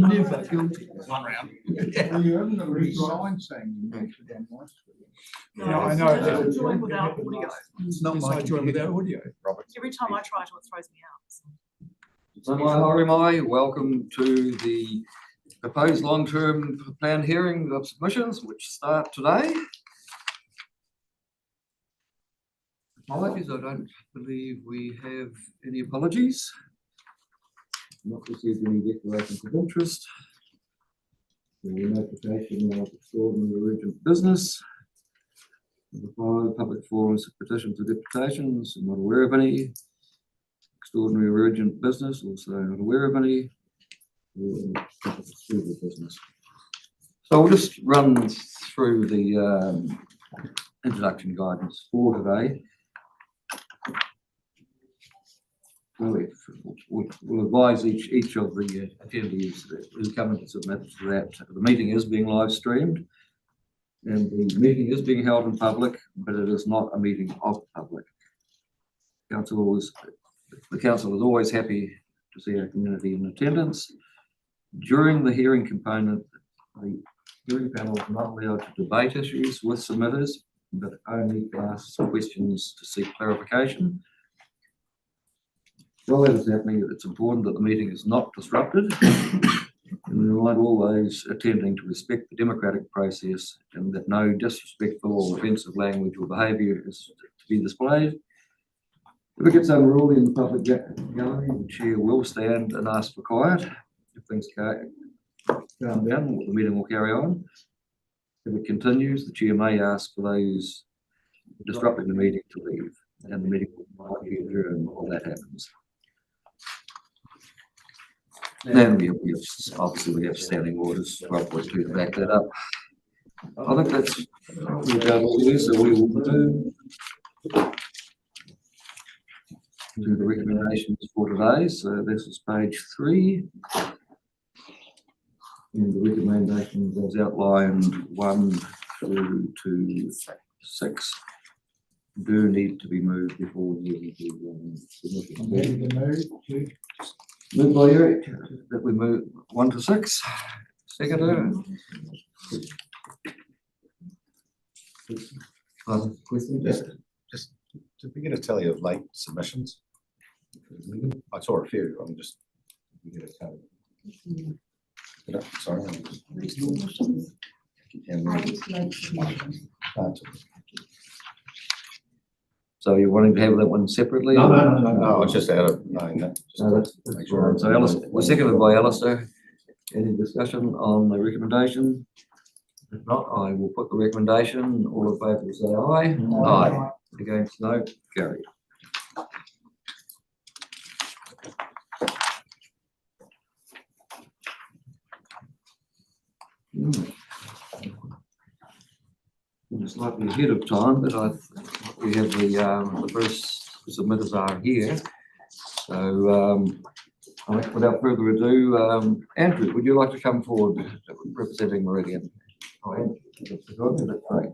Never guilty. One round. Well, you haven't got a resign saying you mentioned on my screen. No, I know. I join without audio. It's not my join without audio. Every time I try to, it throws me out. So my Harimai, welcome to the proposed long-term plan hearing of submissions, which start today. Apologies, I don't believe we have any apologies. Not received any declarations of interest. The notification of extraordinary urgent business. Number 5, public forums, petitions or deputations. I'm not aware of any. Extraordinary urgent business, also not aware of any. Business. So I'll just run through the introduction guidance for today. We'll advise each of the attendees who come to submit that the meeting is being live streamed and the meeting is being held in public, but it is not a meeting of the public. The council is always happy to see our community in attendance. During the hearing component, the hearing panel is not allowed to debate issues with submitters, but only to ask questions to seek clarification. While that is happening, it's important that the meeting is not disrupted. And we remind all those attending to respect the democratic process and that no disrespectful or offensive language or behaviour is to be displayed. If it gets unruly in the public gallery, the chair will stand and ask for quiet. If things calm down, the meeting will carry on. If it continues, the chair may ask for those disrupting the meeting to leave, and the meeting will not be adjourned while that happens. And obviously we have standing orders 12.2 to back that up. I think that's we've done all this, so we will do the recommendations for today. So this is page 3. And the recommendations as outlined 1 through to 6 do need to be moved before we move by Eric that we move 1 to 6. Second. Question? Just did we get a tally of late submissions? I saw a few. I'm just get a tally. Sorry. So you're wanting to have that one separately? No. I was just out of knowing that. That's sure. So Alistair, we're seconded by Alistair. Any discussion on the recommendation? If not, I will put the recommendation. All in favour will say aye. Aye. Against no, carried. We're slightly ahead of time, but we have the first submitters are here. So I think without further ado, Andrew, would you like to come forward representing Meridian? Oh, Andrew, that's great.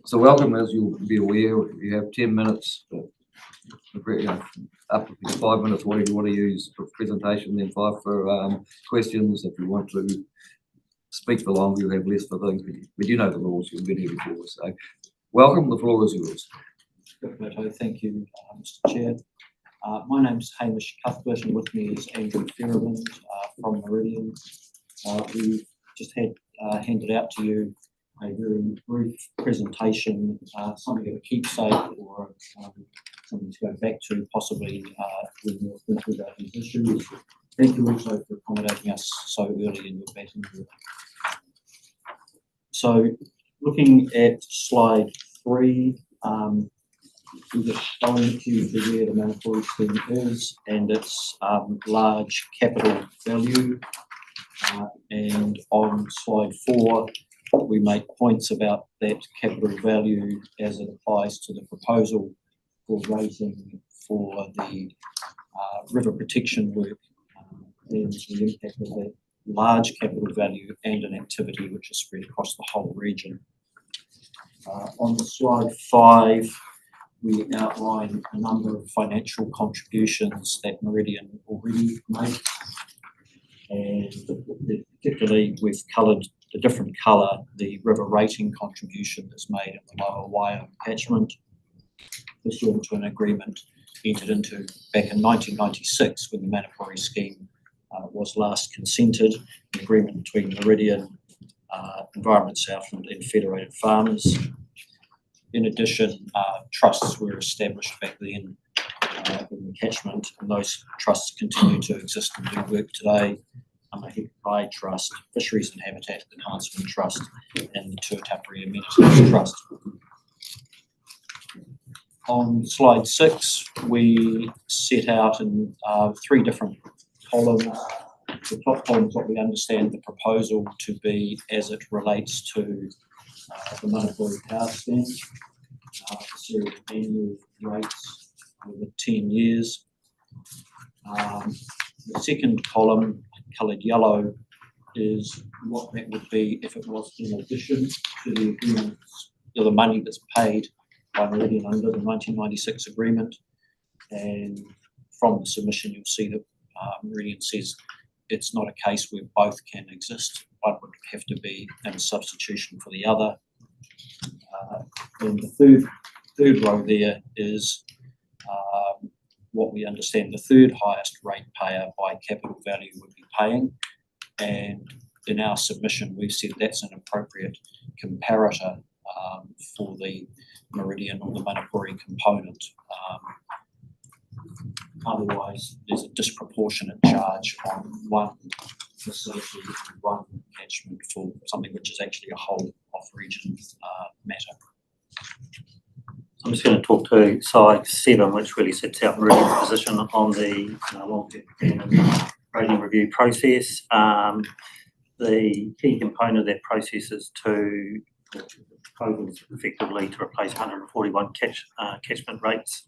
So welcome. As you'll be aware, you have 10 minutes, up to 5 minutes, whatever you want to use for presentation, then 5 for questions. If you want to speak for longer, you'll have less for things, but you know the rules, you've been here before. So welcome, the floor is yours. Thank you, Mr. Chair. My name's Hamish Cuthbert, and with me is Andrew Ferriman from Meridian. We've just had handed out to you a very brief presentation, something of a keepsake or something to go back to possibly when you're thinking about these issues. Thank you also for accommodating us so early in your batting. So looking at slide 3, we've just shown to you where the Manapōuri scheme is and its large capital value. And on slide 4, we make points about that capital value as it applies to the proposal for raising for the river protection work and the impact of that large capital value and an activity which is spread across the whole region. On slide 5, we outline a number of financial contributions that Meridian already makes. And particularly we've coloured the different colour, the river rating contribution that's made in the Lower Waio catchment, pursuant to an agreement entered into back in 1996 when the Manapori scheme was last consented, an agreement between Meridian, Environment Southland and Federated Farmers. In addition, trusts were established back then in the catchment, and those trusts continue to exist and do work today. Hekapai Trust, Fisheries and Habitat Enhancement Trust, and the Tuatapere Amenities Trust. On slide 6, we set out in 3 different columns. The top column is what we understand the proposal to be as it relates to the Manapori power stand, a series of annual rates over 10 years. The second column, coloured yellow, is what that would be if it was in addition to the agreements, or the money that's paid by Meridian under the 1996 agreement. And from the submission, you'll see that Meridian says it's not a case where both can exist. One would have to be in substitution for the other. And the third row there is what we understand the third highest rate payer by capital value would be paying. And in our submission, we've said that's an appropriate comparator for the Meridian or the Manapori component. Otherwise, there's a disproportionate charge on one facility, one catchment for something which is actually a whole off-region matter. I'm just going to talk to slide 7, which really sets out Meridian's position on the long-term plan and rating review process. The key component of that process is to proposals effectively to replace 141 catchment rates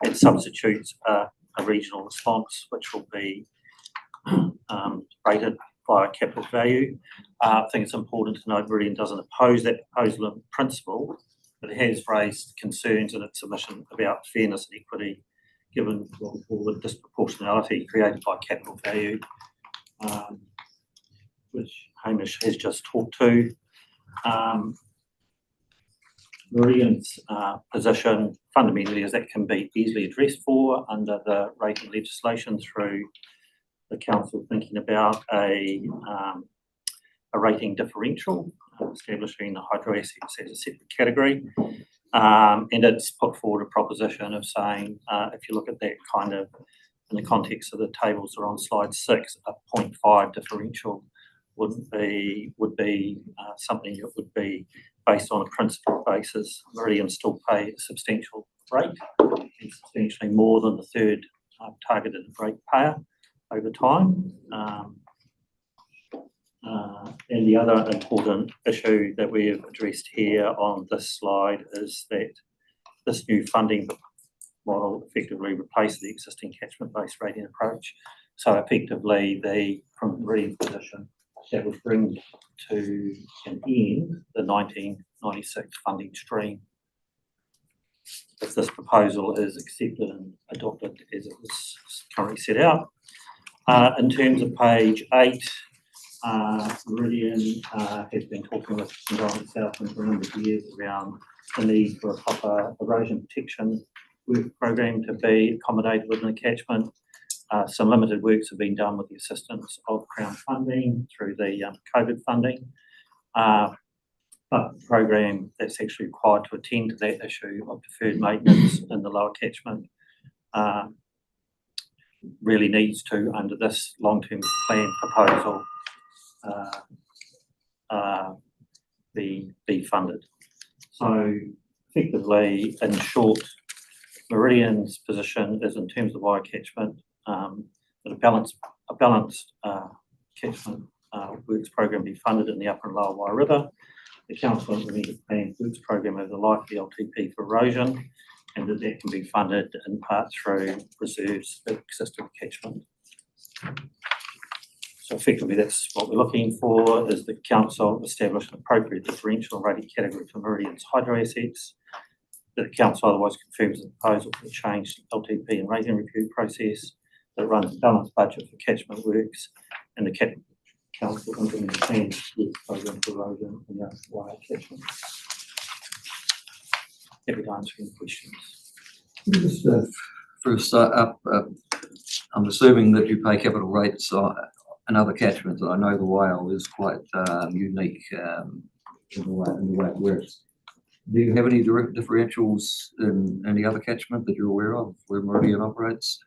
and substitutes a regional response, which will be rated by capital value. I think it's important to note Meridian doesn't oppose that proposal in principle, but it has raised concerns in its submission about fairness and equity, given what we call the disproportionality created by capital value, which Hamish has just talked to. Meridian's position fundamentally is that can be easily addressed for under the rating legislation through the council thinking about a rating differential, establishing the hydro assets as a separate category. And it's put forward a proposition of saying, if you look at that kind of in the context of the tables that are on slide 6, a 0.5 differential would be something that would be based on a principal basis. Meridian still pay a substantial rate, substantially more than the third targeted rate payer over time. And the other important issue that we have addressed here on this slide is that this new funding model effectively replaces the existing catchment-based rating approach. So effectively, from Meridian's position, that would bring to an end the 1996 funding stream. If this proposal is accepted and adopted as it was currently set out. In terms of page 8, Meridian has been talking with Environment Southland for a number of years around the need for a proper erosion protection work program to be accommodated within the catchment. Some limited works have been done with the assistance of Crown funding through the COVID funding. But the program that's actually required to attend to that issue of deferred maintenance in the lower catchment really needs to, under this long-term plan proposal, be funded. So effectively, in short, Meridian's position is in terms of wire catchment, that a balanced catchment works program be funded in the upper and lower Wai River. The council implemented a planned works program over the life of the LTP for erosion, and that can be funded in part through reserves that exist in the catchment. So effectively, that's what we're looking for, is the council establish an appropriate differential rating category for Meridian's hydro assets. That the council otherwise confirms the proposal for the change LTP and rating review process, that runs a balanced budget for catchment works, and the council implement plans with program for erosion and the wire catchment. Happy to answer any questions. Just first up, I'm assuming that you pay capital rates on another catchment. I know the Whale is quite unique in the way it works. Do you have any direct differentials in any other catchment that you're aware of where Meridian operates?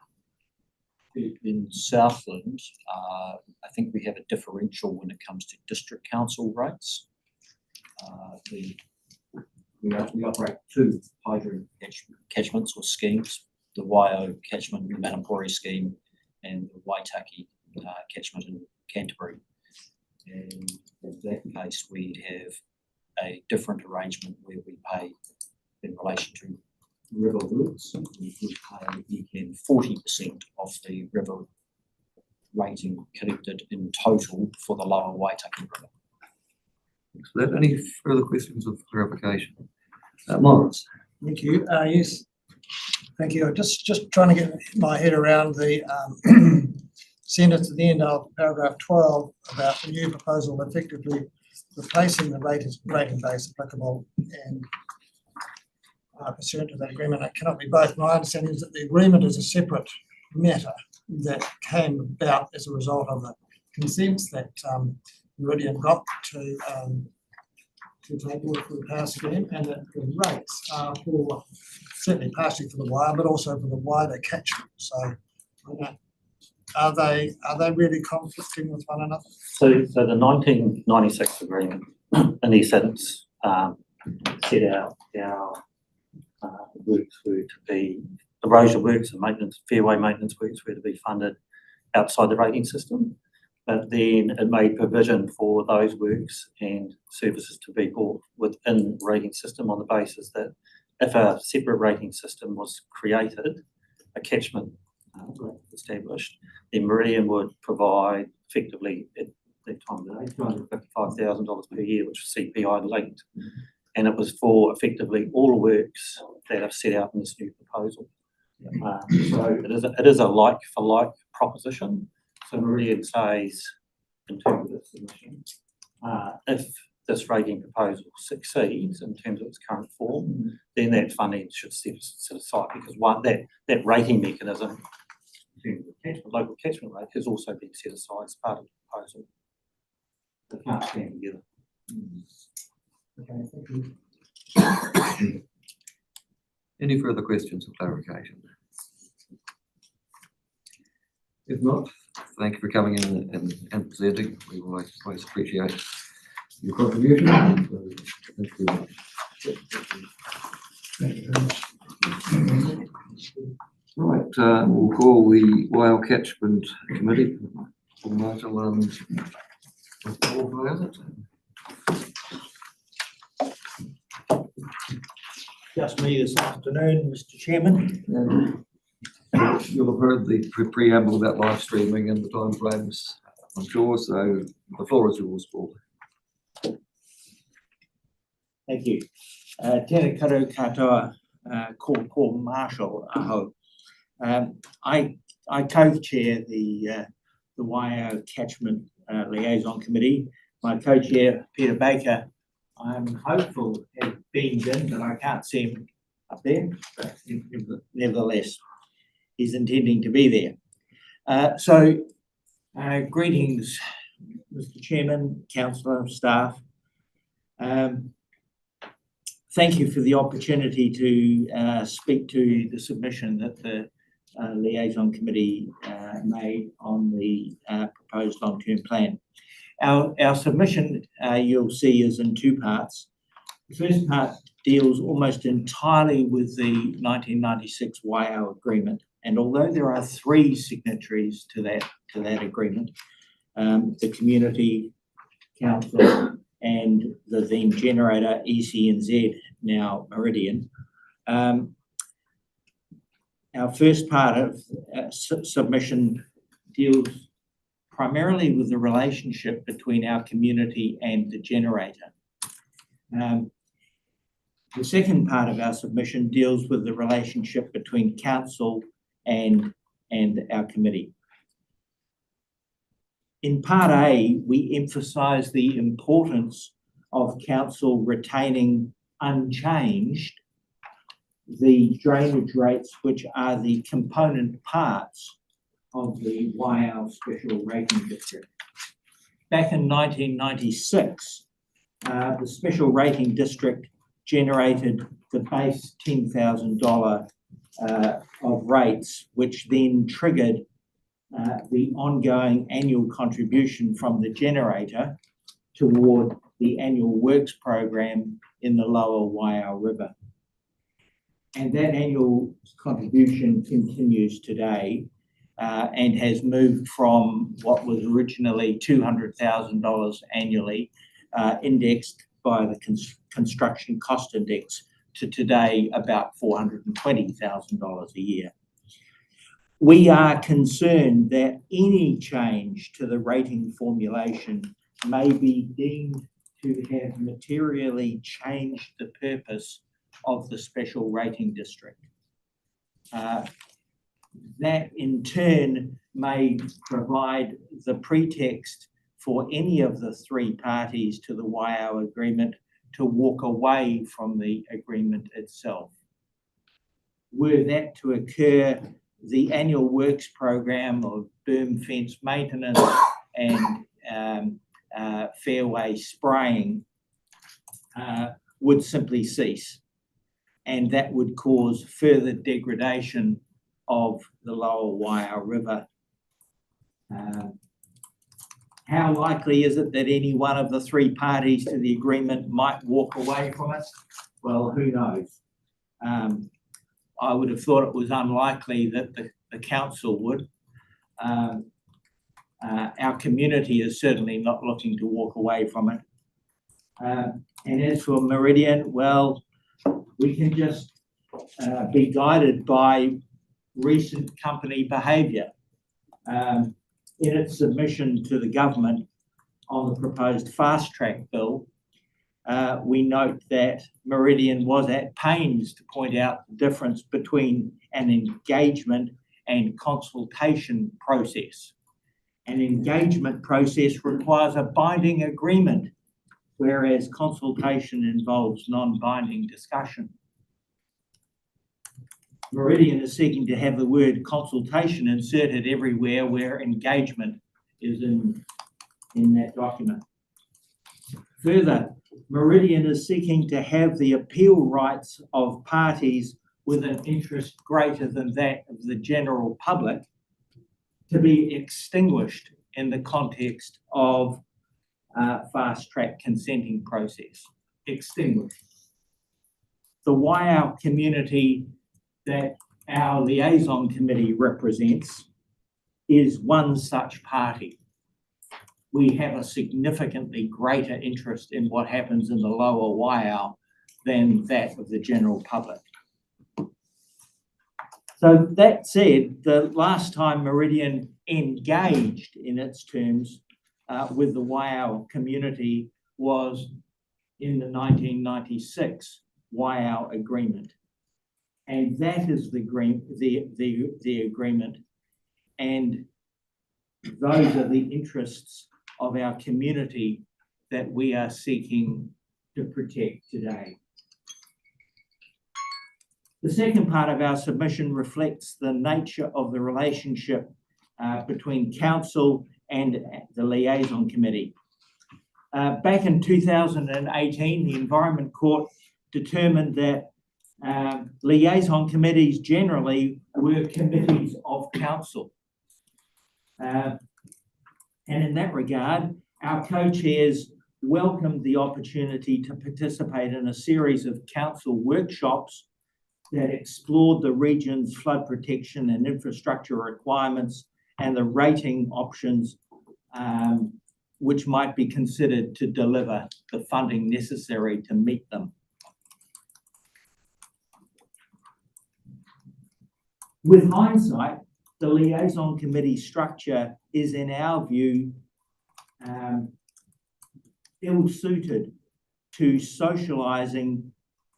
In Southland, I think we have a differential when it comes to district council rates. We operate two hydro catchments or schemes, the Waio catchment in Manapori scheme and the Waitaki catchment in Canterbury. And in that case, we'd have a different arrangement where we pay in relation to river works. We pay 40% of the river rating collected in total for the lower Waitaki River. Thanks for that. Any further questions of clarification? Morris. Thank you. Yes, thank you. Just trying to get my head around the sentence at the end of paragraph 12 about the new proposal effectively replacing the rating base applicable and pursuant to that agreement. It cannot be both. My understanding is that the agreement is a separate matter that came about as a result of the consents that Meridian got to take water for the power scheme, and that the rates are for certainly partially for the wire, but also for the wider catchment. So, are they really conflicting with one another? So the 1996 agreement, in essence, set out our works were to be erosion works and maintenance, fairway maintenance works were to be funded outside the rating system. But then it made provision for those works and services to be bought within the rating system on the basis that if a separate rating system was created, a catchment established, then Meridian would provide effectively at that time $255,000 per year, which was CPI linked. And it was for effectively all the works that are set out in this new proposal. So it is a like for like proposition. So Meridian says, in terms of its submission, if this rating proposal succeeds in terms of its current form, then that funding should set aside, because that rating mechanism, in terms of the local catchment rate, has also been set aside as part of the proposal. They can't stand together. Okay, thank you. Any further questions or clarification? If not, thank you for coming in and presenting. We always appreciate your contribution. Thank you very much. Thank you very much. Right, we'll call the Whale Catchment Committee. Paul Marshall, Paul, has it? Just me this afternoon, Mr. Chairman. You'll have heard the preamble about live streaming and the timeframes, I'm sure, so the floor is yours, Paul. Thank you. Tēnā koutou katoa, ko Paul Marshall aho. I co-chair the Waio Catchment Liaison Committee. My co-chair, Peter Baker, I'm hopeful has been in, but I can't see him up there, but nevertheless, he's intending to be there. Greetings, Mr. Chairman, Councillor, staff. Thank you for the opportunity to speak to the submission that the Liaison Committee made on the proposed long-term plan. Our submission, you'll see, is in two parts. The first part deals almost entirely with the 1996 Waio agreement. And although there are three signatories to that agreement, the Community Council and the then generator ECNZ, now Meridian, our first part of submission deals primarily with the relationship between our community and the generator. The second part of our submission deals with the relationship between council and our committee. In part A, we emphasise the importance of council retaining unchanged the drainage rates, which are the component parts of the Waiau Special Rating District. Back in 1996, the Special Rating District generated the base $10,000 of rates, which then triggered the ongoing annual contribution from the generator toward the annual works program in the lower Waiau River. And that annual contribution continues today and has moved from what was originally $200,000 annually, indexed by the construction cost index, to today about $420,000 a year. We are concerned that any change to the rating formulation may be deemed to have materially changed the purpose of the Special Rating District. That in turn may provide the pretext for any of the three parties to the Waiau Agreement to walk away from the agreement itself. Were that to occur, the annual works program of berm fence maintenance and fairway spraying would simply cease, and that would cause further degradation of the lower Waiau River. How likely is it that any one of the three parties to the agreement might walk away from it? Well, who knows? I would have thought it was unlikely that the council would. Our community is certainly not looking to walk away from it. And as for Meridian, well, we can just be guided by recent company behaviour. In its submission to the government on the proposed fast track bill, we note that Meridian was at pains to point out the difference between an engagement and consultation process. An engagement process requires a binding agreement, whereas consultation involves non-binding discussion. Meridian is seeking to have the word consultation inserted everywhere where engagement is in that document. Further, Meridian is seeking to have the appeal rights of parties with an interest greater than that of the general public to be extinguished in the context of fast track consenting process. Extinguished. The Waiau community that our liaison committee represents is one such party. We have a significantly greater interest in what happens in the lower Waiau than that of the general public. So that said, the last time Meridian engaged in its terms with the Waiau community was in the 1996 Waiau Agreement. And that is the agreement, and those are the interests of our community that we are seeking to protect today. The second part of our submission reflects the nature of the relationship between council and the liaison committee. Back in 2018, the Environment Court determined that liaison committees generally were committees of council. And in that regard, our co-chairs welcomed the opportunity to participate in a series of council workshops that explored the region's flood protection and infrastructure requirements and the rating options which might be considered to deliver the funding necessary to meet them. With hindsight, the liaison committee structure is, in our view, ill-suited to socialising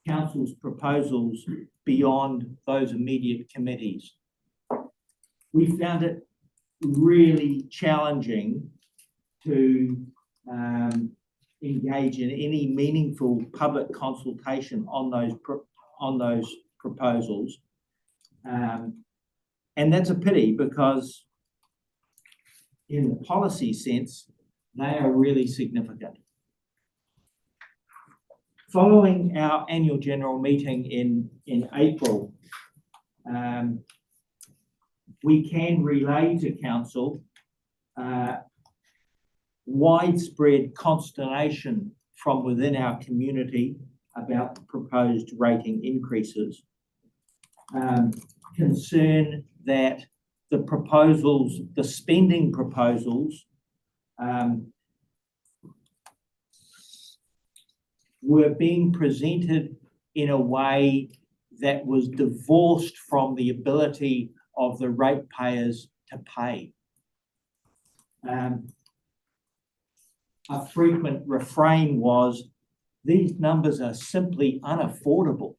council's proposals beyond those immediate committees. We found it really challenging to engage in any meaningful public consultation on those proposals. And that's a pity, because in the policy sense, they are really significant. Following our annual general meeting in April, we can relay to council widespread consternation from within our community about the proposed rating increases. Concern that the proposals, the spending proposals, were being presented in a way that was divorced from the ability of the ratepayers to pay. A frequent refrain was, these numbers are simply unaffordable.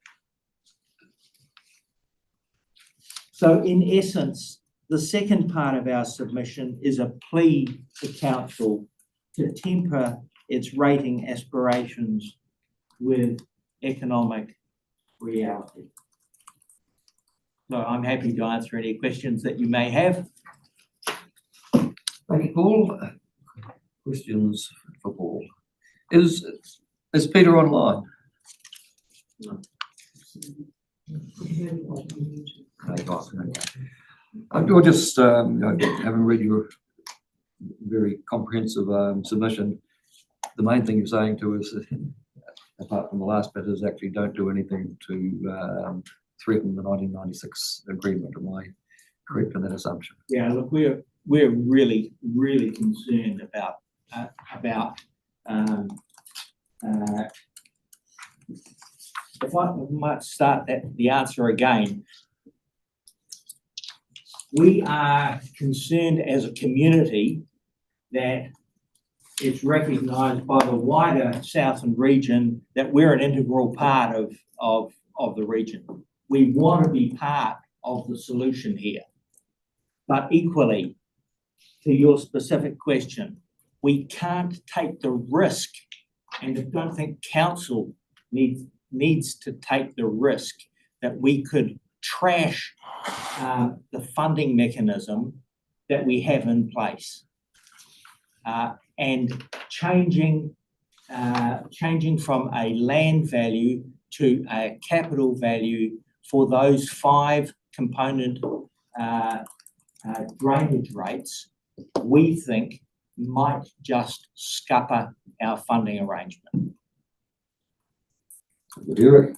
So in essence, the second part of our submission is a plea to council to temper its rating aspirations with economic reality. So I'm happy to answer any questions that you may have. Thank you, Paul. Questions for Paul? Is Peter online? No. Okay, got it, okay. I'll just, having read your very comprehensive submission, the main thing you're saying to us, apart from the last bit, is actually don't do anything to threaten the 1996 agreement. Am I correct in that assumption? Yeah, look, we're really concerned about if I might start the answer again. We are concerned as a community that it's recognised by the wider Southern region that we're an integral part of the region. We want to be part of the solution here. But equally, to your specific question, we can't take the risk, and I don't think council needs to take the risk that we could trash the funding mechanism that we have in place, and changing from a land value to a capital value for those 5 component drainage rates, we think might just scupper our funding arrangement. Eric,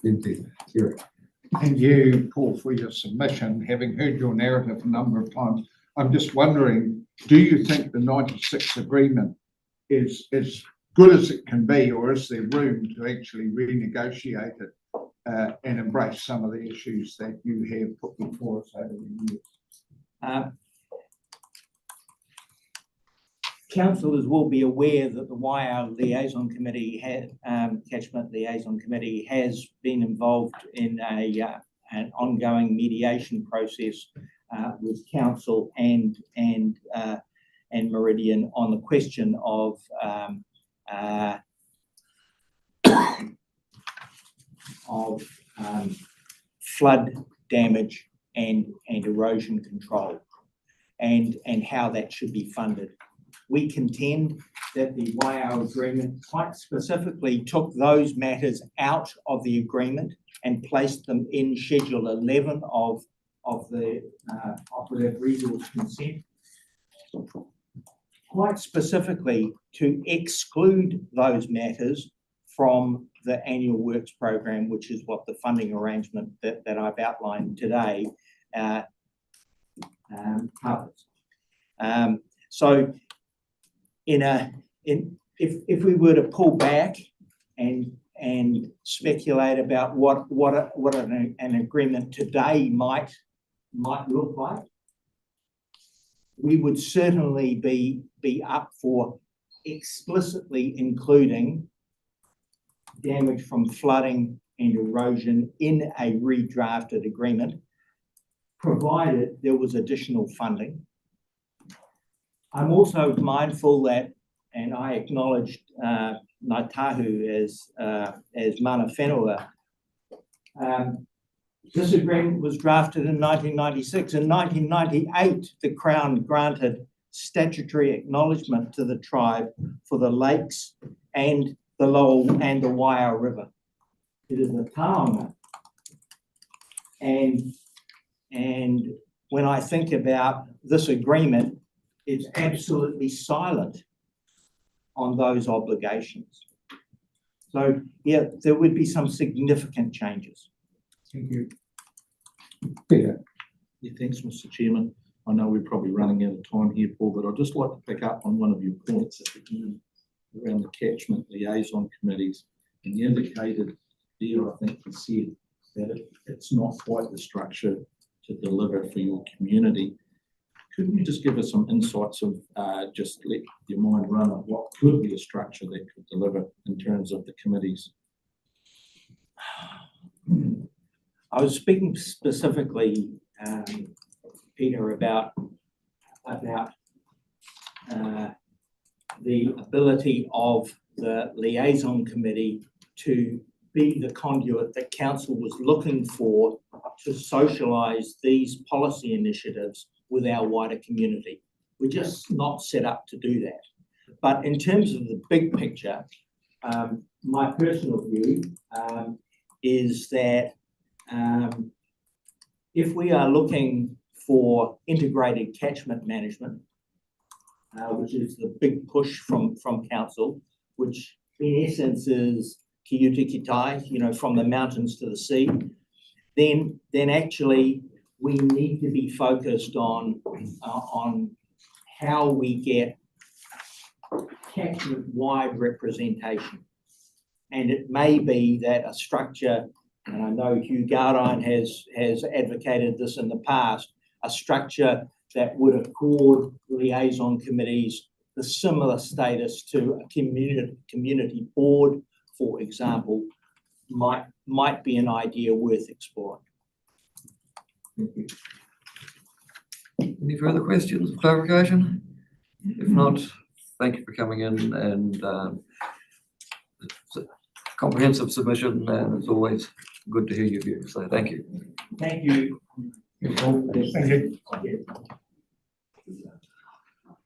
Thank you, Paul, for your submission. Having heard your narrative a number of times, I'm just wondering, do you think the 96 agreement is as good as it can be, or is there room to actually renegotiate it and embrace some of the issues that you have put before us over the years? Councillors will be aware that the YR Liaison Committee Catchment Liaison Committee has been involved in an ongoing mediation process with Council and Meridian on the question of flood damage and erosion control, and how that should be funded. We contend that the YR agreement quite specifically took those matters out of the agreement and placed them in Schedule 11 of the operative resource consent, quite specifically to exclude those matters from the annual works program, which is what the funding arrangement that I've outlined today covers. So if we were to pull back and speculate about what an agreement today might look like, we would certainly be up for explicitly including damage from flooding and erosion in a redrafted agreement, provided there was additional funding. I'm also mindful that, and I acknowledged Ngāi Tahu as mana whenua. This agreement was drafted in 1996. In 1998, the Crown granted statutory acknowledgement to the tribe for the lakes and the Lowell and the Waia River. It is a taonga. And when I think about this agreement, it's absolutely silent on those obligations. So, yeah, there would be some significant changes. Thank you. Yeah, thanks, Mr. Chairman. I know we're probably running out of time here, Paul, but I'd just like to pick up on one of your points at the end around the catchment liaison committees. And you indicated there, I think you said that it's not quite the structure to deliver for your community. Couldn't you just give us some insights of just let your mind run on what could be a structure that could deliver in terms of the committees? I was speaking specifically, Peter, about the ability of the liaison committee to be the conduit that council was looking for to socialise these policy initiatives with our wider community. We're just not set up to do that. But in terms of the big picture, my personal view is that if we are looking for integrated catchment management, which is the big push from council, which in essence is ki uti ki tai, from the mountains to the sea, then actually we need to be focused on how we get catchment-wide representation. And it may be that a structure, and I know Hugh Gardine has advocated this in the past, a structure that would accord liaison committees the similar status to a community board, for example, might be an idea worth exploring. Any further questions or clarification? If not, thank you for coming in, and it's a comprehensive submission, and it's always good to hear your views. So thank you. Thank you. Thank you.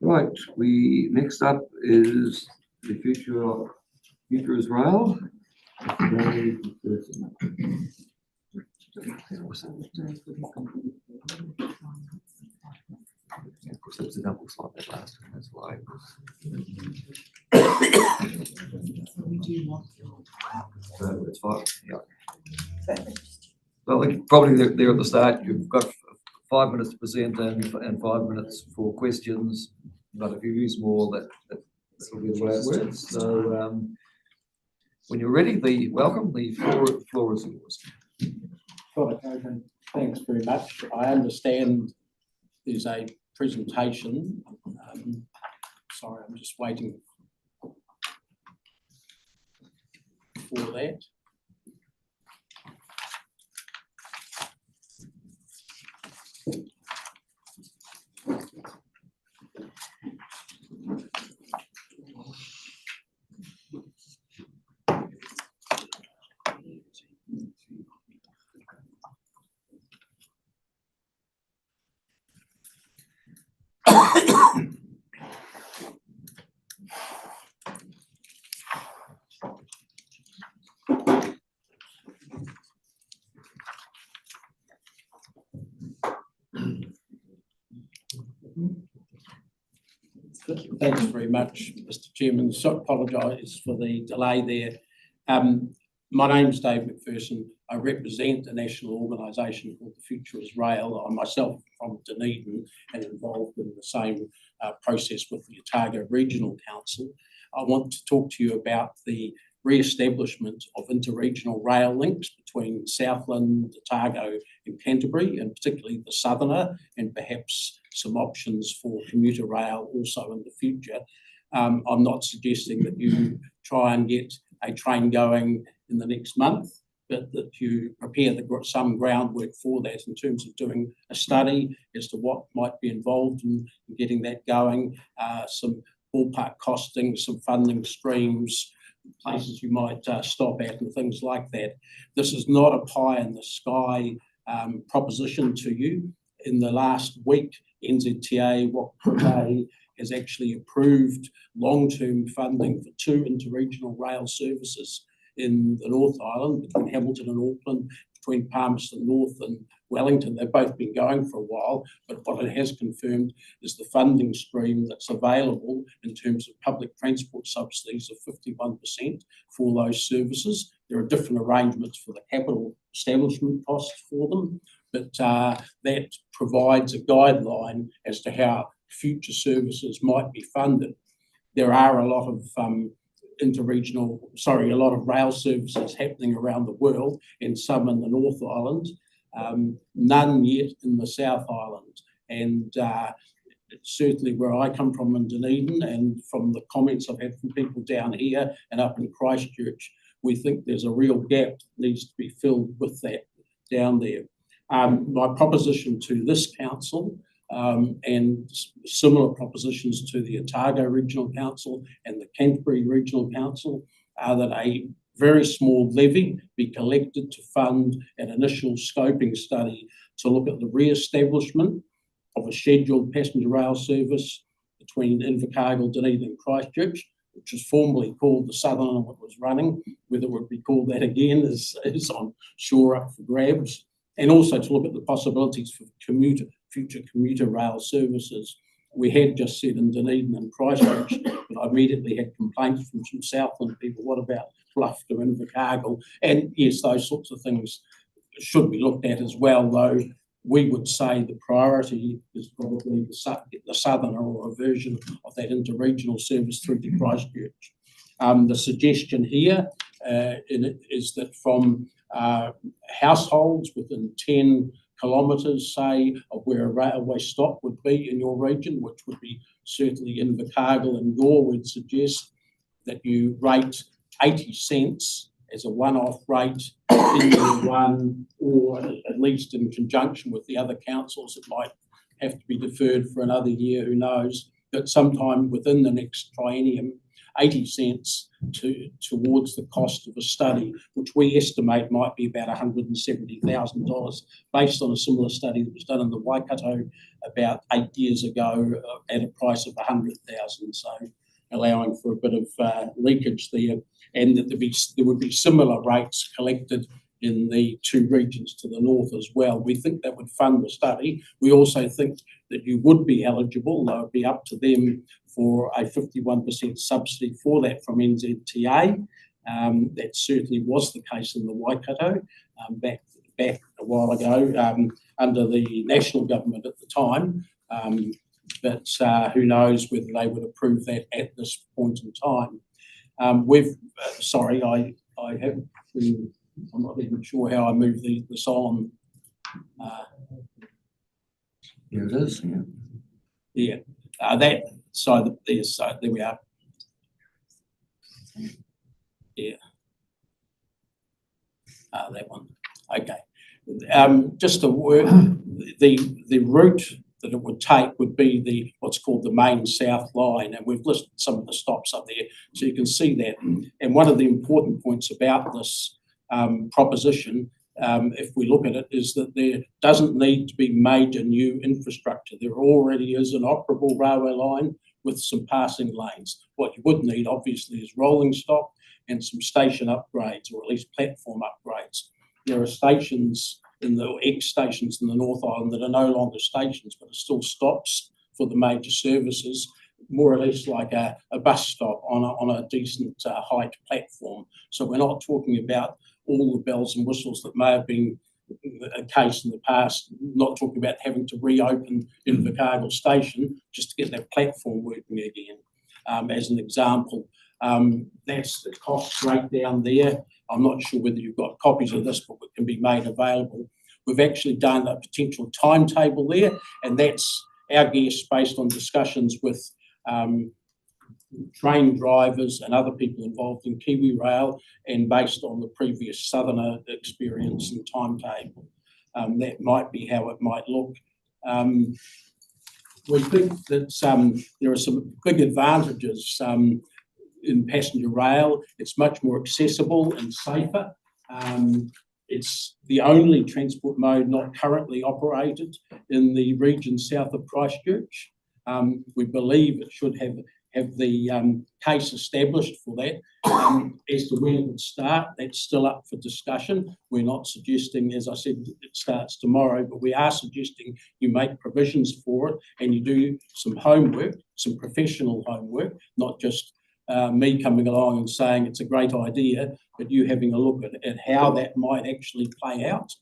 Right, next up is the future is rail. Of course, it was a double slot that last time, that's why. So it's fine, yeah. Well, probably there at the start, you've got 5 minutes to present and 5 minutes for questions. But if you use more, that'll be the way it works. So when you're ready, welcome. The floor is yours. Thanks very much. I understand there's a presentation. Sorry, I'm just waiting for that. Thanks very much, Mr. Chairman. So apologise for the delay there. My name's Dave McPherson. I represent a national organisation called the Future is Rail. I'm myself from Dunedin and involved in the same process with the Otago Regional Council. I want to talk to you about the re-establishment of interregional rail links between Southland, Otago and Canterbury, and particularly the Southerner, and perhaps some options for commuter rail also in the future. I'm not suggesting that you try and get a train going in the next month, but that you prepare some groundwork for that in terms of doing a study as to what might be involved in getting that going, some ballpark costing, some funding streams, places you might stop at and things like that. This is not a pie in the sky proposition to you. In the last week, NZTA, Waka has actually approved long-term funding for 2 interregional rail services in the North Island, between Hamilton and Auckland, between Palmerston North and Wellington. They've both been going for a while, but what it has confirmed is the funding stream that's available in terms of public transport subsidies of 51% for those services. There are different arrangements for the capital establishment costs for them, but that provides a guideline as to how future services might be funded. There are a lot of a lot of rail services happening around the world, and some in the North Island, none yet in the South Island. And certainly where I come from in Dunedin, and from the comments I've had from people down here and up in Christchurch, we think there's a real gap that needs to be filled with that down there. My proposition to this council, and similar propositions to the Otago Regional Council and the Canterbury Regional Council, are that a very small levy be collected to fund an initial scoping study to look at the re-establishment of a scheduled passenger rail service between Invercargill, Dunedin and Christchurch, which was formerly called the Southern and what was running. Whether it would be called that again is on shore up for grabs. And also to look at the possibilities for future commuter rail services. We had just said in Dunedin and Christchurch, but I immediately had complaints from some Southland people, what about Bluff to Invercargill? And yes, those sorts of things should be looked at as well, though we would say the priority is probably the Southerner, or a version of that interregional service through to Christchurch. The suggestion here is that from households within 10 kilometres, say, of where a railway stop would be in your region, which would be certainly Invercargill and Gore, would suggest that you rate 80 cents as a one-off rate in year one, or at least in conjunction with the other councils. It might have to be deferred for another year, who knows, but sometime within the next triennium, 80 cents towards the cost of a study, which we estimate might be about $170,000, based on a similar study that was done in the Waikato about 8 years ago at a price of $100,000. So allowing for a bit of leakage there, and that there would be similar rates collected in the 2 regions to the north as well. We think that would fund the study. We also think that you would be eligible, though it'd be up to them, for a 51% subsidy for that from NZTA. That certainly was the case in the Waikato back a while ago under the national government at the time. But who knows whether they would approve that at this point in time. I'm not even sure how I move this on. Here it is. Yeah. So there we are. Yeah. That one. Okay. Just to work, the route that it would take would be what's called the main south line, and we've listed some of the stops up there, so you can see that. And one of the important points about this proposition, if we look at it, is that there doesn't need to be major new infrastructure. There already is an operable railway line with some passing lanes. What you would need, obviously, is rolling stock and some station upgrades, or at least platform upgrades. There are stations ex-stations in the North Island that are no longer stations, but are still stops for the major services, more or less like a bus stop on a decent height platform. So we're not talking about all the bells and whistles that may have been a case in the past, not talking about having to reopen Invercargill station just to get that platform working again. As an example, that's the cost rate down there. I'm not sure whether you've got copies of this, but it can be made available. We've actually done a potential timetable there, and that's our guess based on discussions with train drivers and other people involved in Kiwi Rail, and based on the previous Southerner experience and timetable. That might be how it might look. We think that there are some big advantages in passenger rail. It's much more accessible and safer. It's the only transport mode not currently operated in the region south of Christchurch. We believe it should have the case established for that. As to when it would start, that's still up for discussion. We're not suggesting, as I said, it starts tomorrow, but we are suggesting you make provisions for it and you do some homework, some professional homework, not just me coming along and saying it's a great idea, but you having a look at how that might actually play out,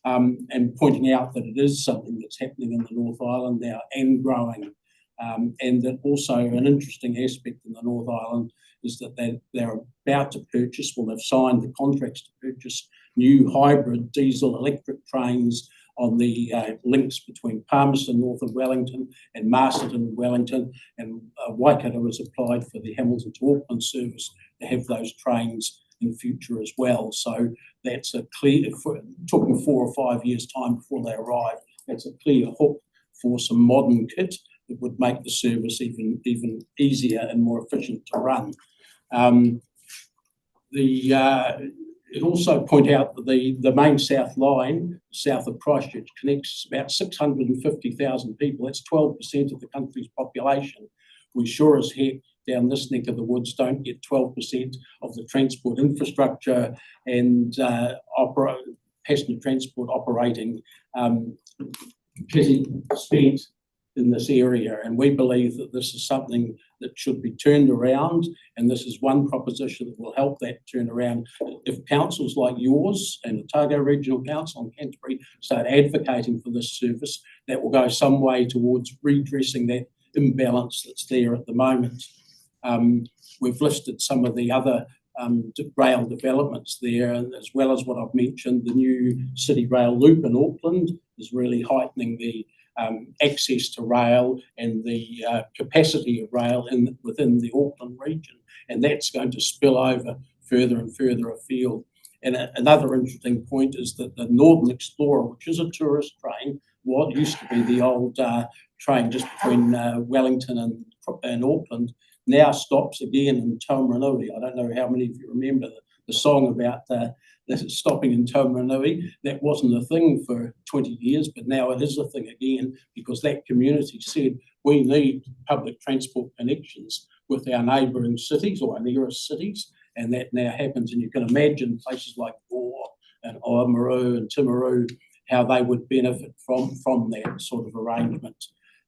and pointing out that it is something that's happening in the North Island now and growing. And that also an interesting aspect in the North Island is that they're about to purchase, well, they've signed the contracts to purchase new hybrid diesel electric trains on the links between Palmerston north of Wellington and Masterton Wellington, and Waikato has applied for the Hamilton to Auckland service to have those trains in future as well. So that's a clear, talking 4 or 5 years time before they arrive, that's a clear hook for some modern kit that would make the service even easier and more efficient to run. It also point out that the main South Line, south of Christchurch, connects about 650,000 people. That's 12% of the country's population. We sure as heck down this neck of the woods don't get 12% of the transport infrastructure and passenger transport operating spent in this area, and we believe that this is something that should be turned around, and this is one proposition that will help that turn around. If councils like yours and the Otago Regional Council and Canterbury start advocating for this service, that will go some way towards redressing that imbalance that's there at the moment. We've listed some of the other rail developments there, as well as what I've mentioned. The new City Rail Loop in Auckland is really heightening the access to rail and the capacity of rail within the Auckland region, and that's going to spill over further and further afield. And another interesting point is that the Northern Explorer, which is a tourist train, what used to be the old train just between Wellington and Auckland, now stops again in Taumarunui. I don't know how many of you remember the song about stopping in Taumarunui. That wasn't a thing for 20 years, but now it is a thing again, because that community said we need public transport connections with our neighbouring cities or our nearest cities, and that now happens. And you can imagine places like Gore and Oamaru and Timaru, how they would benefit from that sort of arrangement.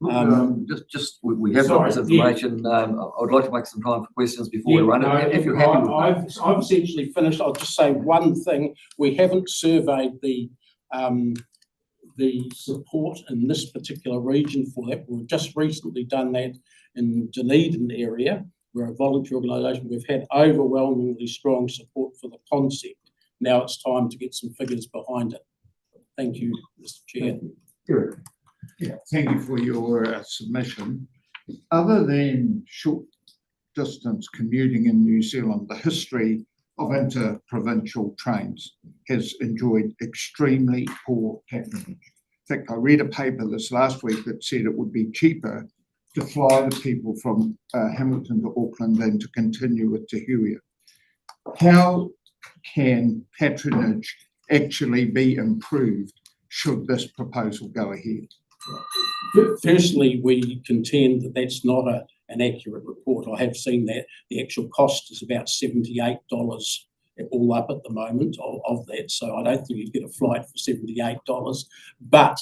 We have got this information. I would like to make some time for questions before we run it. If you're happy with I've essentially finished. I'll just say one thing. We haven't surveyed the support in this particular region for that. We've just recently done that in Dunedin area. We're a voluntary organisation. We've had overwhelmingly strong support for the concept. Now it's time to get some figures behind it. Thank you, Mr. Chair. Good. Yeah, thank you for your submission. Other than short distance commuting in New Zealand, the history of inter-provincial trains has enjoyed extremely poor patronage. In fact, I read a paper this last week that said it would be cheaper to fly the people from Hamilton to Auckland than to continue with Te Huia. How can patronage actually be improved should this proposal go ahead? Firstly, we contend that that's not an accurate report. I have seen that. The actual cost is about $78 all up at the moment of that, so I don't think you'd get a flight for $78. But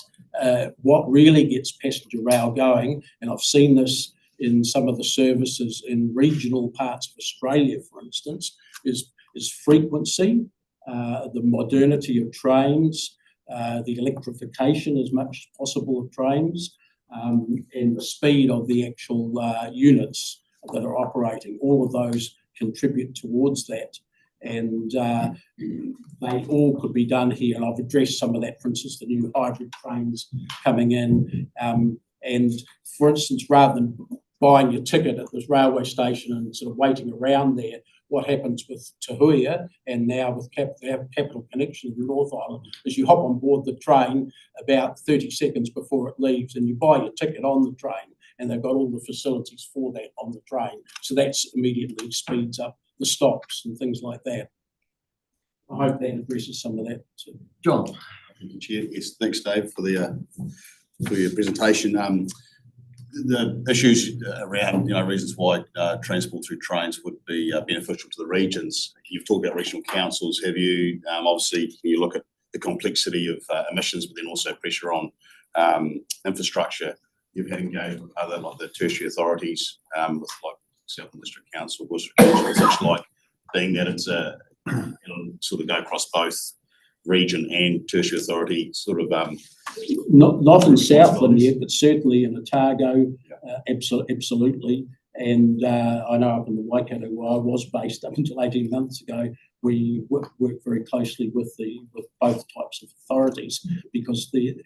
what really gets passenger rail going, and I've seen this in some of the services in regional parts of Australia, for instance, is frequency, the modernity of trains, the electrification as much as possible of trains, and the speed of the actual units that are operating. All of those contribute towards that. And they all could be done here. And I've addressed some of that, for instance, the new hybrid trains coming in. And for instance, rather than buying your ticket at this railway station and sort of waiting around there, what happens with Tahuia and now with Capital Connection in the North Island is you hop on board the train about 30 seconds before it leaves and you buy your ticket on the train, and they've got all the facilities for that on the train. So that's immediately speeds up the stops and things like that. I hope that addresses some of that too. John? Chair, yes, thanks, Dave, for your presentation. The issues around, reasons why transport through trains would be beneficial to the regions. You've talked about regional councils. Have you, obviously, when you look at the complexity of emissions, but then also pressure on infrastructure, you've had engaged with other, like the tertiary authorities, with like Southern District Council, Worcester Council, and such like, being that it's it'll sort of go across both region and tertiary authority sort of not in Southland yet, but certainly in Otago, absolutely. And I know up in the Waikato where I was based up until 18 months ago, we work very closely with both types of authorities, because the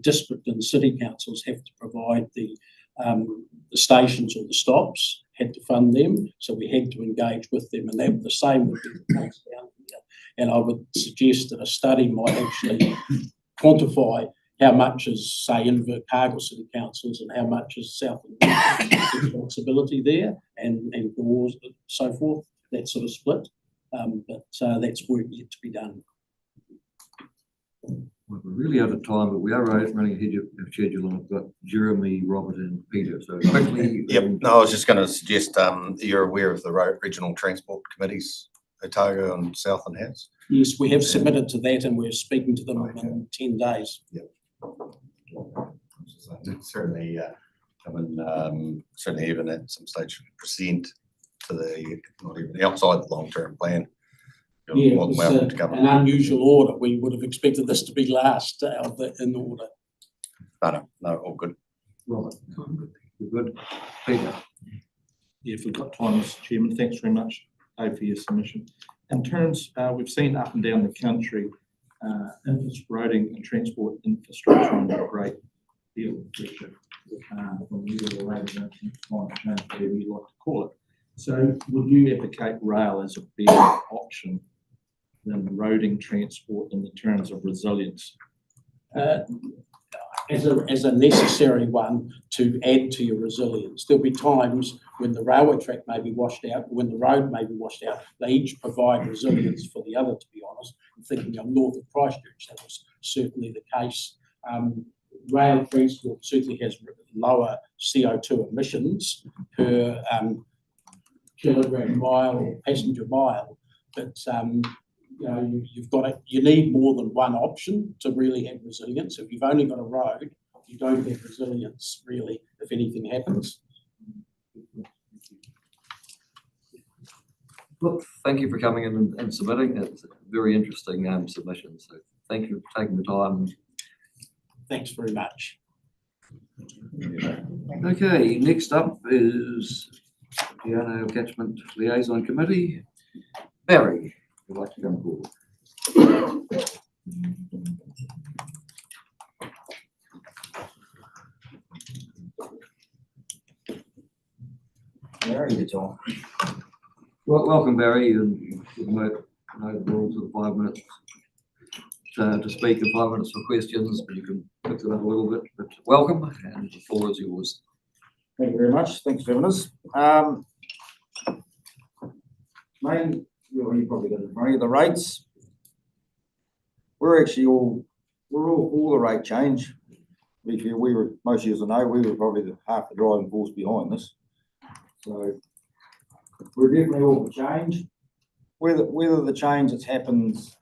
district and city councils have to provide the stations or the stops, had to fund them, so we had to engage with them, and that the same would be the case down here. And I would suggest that a study might actually quantify how much is, say, Invercargill City Councils and how much is Southland responsibility there, and Gores, so forth, that sort of split. But that's work yet to be done. We're really out of time, but we are running ahead of schedule, and I've got Jeremy, Robert and Peter, so quickly. Yep, no, I was just going to suggest you're aware of the regional transport committees Otago and Southland has? Yes, we have submitted to that and we're speaking to them in 10 days. Certainly come and certainly even at some stage present to the, not even outside the long-term plan. Yeah, it was an unusual order. We would have expected this to be last in order. No, all good. Robert, good. Peter. Yeah, if we've got time, Mr. Chairman, thanks very much, Dave, for your submission. In terms, we've seen up and down the country, roading and transport infrastructure under a great deal of pressure from you or whatever you like to call it. So would you advocate rail as a better option than roading transport in the terms of resilience? As a necessary one to add to your resilience. There'll be times when the railway track may be washed out, when the road may be washed out. They each provide resilience for the other, to be honest. I'm thinking of north of Christchurch, that was certainly the case. Rail transport certainly has lower CO2 emissions per kilogram mile or passenger mile, but you need more than one option to really have resilience. If you've only got a road, you don't have resilience really if anything happens. Look, thank you for coming in and submitting. It's a very interesting submission. So thank you for taking the time. Thanks very much. Okay, next up is the Ono Catchment Liaison Committee. Barry, would you like to come forward? Barry, it's on. Well, welcome, Barry, and the rules of 5 minutes to speak and 5 minutes for questions, but you can fix it up a little bit. But welcome, and the floor is yours. Thank you very much. Thanks for having us. You probably got it in front of you, the rates. We're all for the rate change. Most years I know, we were probably half the driving force behind this. So we're definitely all for change. Whether the change that happens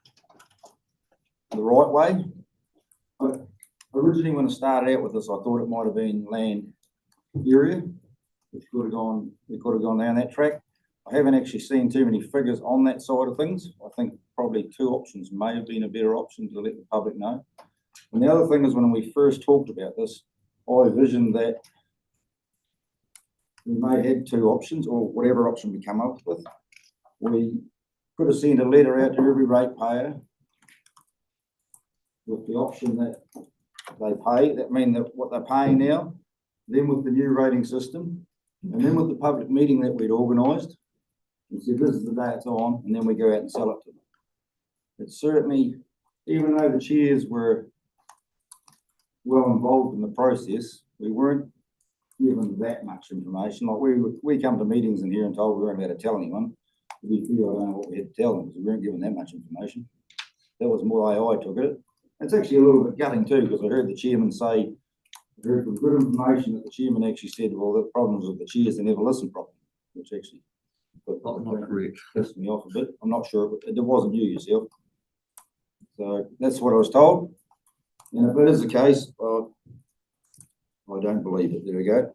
the right way. Originally, when I started out with this, I thought it might have been land area, which we could have gone down that track. I haven't actually seen too many figures on that side of things. I think probably 2 options may have been a better option to let the public know. And the other thing is, when we first talked about this, I envisioned that we may have 2 options, or whatever option we come up with. We could have sent a letter out to every ratepayer with the option that they pay, that mean that what they're paying now, then with the new rating system, and then with the public meeting that we'd organised, and said, this is the day it's on, and then we go out and sell it to them. It's certainly, even though the chairs were well involved in the process, we weren't given that much information. Like we come to meetings in here and told we weren't allowed to tell anyone. To be fair, I don't know what we had to tell them, because we weren't given that much information. That was more how I took it. It's actually a little bit gutting too, because I heard the chairman say, I heard from good information that the chairman actually said, well, the problems with the chairs, they never listen properly, which actually Not correct. pissed me off a bit. I'm not sure, but it wasn't you yourself. So that's what I was told. And if it is the case, well, I don't believe it. There we go.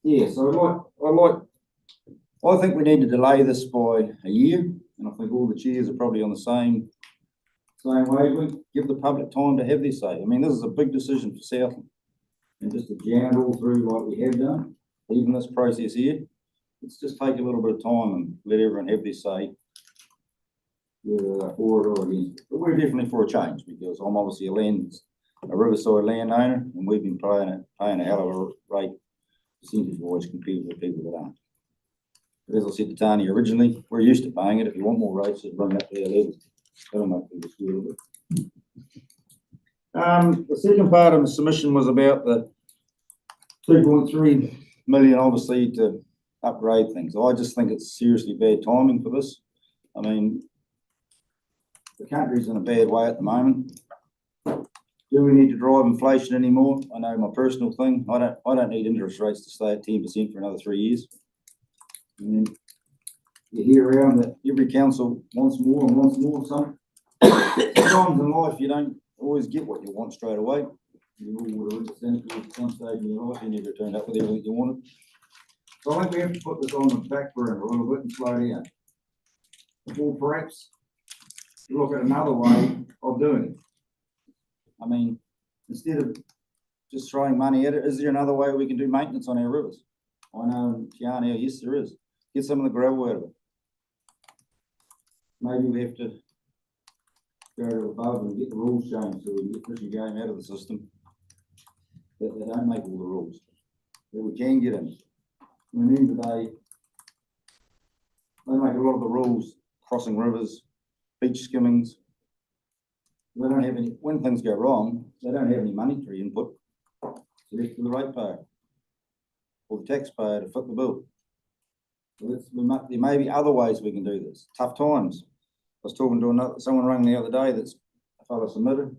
Yeah, so I think we need to delay this by a year, and I think all the chairs are probably on the same wavelength. Give the public time to have their say. I mean, this is a big decision for Southland, and just to jam it all through like we have done, even this process here, let's just take a little bit of time and let everyone have their say, whether they're for it or against it. But we're definitely for a change, because I'm obviously a riverside landowner, and we've been paying a hell of a rate percentage-wise compared with people that aren't. But as I said to Tanya originally, we're used to paying it. If you want more rates, just bring it up to our level. That'll make people feel a little bit. The second part of the submission was about the 2.3 million, obviously, to upgrade things. I just think it's seriously bad timing for this. I mean, the country's in a bad way at the moment. Do we need to drive inflation anymore? I know my personal thing. I don't need interest rates to stay at 10% for another 3 years. And you hear around that every council wants more and wants more. Sometimes in life you don't always get what you want straight away. You all would have represented at some stage in your life, you never turned up with everything you wanted. So I think we have to put this on the back burner a little bit and slow down. Or perhaps look at another way of doing it. I mean, instead of just throwing money at it, is there another way we can do maintenance on our rivers? I know in Te Anau, yes, there is. Get some of the gravel out of it. Maybe we have to go to above and get the rules changed so we can get fishing game out of the system. That they don't make all the rules. That we can get in. And at the end of the day, they make a lot of the rules, crossing rivers, beach skimmings. They don't have any, when things go wrong, they don't have any monetary input. So left to the ratepayer or the taxpayer to foot the bill. So there may be other ways we can do this. Tough times. I was talking to someone rang the other day that's a fellow submitted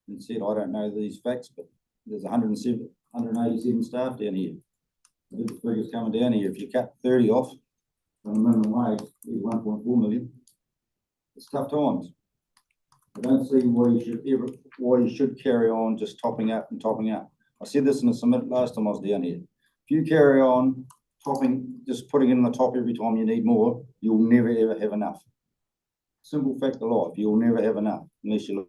and said, I don't know these facts, but there's 187 staff down here. I did the figures coming down here. If you cut 30 off from the minimum wage, it's 1.4 million. It's tough times. I don't see why you should carry on just topping up and topping up. I said this in the submit last time I was down here. If you carry on just putting in the top every time you need more, you'll never ever have enough. Simple fact of life, you'll never have enough unless you look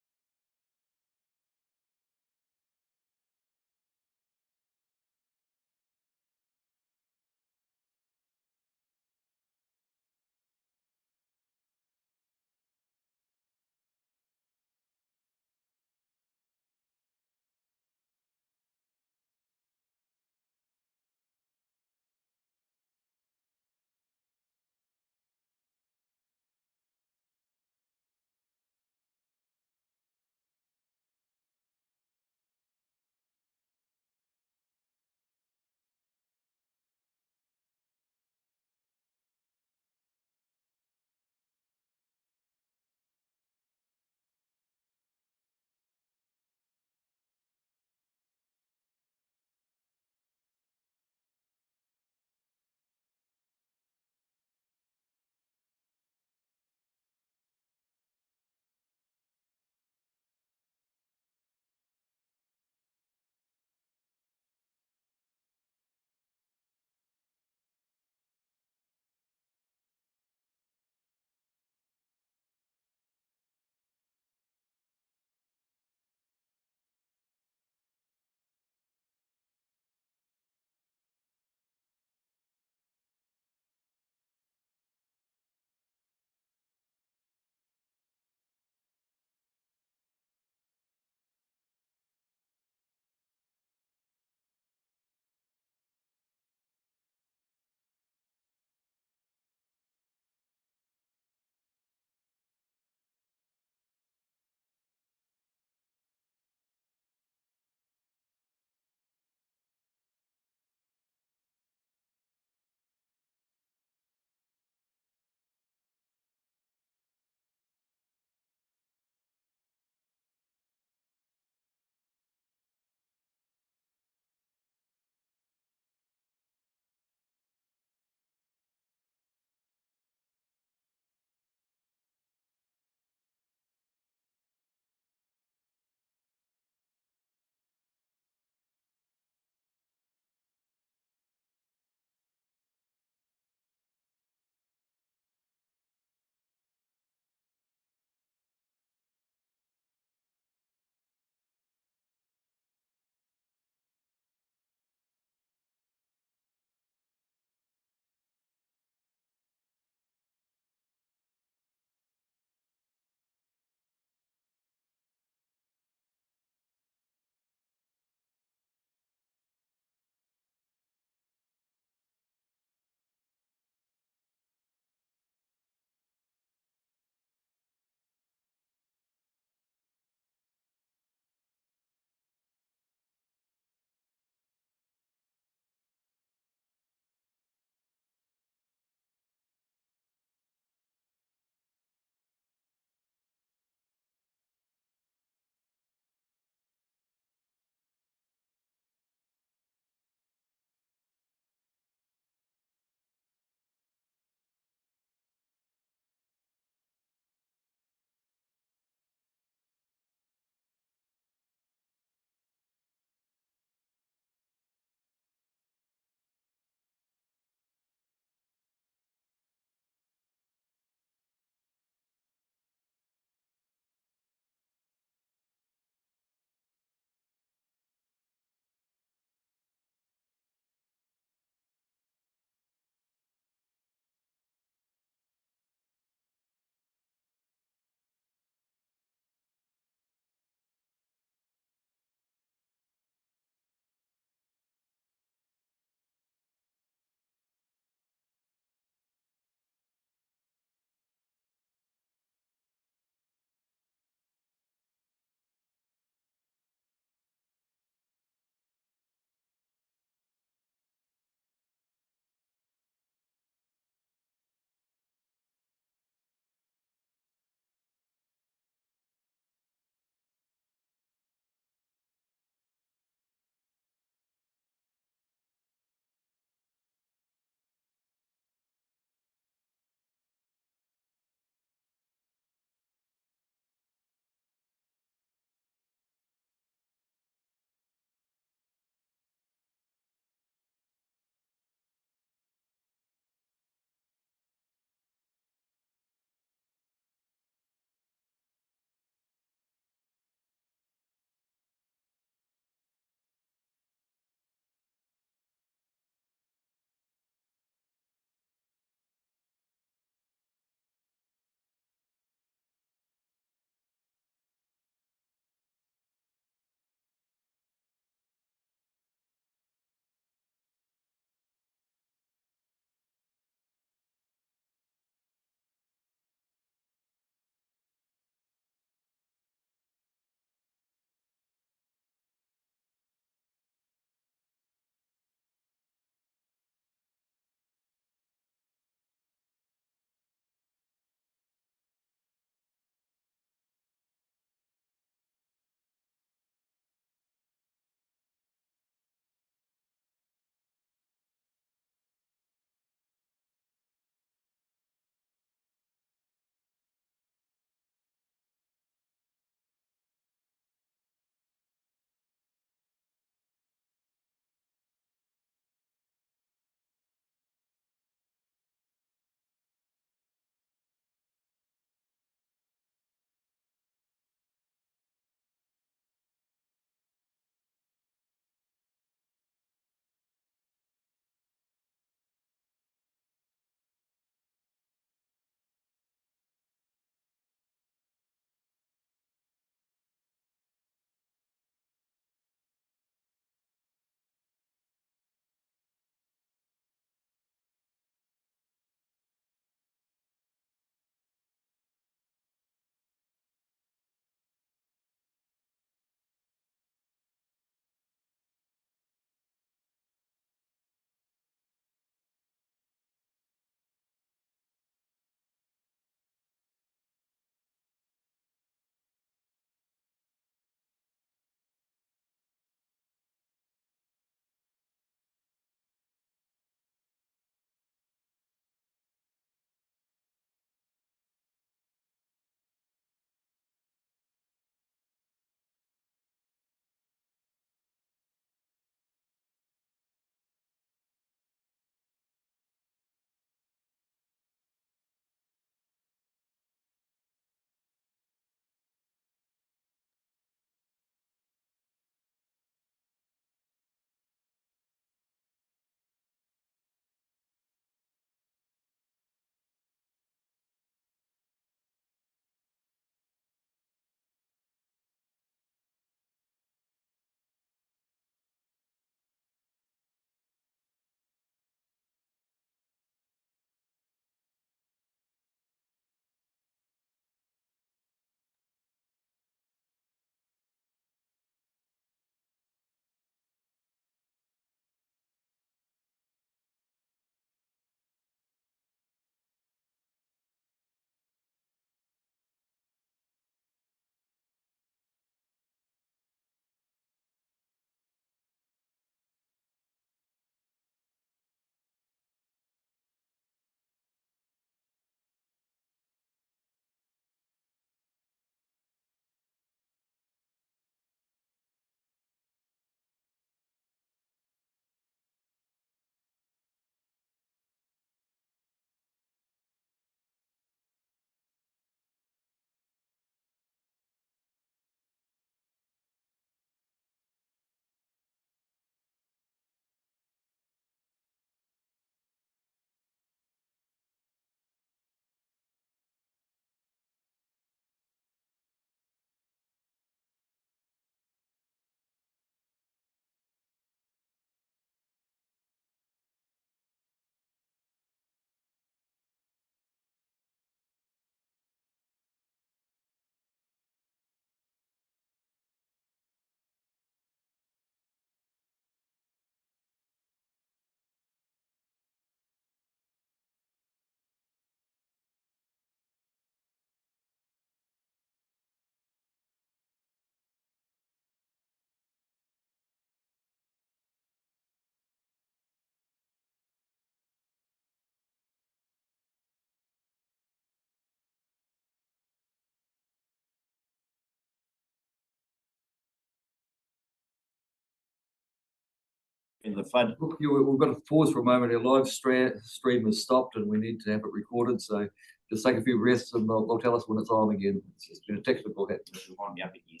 in the flood. Look, we've got to pause for a moment. Our live stream has stopped and we need to have it recorded. So just take a few breaths and they'll tell us when it's on again. It's just been a technical hit. Wind me up again.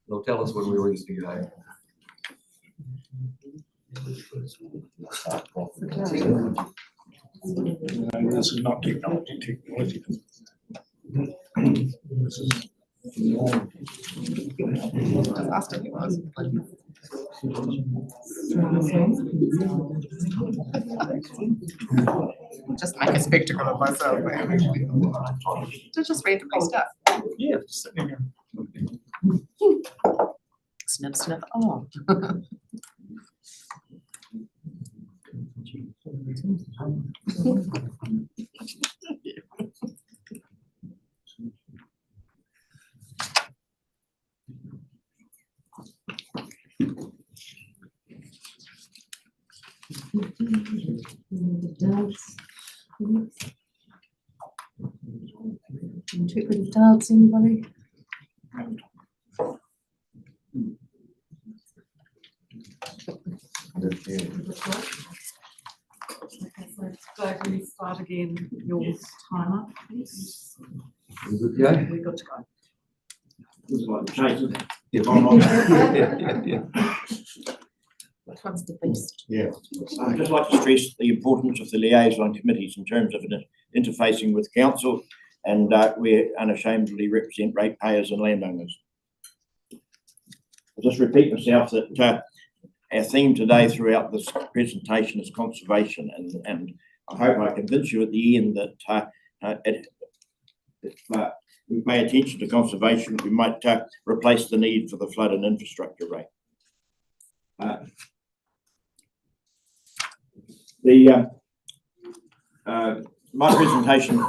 They'll tell us when we're ready to go. This is not technology. This is just make a spectacle of myself. To just randomly stuff. yeah. Snip, snip. Oh. Integrity doubts, anybody? So can you start again your timer, please? Yeah. We're good to go. Looks like the chase, isn't it? Which one's the best? I'd just like to stress the importance of the liaison committees in terms of interfacing with council, and we unashamedly represent ratepayers and landowners. I'll just repeat myself that our theme today throughout this presentation is conservation, and I hope I convince you at the end that if we pay attention to conservation, we might replace the need for the flood and infrastructure rate. My presentation,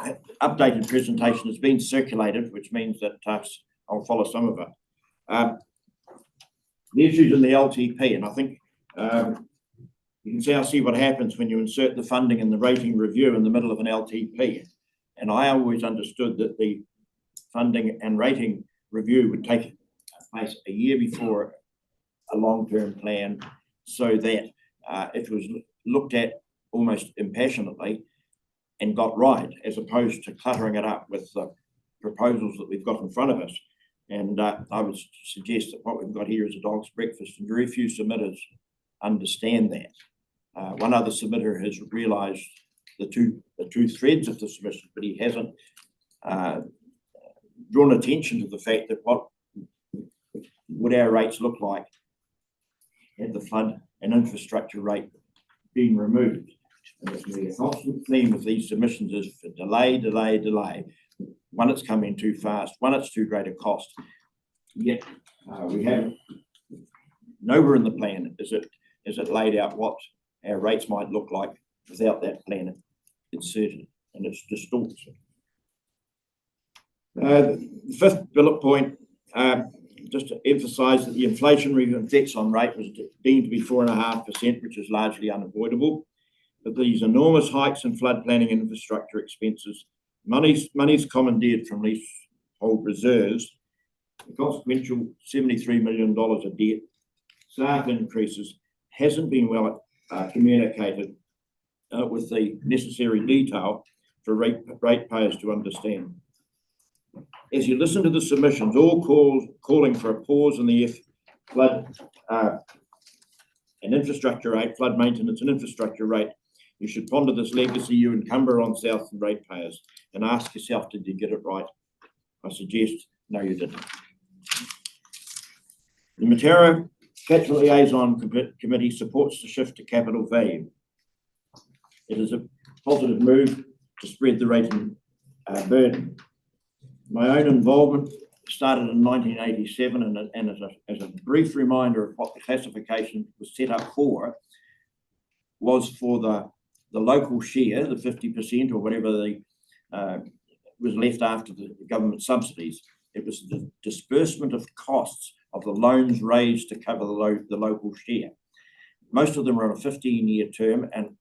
updated presentation, has been circulated, which means that I'll follow some of it. The issues in the LTP, and I think you can see what happens when you insert the funding and the rating review in the middle of an LTP. And I always understood that the funding and rating review would take place a year before a long-term plan, so that it was looked at almost impassionately and got right, as opposed to cluttering it up with the proposals that we've got in front of us. And I would suggest that what we've got here is a dog's breakfast, and very few submitters understand that. One other submitter has realised the two threads of the submission, but he hasn't drawn attention to the fact that what would our rates look like had the flood and infrastructure rate being removed. And it's been a constant theme of these submissions is for delay, delay, delay. One, it's coming too fast. One, it's too great a cost. Yet we haven't, nowhere in the plan is it laid out what our rates might look like without that plan inserted, and it's distorted. The fifth bullet point, just to emphasise that the inflationary effects on rate was deemed to be 4.5%, which is largely unavoidable. But these enormous hikes in flood planning infrastructure expenses, money's commandeered from leasehold reserves, the consequential $73 million of debt, staff increases, hasn't been well communicated with the necessary detail for ratepayers to understand. As you listen to the submissions, all calling for a pause in the flood and infrastructure rate, flood maintenance and infrastructure rate, you should ponder this legacy you encumber on Southland ratepayers and ask yourself, did you get it right? I suggest, no, you didn't. The Mataura Catchment Liaison Committee supports the shift to capital value. It is a positive move to spread the rating burden. My own involvement started in 1987, and as a brief reminder of what the classification was set up for, was for the local share, the 50% or whatever was left after the government subsidies. It was the disbursement of costs of the loans raised to cover the local share. Most of them are on a 15-year term, and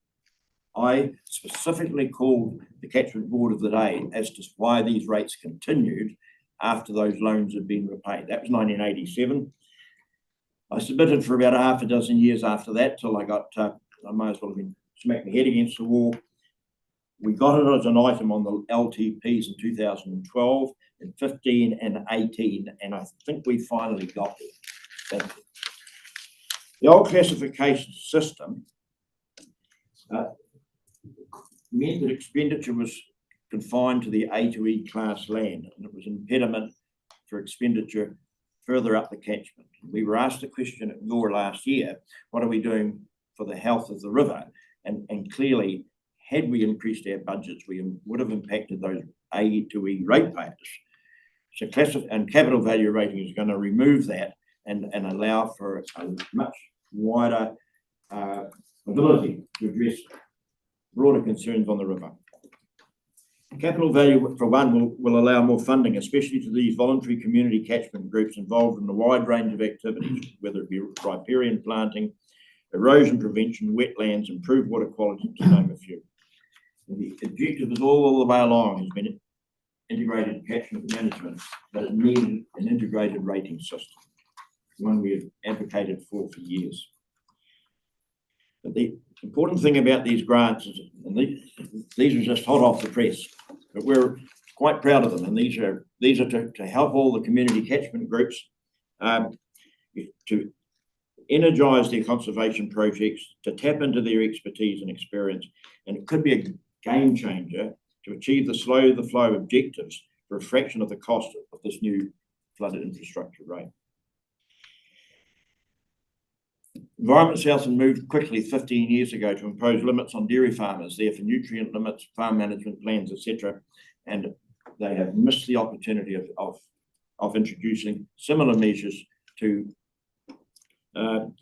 I specifically called the Catchment Board of the day as to why these rates continued after those loans had been repaid. That was 1987. I submitted for about half a dozen years after that till I got, I might as well have been smacked my head against the wall. We got it as an item on the LTPs in 2012, and 15 and 18, and I think we finally got it. Thank you. The old classification system meant that expenditure was confined to the A to E class land, and it was an impediment for expenditure further up the catchment. We were asked a question at Gore last year, what are we doing for the health of the river? And clearly, had we increased our budgets, we would have impacted those A to E ratepayers. So capital value rating is going to remove that and allow for a much wider ability to address broader concerns on the river. Capital value, for one, will allow more funding, especially to these voluntary community catchment groups involved in a wide range of activities, whether it be riparian planting, erosion prevention, wetlands, improved water quality, to name a few. And the objective is all the way along has been integrated catchment management, but it needed an integrated rating system, one we have advocated for years. But the important thing about these grants is, and these are just hot off the press, but we're quite proud of them. And these are to help all the community catchment groups to energise their conservation projects, to tap into their expertise and experience. And it could be a game changer to achieve the slow the flow objectives for a fraction of the cost of this new flooded infrastructure rate. Environment Southland moved quickly 15 years ago to impose limits on dairy farmers there for nutrient limits, farm management plans, etc. And they have missed the opportunity of introducing similar measures to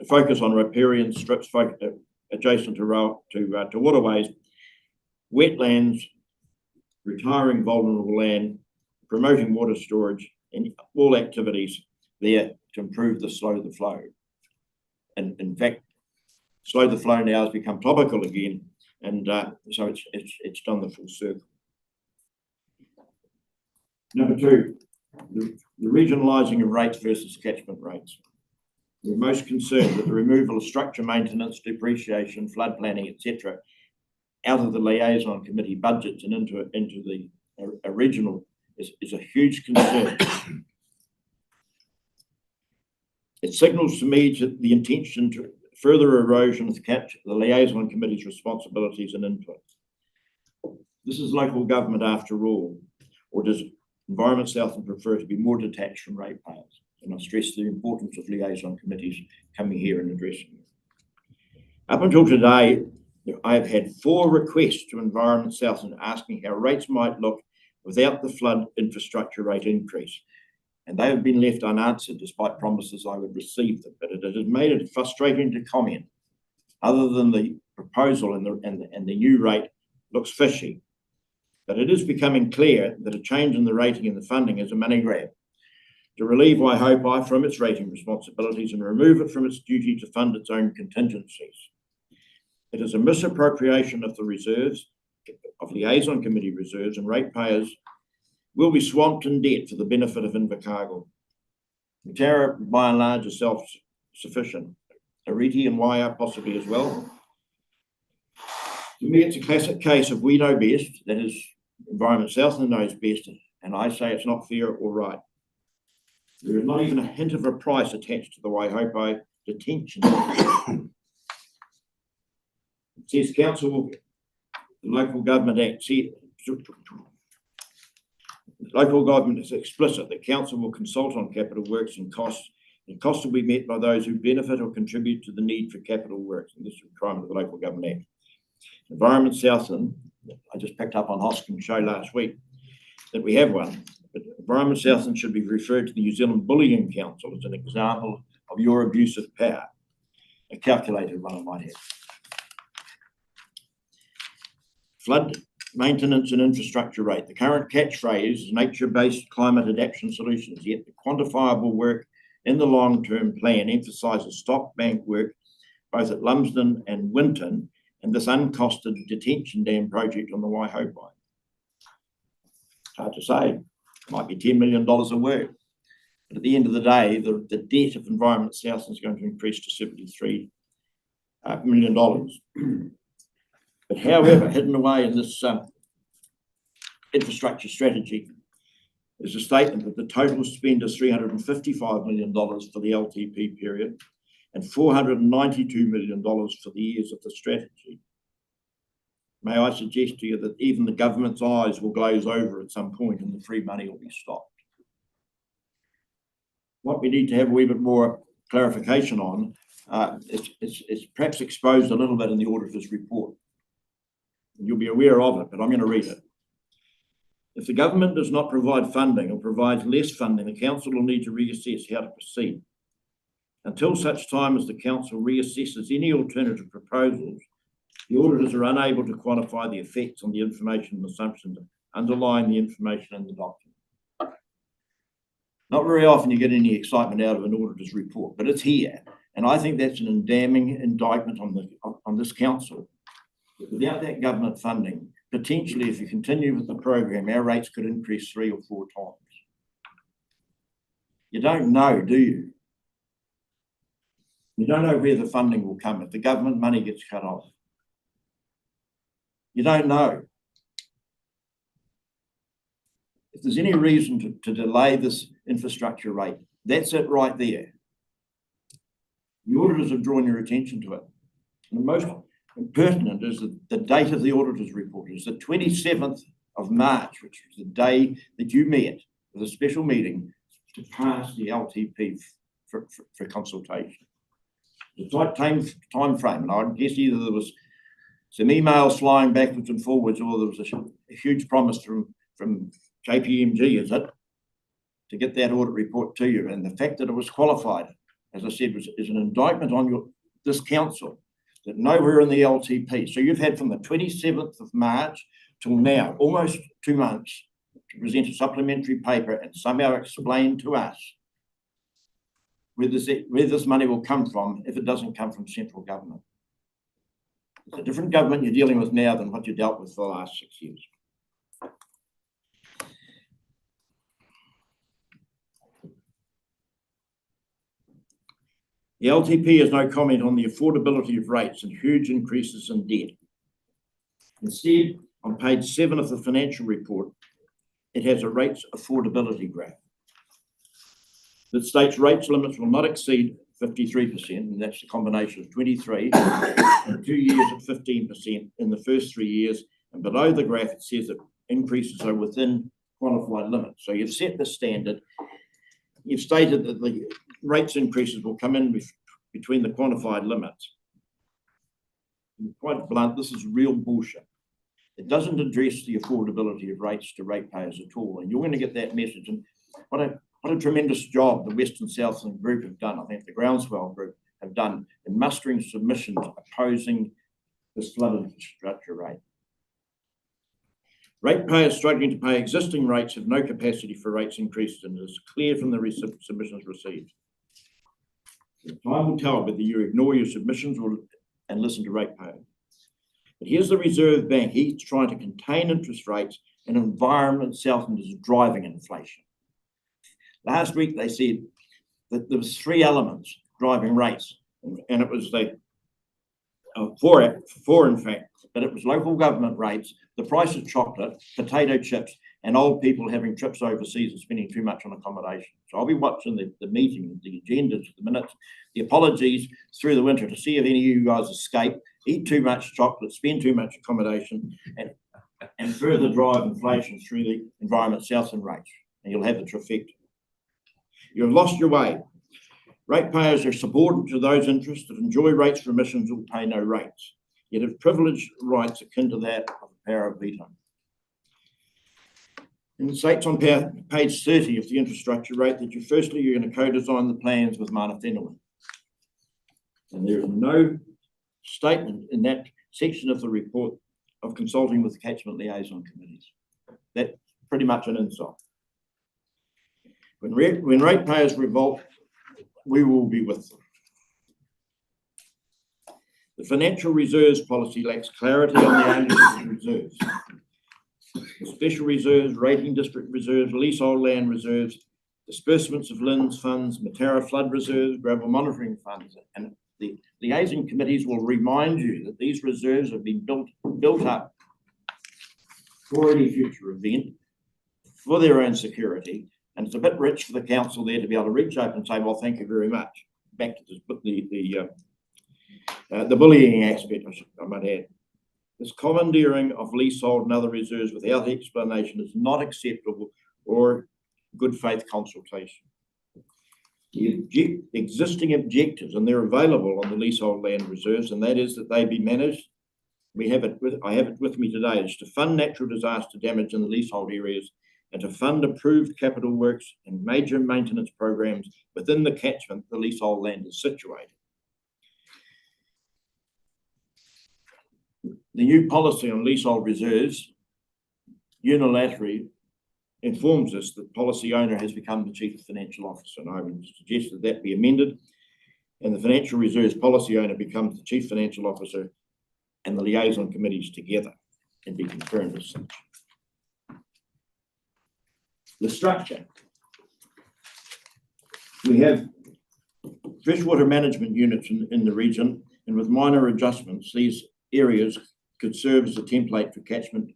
focus on riparian strips adjacent to waterways, wetlands, retiring vulnerable land, promoting water storage, and all activities there to improve the slow the flow. And in fact, slow the flow now has become topical again, and so it's done the full circle. Number two, the regionalising of rates versus catchment rates. We're most concerned that the removal of structure maintenance, depreciation, flood planning, etc., out of the liaison committee budgets and into the regional is a huge concern. It signals to me the intention to further erosion of the liaison committee's responsibilities and input. This is local government after all, or does Environment Southland prefer to be more detached from ratepayers? And I stress the importance of liaison committees coming here and addressing them. Up until today, I have had 4 requests to Environment Southland asking how rates might look without the flood infrastructure rate increase. And they have been left unanswered despite promises I would receive them. But it has made it frustrating to comment. Other than the proposal and the new rate looks fishy. But it is becoming clear that a change in the rating and the funding is a money grab to relieve Waihopai from its rating responsibilities and remove it from its duty to fund its own contingencies. It is a misappropriation of the reserves, of liaison committee reserves, and ratepayers will be swamped in debt for the benefit of Invercargill. Tara, by and large, is self-sufficient. Ariti and Waia possibly as well. To me, it's a classic case of we know best, that is, Environment Southland knows best, and I say it's not fair or right. There is not even a hint of a price attached to the Waihopai detention. It says the Local Government Act local government is explicit that council will consult on capital works and costs will be met by those who benefit or contribute to the need for capital works. And this is a requirement of the Local Government Act. Environment Southland, I just picked up on Hosking's show last week that we have one, but Environment Southland should be referred to the New Zealand Bullying Council as an example of your abuse of power. A calculated one, I might add. Flood maintenance and infrastructure rate. The current catchphrase is nature-based climate adaptation solutions, yet the quantifiable work in the long-term plan emphasises stock bank work both at Lumsden and Winton and this uncosted detention dam project on the Waihopai. Hard to say. Might be $10 million of work. But at the end of the day, the debt of Environment South is going to increase to $73 million. But however, hidden away in this infrastructure strategy is a statement that the total spend is $355 million for the LTP period and $492 million for the years of the strategy. May I suggest to you that even the government's eyes will glaze over at some point and the free money will be stopped. What we need to have a wee bit more clarification on, it's perhaps exposed a little bit in the auditor's report. You'll be aware of it, but I'm going to read it. If the government does not provide funding or provides less funding, the council will need to reassess how to proceed. Until such time as the council reassesses any alternative proposals, the auditors are unable to quantify the effects on the information and assumptions underlying the information in the document. Not very often you get any excitement out of an auditor's report, but it's here. And I think that's an damning indictment on this council. Without that government funding, potentially if you continue with the program, our rates could increase 3 or 4 times. You don't know, do you? You don't know where the funding will come if the government money gets cut off. You don't know. If there's any reason to delay this infrastructure rate, that's it right there. The auditors have drawn your attention to it. And the most pertinent is the date of the auditor's report is the 27th of March, which is the day that you met with a special meeting to pass the LTP for consultation. The tight time frame, and I guess either there was some emails flying backwards and forwards, or there was a huge promise from KPMG, is it, to get that audit report to you. And the fact that it was qualified, as I said, is an indictment on this council, that nowhere in the LTP. So you've had from the 27th of March till now, almost 2 months, to present a supplementary paper and somehow explain to us where this money will come from if it doesn't come from central government. It's a different government you're dealing with now than what you dealt with for the last 6 years. The LTP has no comment on the affordability of rates and huge increases in debt. Instead, on page 7 of the financial report, it has a rates affordability graph that states rates limits will not exceed 53%, and that's the combination of 23 and 2 years at 15% in the first 3 years. And below the graph, it says that increases are within qualified limits. So you've set the standard. You've stated that the rates increases will come in between the quantified limits. And quite blunt, this is real bullshit. It doesn't address the affordability of rates to ratepayers at all. And you're going to get that message. And what a tremendous job the Western Southland Group have done. I think the Groundswell Group have done in mustering submissions opposing this flood infrastructure rate. Ratepayers struggling to pay existing rates have no capacity for rates increases, and it is clear from the submissions received. Time will tell whether you ignore your submissions and listen to ratepayers. But here's the Reserve Bank. He's trying to contain interest rates, and Environment Southland is driving inflation. Last week they said that there was 3 elements driving rates, and it was the four in fact, but it was local government rates, the price of chocolate, potato chips, and old people having trips overseas and spending too much on accommodation. So I'll be watching the meeting, the agendas, the minutes, the apologies through the winter to see if any of you guys escape, eat too much chocolate, spend too much accommodation, and further drive inflation through the Environment Southland rates, and you'll have the trifecta. You have lost your way. Ratepayers are subordinate to those interests that enjoy rates for emissions or pay no rates, yet have privileged rights akin to that of the power of veto. And it states on page 30 of the infrastructure rate that you're going to co-design the plans with Mana Whenua. And there is no statement in that section of the report of consulting with the catchment liaison committees. That's pretty much an insult. When ratepayers revolt, we will be with them. The financial reserves policy lacks clarity on the owners of the reserves. special reserves, rating district reserves, leasehold land reserves, disbursements of LINs funds, Matara flood reserves, gravel monitoring funds. And the liaison committees will remind you that these reserves have been built up for any future event, for their own security. And it's a bit rich for the council there to be able to reach out and say, well, thank you very much. Back to the bullying aspect, I might add. This commandeering of leasehold and other reserves without explanation is not acceptable or good faith consultation. The existing objectives, and they're available on the leasehold land reserves, and that is that they be managed. I have it with me today, is to fund natural disaster damage in the leasehold areas and to fund approved capital works and major maintenance programs within the catchment the leasehold land is situated. The new policy on leasehold reserves unilaterally informs us that policy owner has become the chief financial officer, and I would suggest that that be amended, and the financial reserves policy owner becomes the chief financial officer and the liaison committees together and be confirmed as such. The structure. We have freshwater management units in the region, and with minor adjustments, these areas could serve as a template for catchment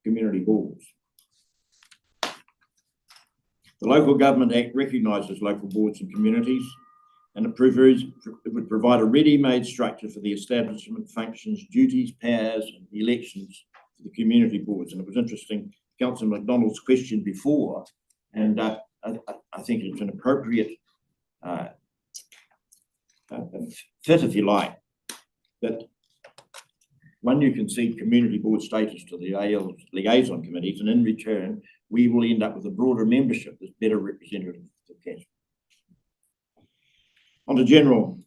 community boards. The Local Government Act recognises local boards and communities, and it would provide a ready-made structure for the establishment functions, duties, powers, and elections for the community boards. And it was interesting, Councillor McDonald's question before, and I think it's an appropriate fit, if you like, that one, you concede community board status to the AL liaison committees, and in return, we will end up with a broader membership that's better representative of the catchment. On to general.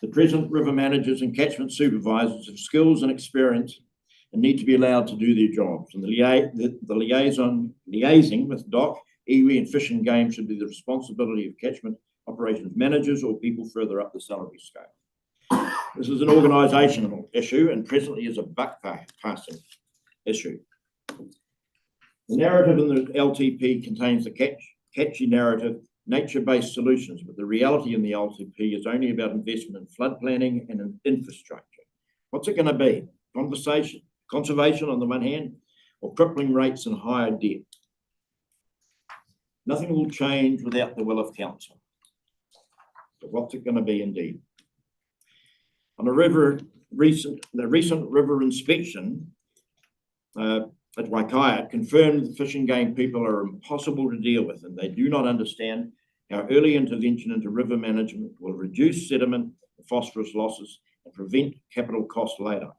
The present river managers and catchment supervisors have skills and experience and need to be allowed to do their jobs. And the liaising with DOC, iwi and Fish and Game should be the responsibility of catchment operations managers or people further up the salary scale. This is an organisational issue and presently is a buck passing issue. The narrative in the LTP contains the catchy narrative, nature-based solutions, but the reality in the LTP is only about investment in flood planning and in infrastructure. What's it going to be? Conservation on the one hand, or crippling rates and higher debt? Nothing will change without the will of council. But what's it going to be indeed? On the recent river inspection at Waikaya confirmed the Fish and Game people are impossible to deal with, and they do not understand how early intervention into river management will reduce sediment and phosphorus losses and prevent capital costs later.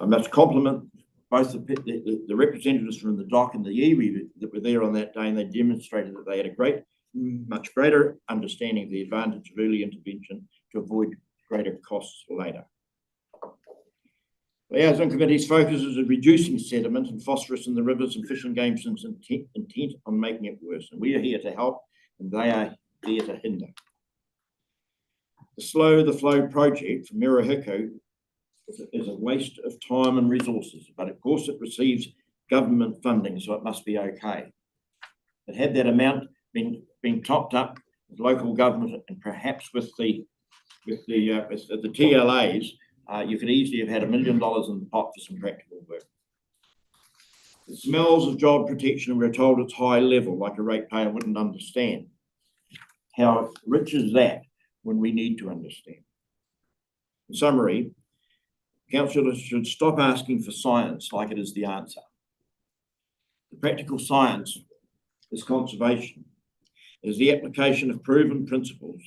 I must compliment both the representatives from the DOC and the iwi that were there on that day, and they demonstrated that they had a much greater understanding of the advantage of early intervention to avoid greater costs later. Liaison committee's focus is on reducing sediment and phosphorus in the rivers and Fish and Game's intent on making it worse. And we are here to help, and they are there to hinder. The Slow the Flow project for Mirahiku is a waste of time and resources, but of course it receives government funding, so it must be okay. But had that amount been topped up with local government and perhaps with the TLAs, you could easily have had $1 million in the pot for some practical work. It smells of job protection, and we're told it's high level, like a ratepayer wouldn't understand. How rich is that when we need to understand? In summary, councillors should stop asking for science like it is the answer. The practical science is conservation. It is the application of proven principles.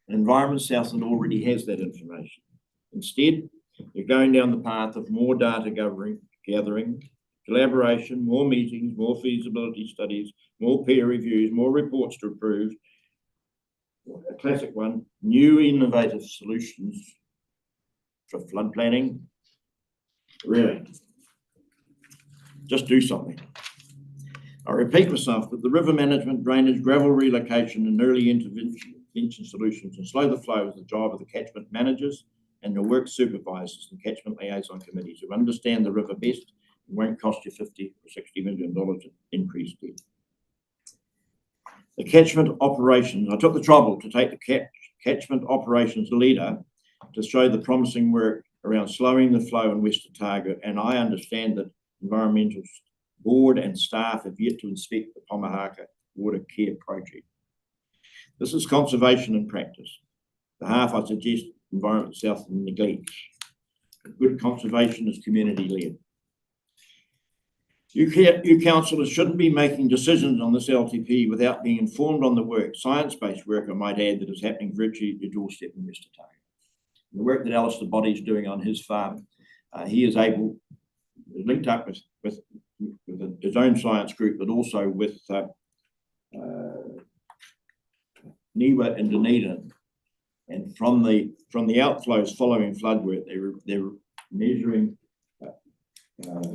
And Environment Southland already has that information. Instead, you're going down the path of more data gathering, collaboration, more meetings, more feasibility studies, more peer reviews, more reports to approve. A classic one, new innovative solutions for flood planning. Really, just do something. I repeat myself, but the river management, drainage, gravel relocation and early intervention solutions and slow the flow is the job of the catchment managers and the work supervisors and catchment liaison committees who understand the river best It won't cost you 50 or $60 million in increased debt. The catchment operations, I took the trouble to take the catchment operations leader to show the promising work around slowing the flow in West Otago, and I understand that environmental board and staff have yet to inspect the Pomahaka Water Care Project. This is conservation in practice. The half I suggest Environment South neglects. Good conservation is community-led. You councillors shouldn't be making decisions on this LTP without being informed on the work, science-based work, I might add, that is happening virtually at your doorstep in West Otago. The work that Alistair Boddy is doing on his farm, he is able, linked up with his own science group, but also with NIWA and Dunedin. And from the outflows following flood work, they're measuring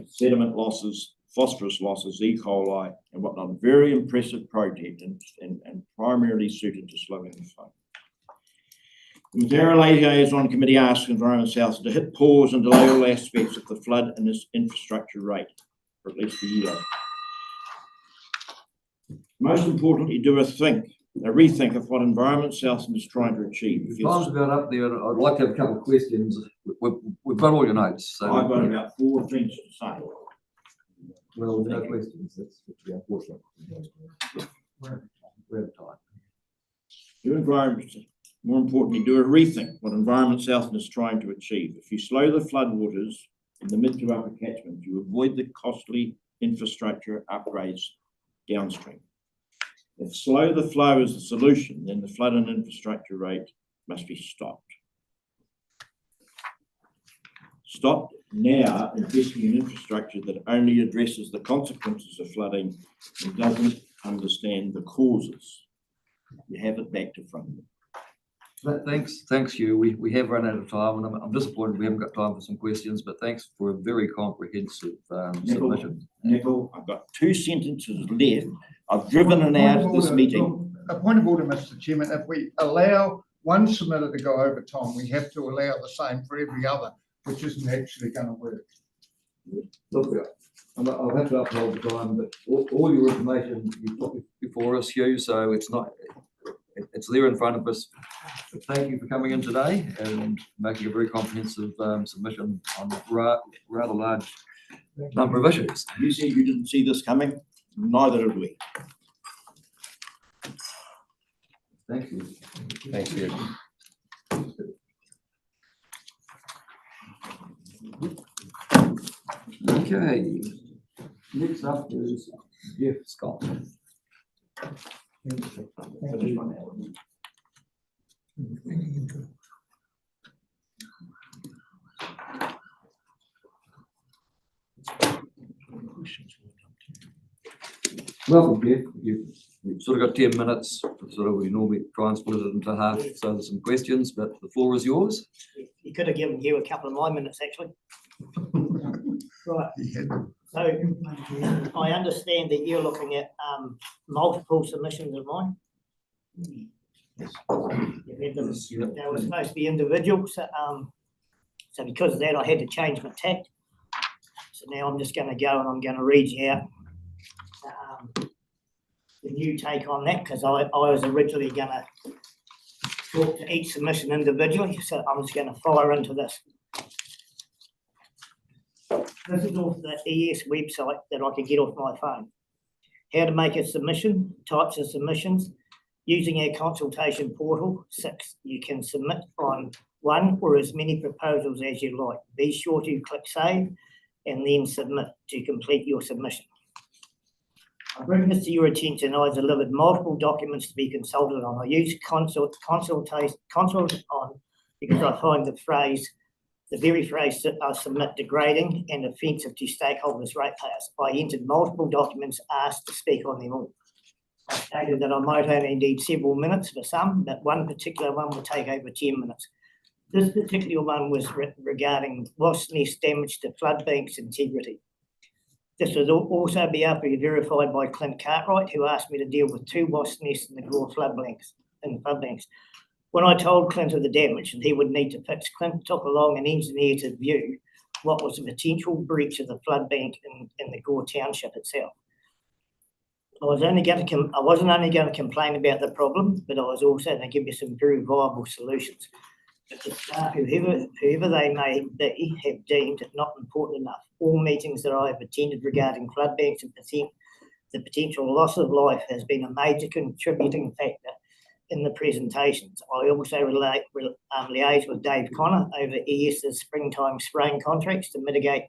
sediment losses, phosphorus losses, E. coli, and whatnot. Very impressive project and primarily suited to slowing the flow. The Madeira Liaison Committee asked Environment South to hit pause and delay all aspects of the flood and this infrastructure rate for at least a year. Most importantly, do a rethink of what Environment South is trying to achieve. Time's about up there. I'd like to have a couple of questions. We've got all your notes. So I've got about 4 things to say. Well, no questions. That's unfortunate. We're out of time. Do environment, more importantly, do a rethink what Environment South is trying to achieve. If you slow the floodwaters in the mid to upper catchment, you avoid the costly infrastructure upgrades downstream. If slow the flow is the solution, then the flood and infrastructure rate must be stopped. Stop now investing in infrastructure that only addresses the consequences of flooding and doesn't understand the causes. You have it back to front. Thanks, Hugh. We have run out of time, and I'm disappointed we haven't got time for some questions, but thanks for a very comprehensive submission. Nicole, I've got 2 sentences left. I've driven an out of this meeting. A point of order, Mr. Chairman, if we allow one submitter to go over time, we have to allow the same for every other, which isn't actually going to work. Look, I'll have to uphold the time, but all your information you've put before us, Hugh, so it's there in front of us. But thank you for coming in today and making a very comprehensive submission on a rather large number of issues. You said you didn't see this coming, neither did we. Thank you. Thanks, Hugh. Okay, next up is Jeff Scott. Welcome, Jeff. You've sort of got 10 minutes. We normally try and split it into half, so there's some questions, but the floor is yours. You could have given you a couple of my minutes, actually. Right. So I understand that you're looking at multiple submissions of mine. They were supposed to be individual, so because of that, I had to change my tact. So now I'm just going to go and I'm going to read you out the new take on that, because I was originally going to talk to each submission individually, so I'm just going to fire into this. This is off the ES website that I can get off my phone. How to make a submission, types of submissions. Using our consultation portal, 6, you can submit on 1 or as many proposals as you like. Be sure to click save and then submit to complete your submission. I bring this to your attention. I delivered multiple documents to be consulted on. I use consult on because I find the very phrase I submit degrading and offensive to stakeholders, ratepayers. I entered multiple documents asked to speak on them all. I stated that I might only need several minutes for some, but one particular one will take over 10 minutes. This particular one was regarding wasp nest damage to flood banks integrity. This was also be able to be verified by Clint Cartwright, who asked me to deal with 2 wasp nests in the Gore flood banks. When I told Clint of the damage and he would need to fix, Clint took along an engineer to view. what was a potential breach of the flood bank in the Gore Township itself. I wasn't only going to complain about the problem, but I was also going to give you some very viable solutions. But the staff, whoever they may be, have deemed it not important enough. All meetings that I have attended regarding flood banks and the potential loss of life has been a major contributing factor in the presentations. I also liaise with Dave Connor over ES's springtime spraying contracts to mitigate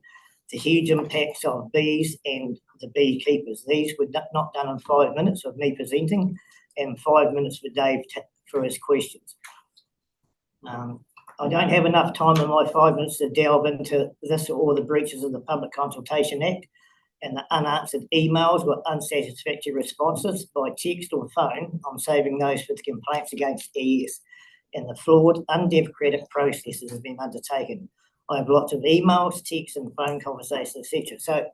the huge impacts of bees and the beekeepers. These were not done in 5 minutes of me presenting and 5 minutes for Dave for his questions. I don't have enough time in my 5 minutes to delve into this or the breaches of the Public Consultation Act and the unanswered emails with unsatisfactory responses by text or phone. I'm saving those for the complaints against ES and the flawed, undemocratic processes have been undertaken. I have lots of emails, texts and phone conversations, etc. So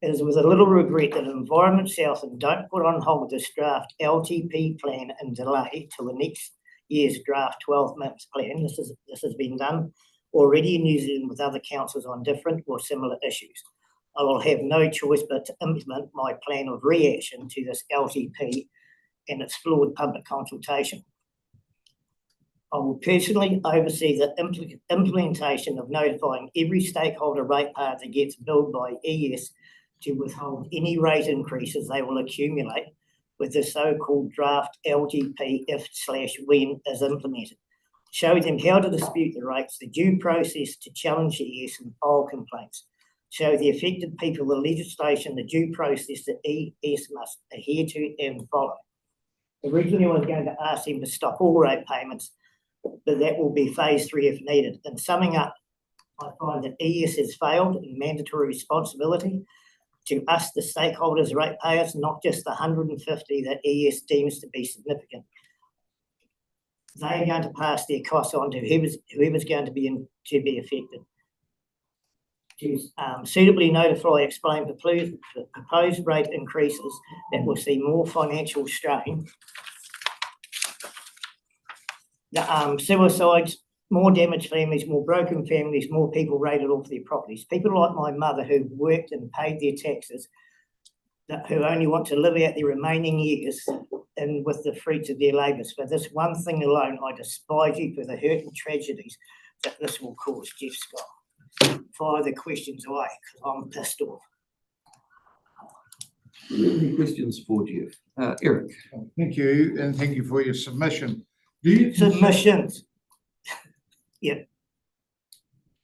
it is with a little regret that Environment South and don't put on hold this draft LTP plan and delay till the next year's draft 12 months plan. This has been done already in New Zealand with other councils on different or similar issues. I will have no choice but to implement my plan of reaction to this LTP and its flawed public consultation. I will personally oversee the implementation of notifying every stakeholder ratepayer that gets billed by ES to withhold any rate increases they will accumulate with the so-called draft LTP if/when is implemented. Show them how to dispute the rates, the due process to challenge ES and file complaints. Show the affected people the legislation, the due process that ES must adhere to and follow. Originally, I was going to ask them to stop all rate payments, but that will be phase 3 if needed. In summing up, I find that ES has failed in mandatory responsibility to us, the stakeholders, ratepayers, not just the 150 that ES deems to be significant. They are going to pass their costs on to whoever's going to be affected. To suitably notify, explain proposed rate increases that will see more financial strain. The suicides, more damaged families, more broken families, more people rated off their properties. People like my mother who've worked and paid their taxes, who only want to live out their remaining years and with the fruits of their labours. For this one thing alone, I despise you for the hurt and tragedies that this will cause. Jeff Scott. Fire the questions away because I'm pissed off. Any questions for Jeff? Eric. Thank you, and thank you for your submission. Submissions. Yeah.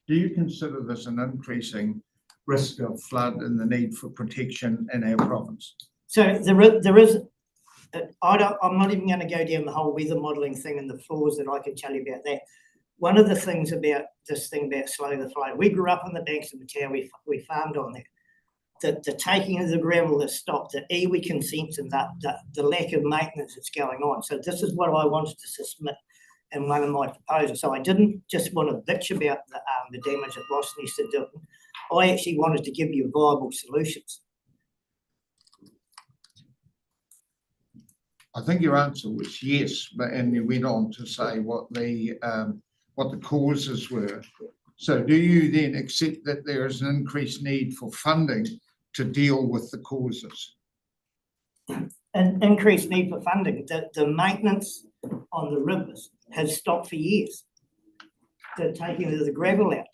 Do you consider this an increasing risk of flood and the need for protection in our province? So there is. I'm not even going to go down the whole weather modelling thing and the flaws that I could tell you about that. One of the things about this thing about slow the flow, we grew up on the banks of the Tower, we farmed on that. The taking of the gravel has stopped, the iwi consents and the lack of maintenance that's going on. So this is what I wanted to submit in one of my proposals. So I didn't just want to bitch about the damage that Ross needs to do. I actually wanted to give you viable solutions. I think your answer was yes, and you went on to say what the causes were. So do you then accept that there is an increased need for funding to deal with the causes? An increased need for funding. The maintenance on the rivers has stopped for years. The taking of the gravel out,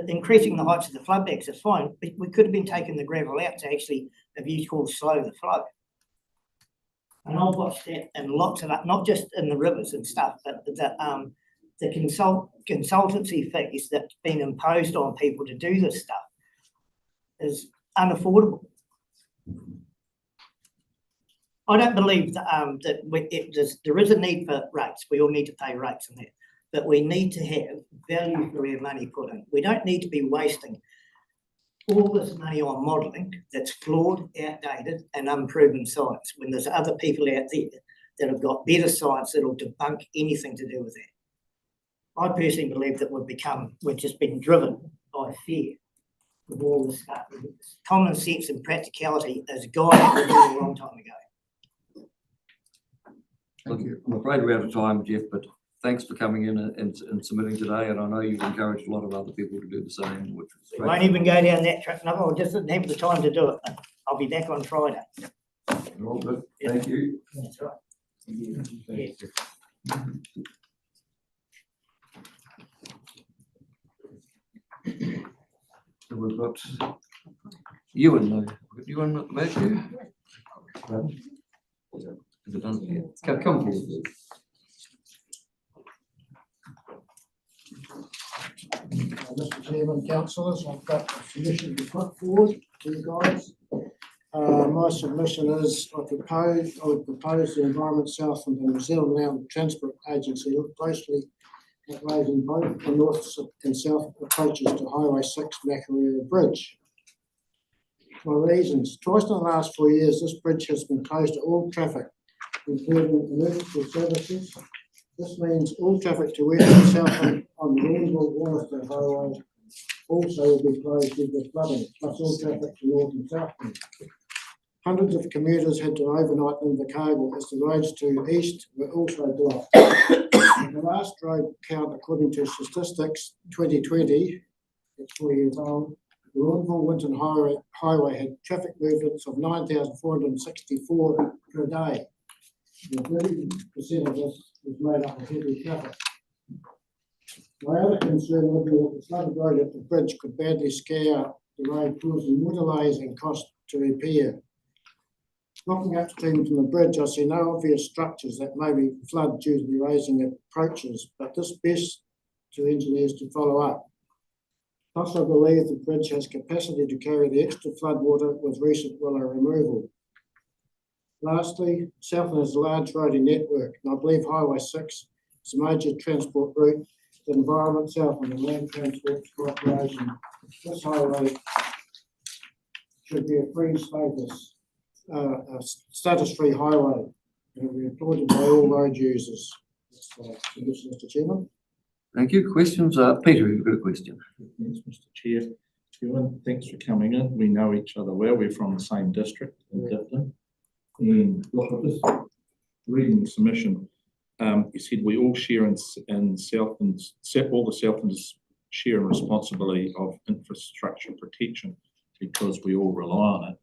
increasing the heights of the flood banks is fine, but we could have been taking the gravel out to actually, if you call, slow the flow. And I've watched that and lots of that, not just in the rivers and stuff, but the consultancy fees that's been imposed on people to do this stuff is unaffordable. I don't believe that there is a need for rates. We all need to pay rates in that, but we need to have value for our money put in. We don't need to be wasting all this money on modelling that's flawed, outdated and unproven science when there's other people out there that have got better science that'll debunk anything to do with that. I personally believe that we've just been driven by fear with all this stuff. Common sense and practicality is gone a long time ago. Thank you. I'm afraid we're out of time, Jeff, but thanks for coming in and submitting today, and I know you've encouraged a lot of other people to do the same, which is I won't great. even go down that track. No, I just didn't have the time to do it. I'll be back on Friday. All good, thank you. That's right. Yes. So we've got Ewan at the back here. Is it done? Yeah. Come forward. Mr. Chairman, councillors, I've got a submission to put forward to you guys. My submission is I would propose the Environment South and the New Zealand Land Transport Agency look closely at raising both the north and south approaches to Highway 6 Makarira Bridge. My reasons: twice in the last 4 years, this bridge has been closed to all traffic, including emergency services. This means all traffic to west and south on the Greenville-Wollaston Highway also will be closed due to flooding, plus all traffic to north and south. Hundreds of commuters had to overnight in Invercargill as the roads to east were also blocked. The last road count, according to statistics 2020, it's 4 years old, the Greenville-Winton Highway had traffic movements of 9,464 per day. 30% of this was made up of heavy traffic. My other concern would be that the flooded road at the bridge could badly scare the road, causing more delays and cost to repair. Looking upstream from the bridge, I see no obvious structures that may be flood due to the raising approaches, but this best to engineers to follow up. Plus, I believe the bridge has capacity to carry the extra flood water with recent willow removal. Lastly, Southland has a large roading network, and I believe Highway 6 is a major transport route. The Environment South and the Land Transport Corporation. This highway should be a free status, a status-free highway, and will be applauded by all road users. That's Mr. Chairman. Thank you. Questions? Peter, you've got a question. Yes, Mr. Chair. Ewan, thanks for coming in. We know each other well. We're from the same district in Dipton. And look, I'm just reading the submission. You said we all share in Southland, all the Southlanders share in responsibility of infrastructure protection because we all rely on it.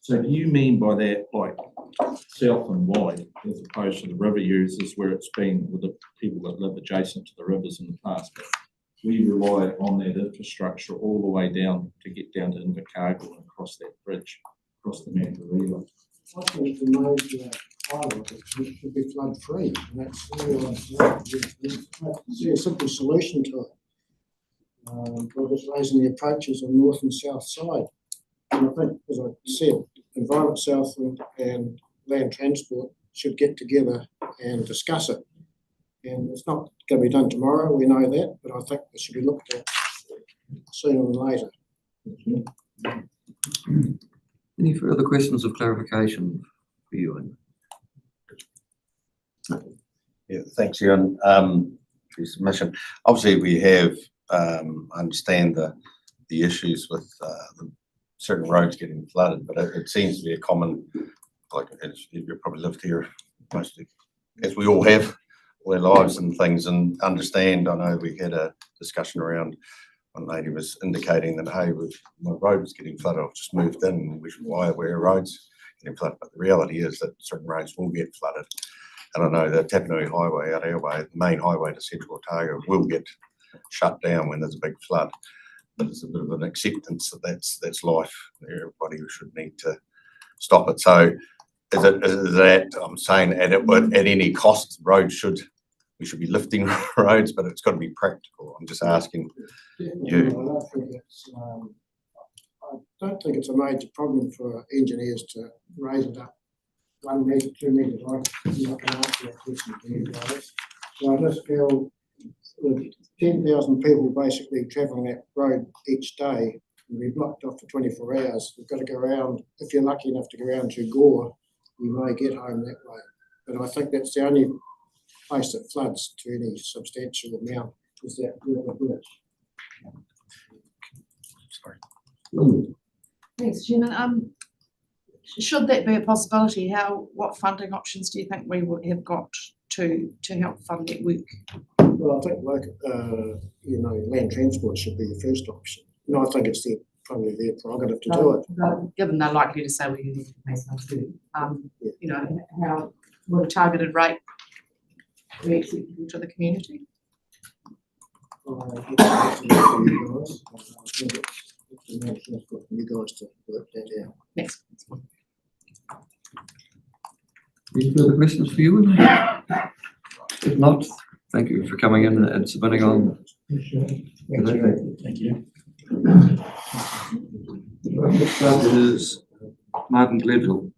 So do you mean by that like Southland wide as opposed to the river users where it's been with the people that live adjacent to the rivers in the past? But we rely on that infrastructure all the way down to get down to Invercargill and across that bridge, across the Makarira. I think the major highway should be flood free, and that's all I'm saying. I see a simple solution to it. By just raising the approaches on north and south side. And I think, as I said, Environment South and Land Transport should get together and discuss it. And it's not going to be done tomorrow, we know that, but I think it should be looked at sooner than later. Any further questions of clarification for you? Yeah, thanks, Ewan, for your submission. Obviously, we have, understand the issues with certain roads getting flooded, but it seems to be a common, like, as you've probably lived here mostly, as we all have, all our lives and things, and understand. I know we had a discussion around, one lady was indicating that, hey, my road was getting flooded, I've just moved in, why are our roads getting flooded? But the reality is that certain roads will get flooded. And I know the Tapanui Highway out our way, the main highway to Central Otago, will get shut down when there's a big flood. But it's a bit of an acceptance that that's life. Everybody should need to stop it. So is that I'm saying at any cost, we should be lifting roads, but it's got to be practical. I'm just asking you. I don't think it's a major problem for engineers to raise it up 1 metre, 2 metres. I'm not going to answer that question to you guys. So I just feel with 10,000 people basically travelling that road each day, and we're blocked off for 24 hours. We've got to go around, if you're lucky enough to go around to Gore, you may get home that way. But I think that's the only place that floods to any substantial amount is that river bridge. Sorry. Thanks, Chairman. Should that be a possibility, what funding options do you think we would have got to help fund that work? Well, I think land transport should be the first option. I think it's probably their prerogative to do it. But given they're likely to say we need to pay some too, how would a targeted rate be acceptable to the community? You guys to work that out. Next. Any further questions for you? If not, thank you for coming in and submitting on. Thank you. Next up is Martin Gledhill.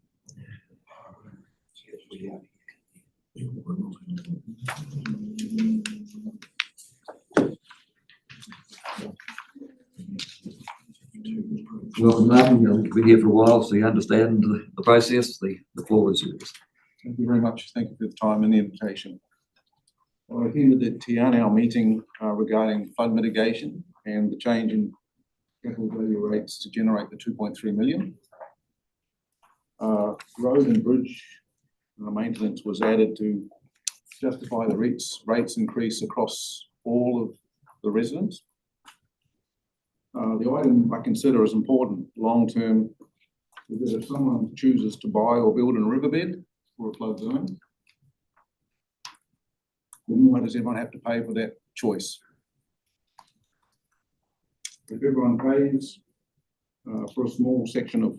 Welcome, Martin. You've been here for a while, so you understand the process. The floor is yours. Thank you very much. Thank you for the time and the invitation. I attended the Te Anau meeting regarding flood mitigation and the change in capital value rates to generate the 2.3 million. Road and bridge maintenance was added to justify the rates increase across all of the residents. The item I consider as important long-term is that if someone chooses to buy or build in a riverbed or a flood zone, then why does everyone have to pay for that choice? If everyone pays for a small section of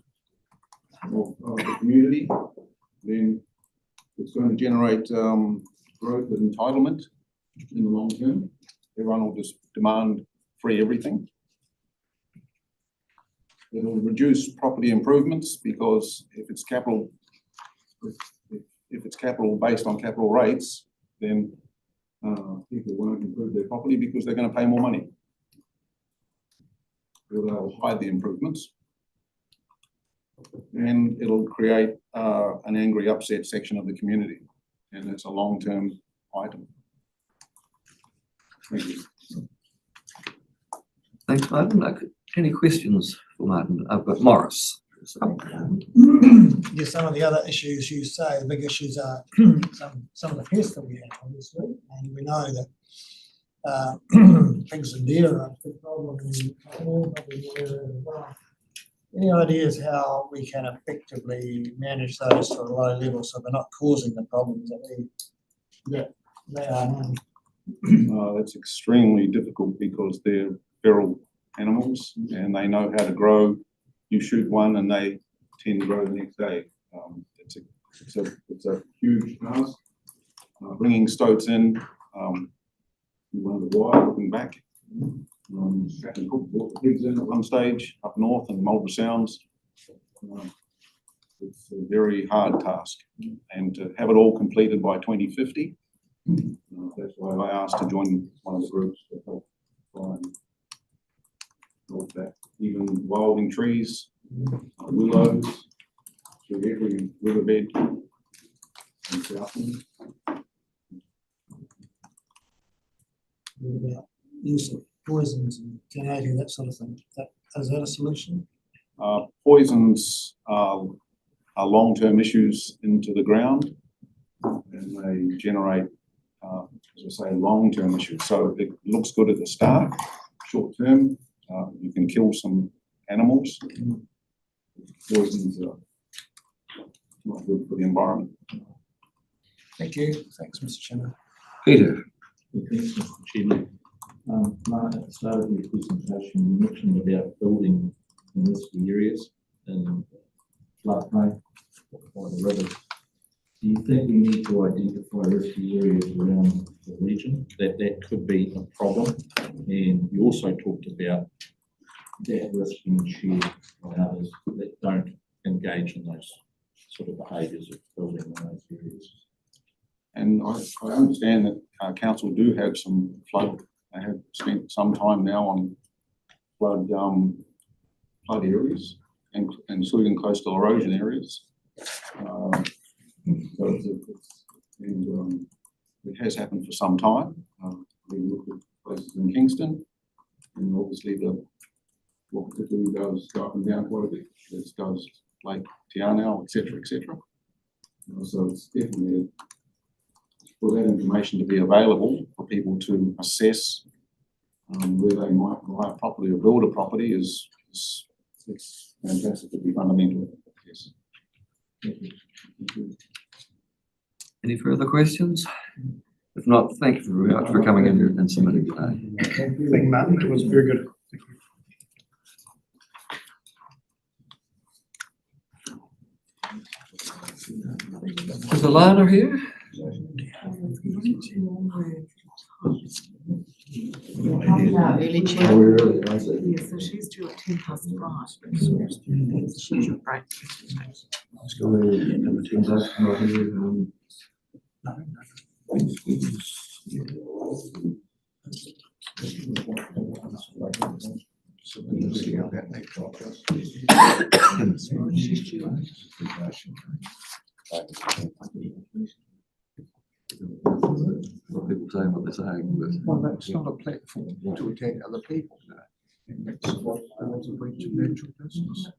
the community, then it's going to generate growth and entitlement in the long term. Everyone will just demand free everything. It'll reduce property improvements because if it's capital based on capital rates, then people won't improve their property because they're going to pay more money. They'll hide the improvements. And it'll create an angry, upset section of the community. And it's a long-term item. Thank you. Thanks, Martin. Any questions for Martin? I've got Morris. Yeah, some of the other issues you say, the big issues are some of the pests that we have, obviously, and we know that pigs and deer are a big problem in any ideas how we can effectively manage those to a low level so they're not causing the problems that they are now? That's extremely difficult because they're feral animals and they know how to grow. You shoot one and they tend to grow the next day. It's a huge task. Bringing stoats in, you wonder why, looking back. Captain Cook brought the pigs in at one stage up north in Marlborough Sounds. It's a very hard task, and to have it all completed by 2050, that's why I asked to join one of the groups to help try and help that. Even wilding trees, willows, through every riverbed in Southland. What about use of poisons and canadian, that sort of thing? Is that a solution? Poisons are long-term issues into the ground, and they generate, as I say, long-term issues. So it looks good at the start, short-term. You can kill some animals. Poisons are not good for the environment. Thank you. Thanks, Mr. Chairman. Peter. Thanks, Mr. Chairman. Martin, at the start of your presentation, you mentioned about building in risky areas and floodplain by the rivers. Do you think we need to identify risky areas around the region that could be a problem? And you also talked about that risk being shared by others that don't engage in those sort of behaviours of building in those areas. And I understand that council do have some flood. They have spent some time now on flood areas, including coastal erosion areas. It has happened for some time. We look at places in Kingston, and obviously what particularly goes up and down quite a bit. It goes Lake Te Anau, etc., etc. So it's definitely for that information to be available for people to assess where they might buy a property or build a property is it's fantastic to be fundamental. Yes. Any further questions? If not, thank you very much for coming in and submitting today. Thank you, Martin. It was very good. Is Alana here? Early chair. Yeah, so she's due at 5:10. She's your break. Let's go ahead and number 10 votes from right here. People saying what they're saying, but Well, that's not a platform to attack other people. And that's what I was a breach of natural business.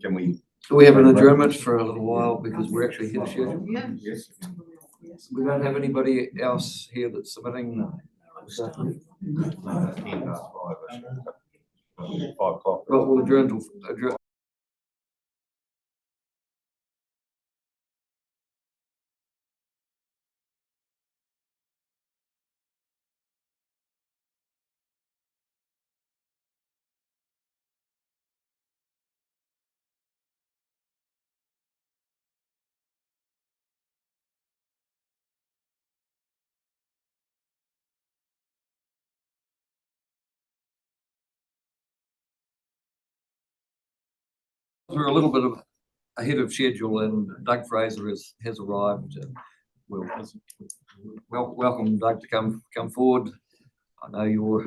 Can we? do we have an adjournment for a little while because we're actually here to schedule? Yeah. Yes. We don't have anybody else here that's submitting. 5 o'clock. Well, we'll adjourn till, we're a little bit of ahead of schedule and Doug Fraser has arrived. We'll welcome Doug to come forward. I know you're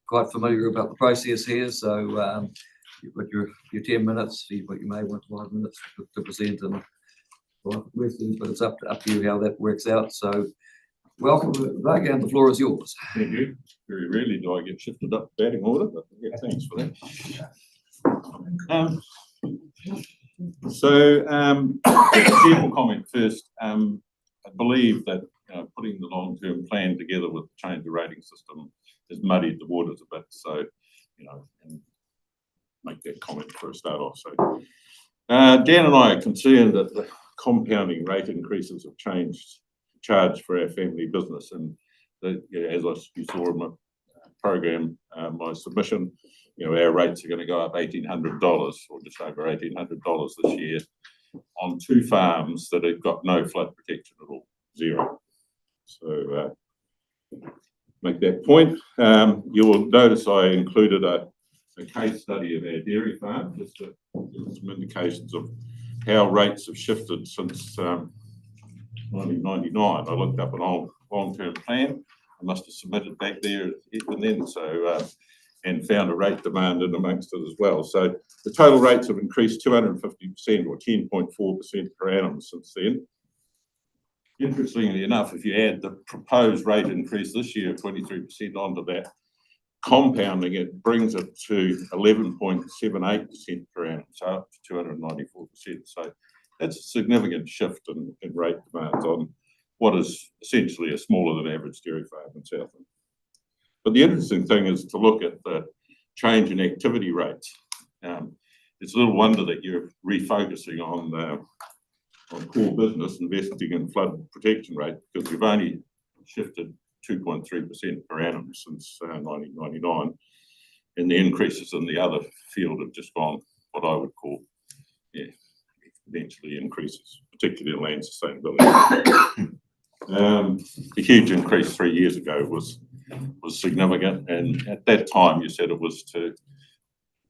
quite familiar about the process here, so you've got your 10 minutes, but you may want 5 minutes to present and questions, but it's up to you how that works out. So welcome, Doug, and the floor is yours. Thank you. Very rarely do I get shifted up batting order, but yeah, thanks for that. General comment first. I believe that putting the long-term plan together with the change of rating system has muddied the waters a bit. So, and make that comment for a start off. So, Dan and I are concerned that the compounding rate increases have changed charge for our family business, and as you saw in my program, my submission, our rates are going to go up $1,800 or just over $1,800 this year on 2 farms that have got no flood protection at all, 0. So make that point. You will notice I included a case study of our dairy farm, just to give some indications of how rates have shifted since 1999. I looked up an old long-term plan. I must have submitted back there even then, so and found a rate demand in amongst it as well. So the total rates have increased 250% or 10.4% per annum since then. Interestingly enough, if you add the proposed rate increase this year of 23% onto that, compounding it brings it to 11.78% per annum, so up to 294%. So that's a significant shift in rate demands on what is essentially a smaller than average dairy farm in Southland. But the interesting thing is to look at the change in activity rates. It's a little wonder that you're refocusing on core business, investing in flood protection rate, because we've only shifted 2.3% per annum since 1999, and the increases in the other field have just gone what I would call exponentially increases, particularly in land sustainability. The huge increase 3 years ago was significant, and at that time you said it was to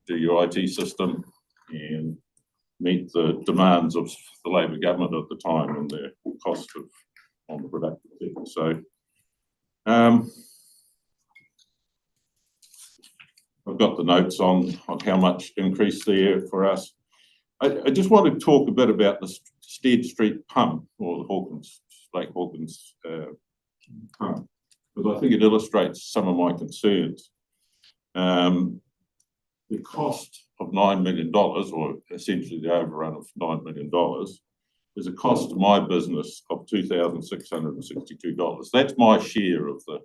do your IT system and meet the demands of the Labor government at the time and their cost on the productive sector. So I've got the notes on how much increase there for us. I just want to talk a bit about the Stead Street pump, or the Lake Hawkins pump, because I think it illustrates some of my concerns. The cost of $9 million, or essentially the overrun of $9 million, is a cost to my business of $2,662. That's my share of the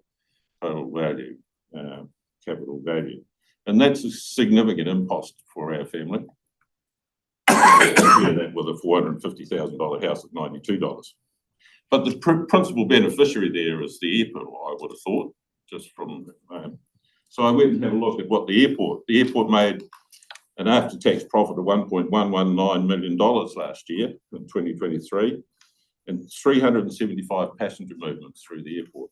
total value, capital value. And that's a significant impost for our family. Compare that with a $450,000 house at $92. But the principal beneficiary there is the airport, I would have thought, just from. So I went and had a look at what the airport made an after-tax profit of $1.119 million last year in 2023, and 375 passenger movements through the airport.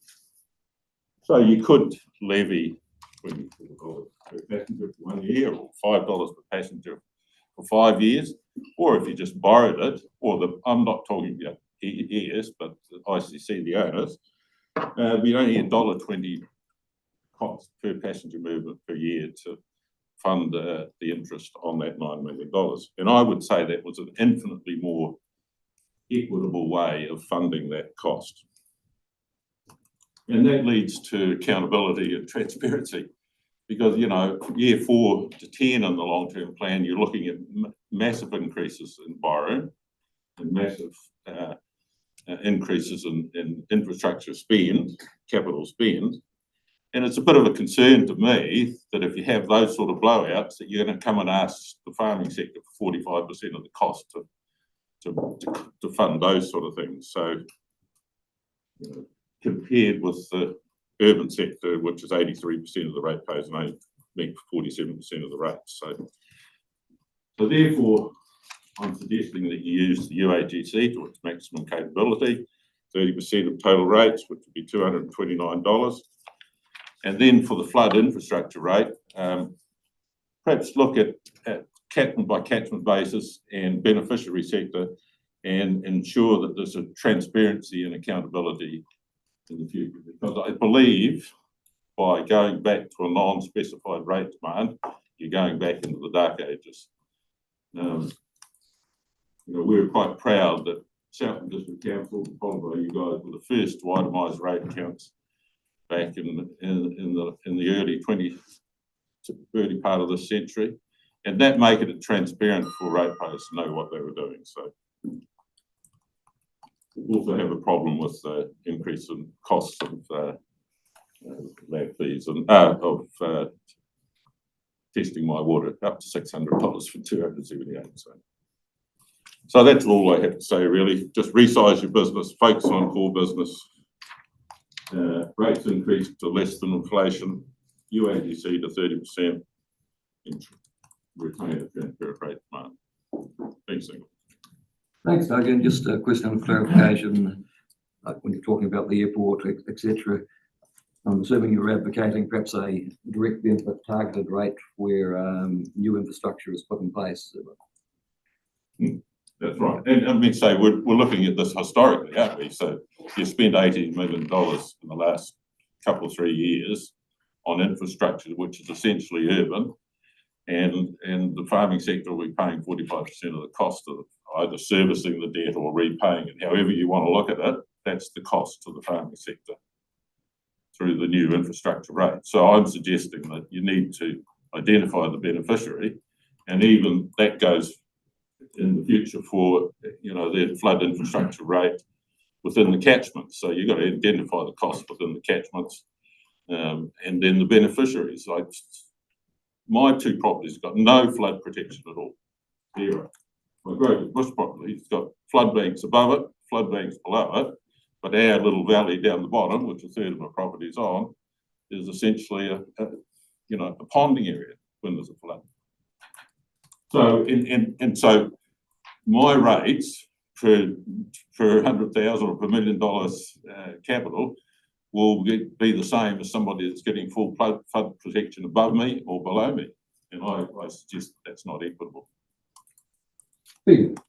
So you could levy $24 per passenger for 1 year, or $5 per passenger for 5 years, or if you just borrowed it, or I'm not talking about ES, but the ICC, the owners, we only $1.20 cost per passenger movement per year to fund the interest on that $9 million. And I would say that was an infinitely more equitable way of funding that cost. And that leads to accountability and transparency, because, you know, year 4 to 10 in the long-term plan, you're looking at massive increases in borrowing and massive increases in infrastructure spend, capital spend. And it's a bit of a concern to me that if you have those sort of blowouts, that you're going to come and ask the farming sector for 45% of the cost to fund those sort of things. So, you know, compared with the urban sector, which is 83% of the ratepayers and only meet 47% of the rates. So therefore, I'm suggesting that you use the UAGC to its maximum capability, 30% of total rates, which would be $229. And then for the flood infrastructure rate, perhaps look at catchment by catchment basis and beneficiary sector, and ensure that there's a transparency and accountability in the future. Because I believe by going back to a non-specified rate demand, you're going back into the dark ages. You know, we were quite proud that Southland District Council, followed by you guys, were the first to itemise rate accounts back in the early part of this century, and that made it transparent for ratepayers to know what they were doing. So we also have a problem with the increase in costs of lab fees and of testing my water, up to $600 for 278. So that's all I have to say, really. Just resize your business, focus on core business. Rates increase to less than inflation, UAGC to 30%, and retain a transparent rate demand. Thanks, Nick. Thanks, Doug. And just a question of clarification, like when you're talking about the airport, etc. I'm assuming you're advocating perhaps a direct benefit targeted rate where new infrastructure is put in place. That's right. And I mean, say we're looking at this historically, aren't we? So you spent $18 million in the last couple of 3 years on infrastructure, which is essentially urban, and the farming sector will be paying 45% of the cost of either servicing the debt or repaying it. However you want to look at it, that's the cost to the farming sector through the new infrastructure rate. So I'm suggesting that you need to identify the beneficiary, and even that goes in the future for, you know, the flood infrastructure rate within the catchments. So you've got to identify the cost within the catchments, and then the beneficiaries. Like my 2 properties got no flood protection at all, zero. My Grover's Bush property, it's got flood banks above it, flood banks below it, but our little valley down the bottom, which a third of my property is on, is essentially a ponding area when there's a flood. So so my rates per 100,000 or per $1 million capital will be the same as somebody that's getting full flood protection above me or below me, and I suggest that's not equitable. Thanks,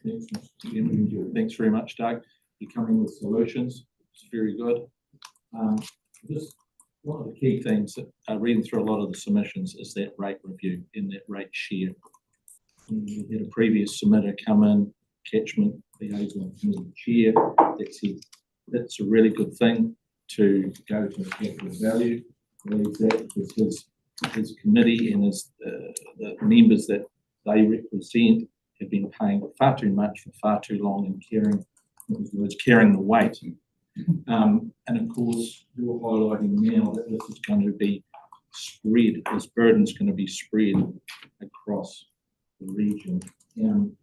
Mr. Chairman. Thanks very much, Doug. You're coming with solutions. It's very good. Just one of the key things that I read through a lot of the submissions is that rate review and that rate share. We had a previous submitter come in, catchment liaison committee chair, that said that's a really good thing to go to the capital value. I believe that because his his committee and the members that they represent have been paying far too much for far too long and carrying the weight. And of course, you're highlighting now that this is going to be spread, this burden's going to be spread across the region. Can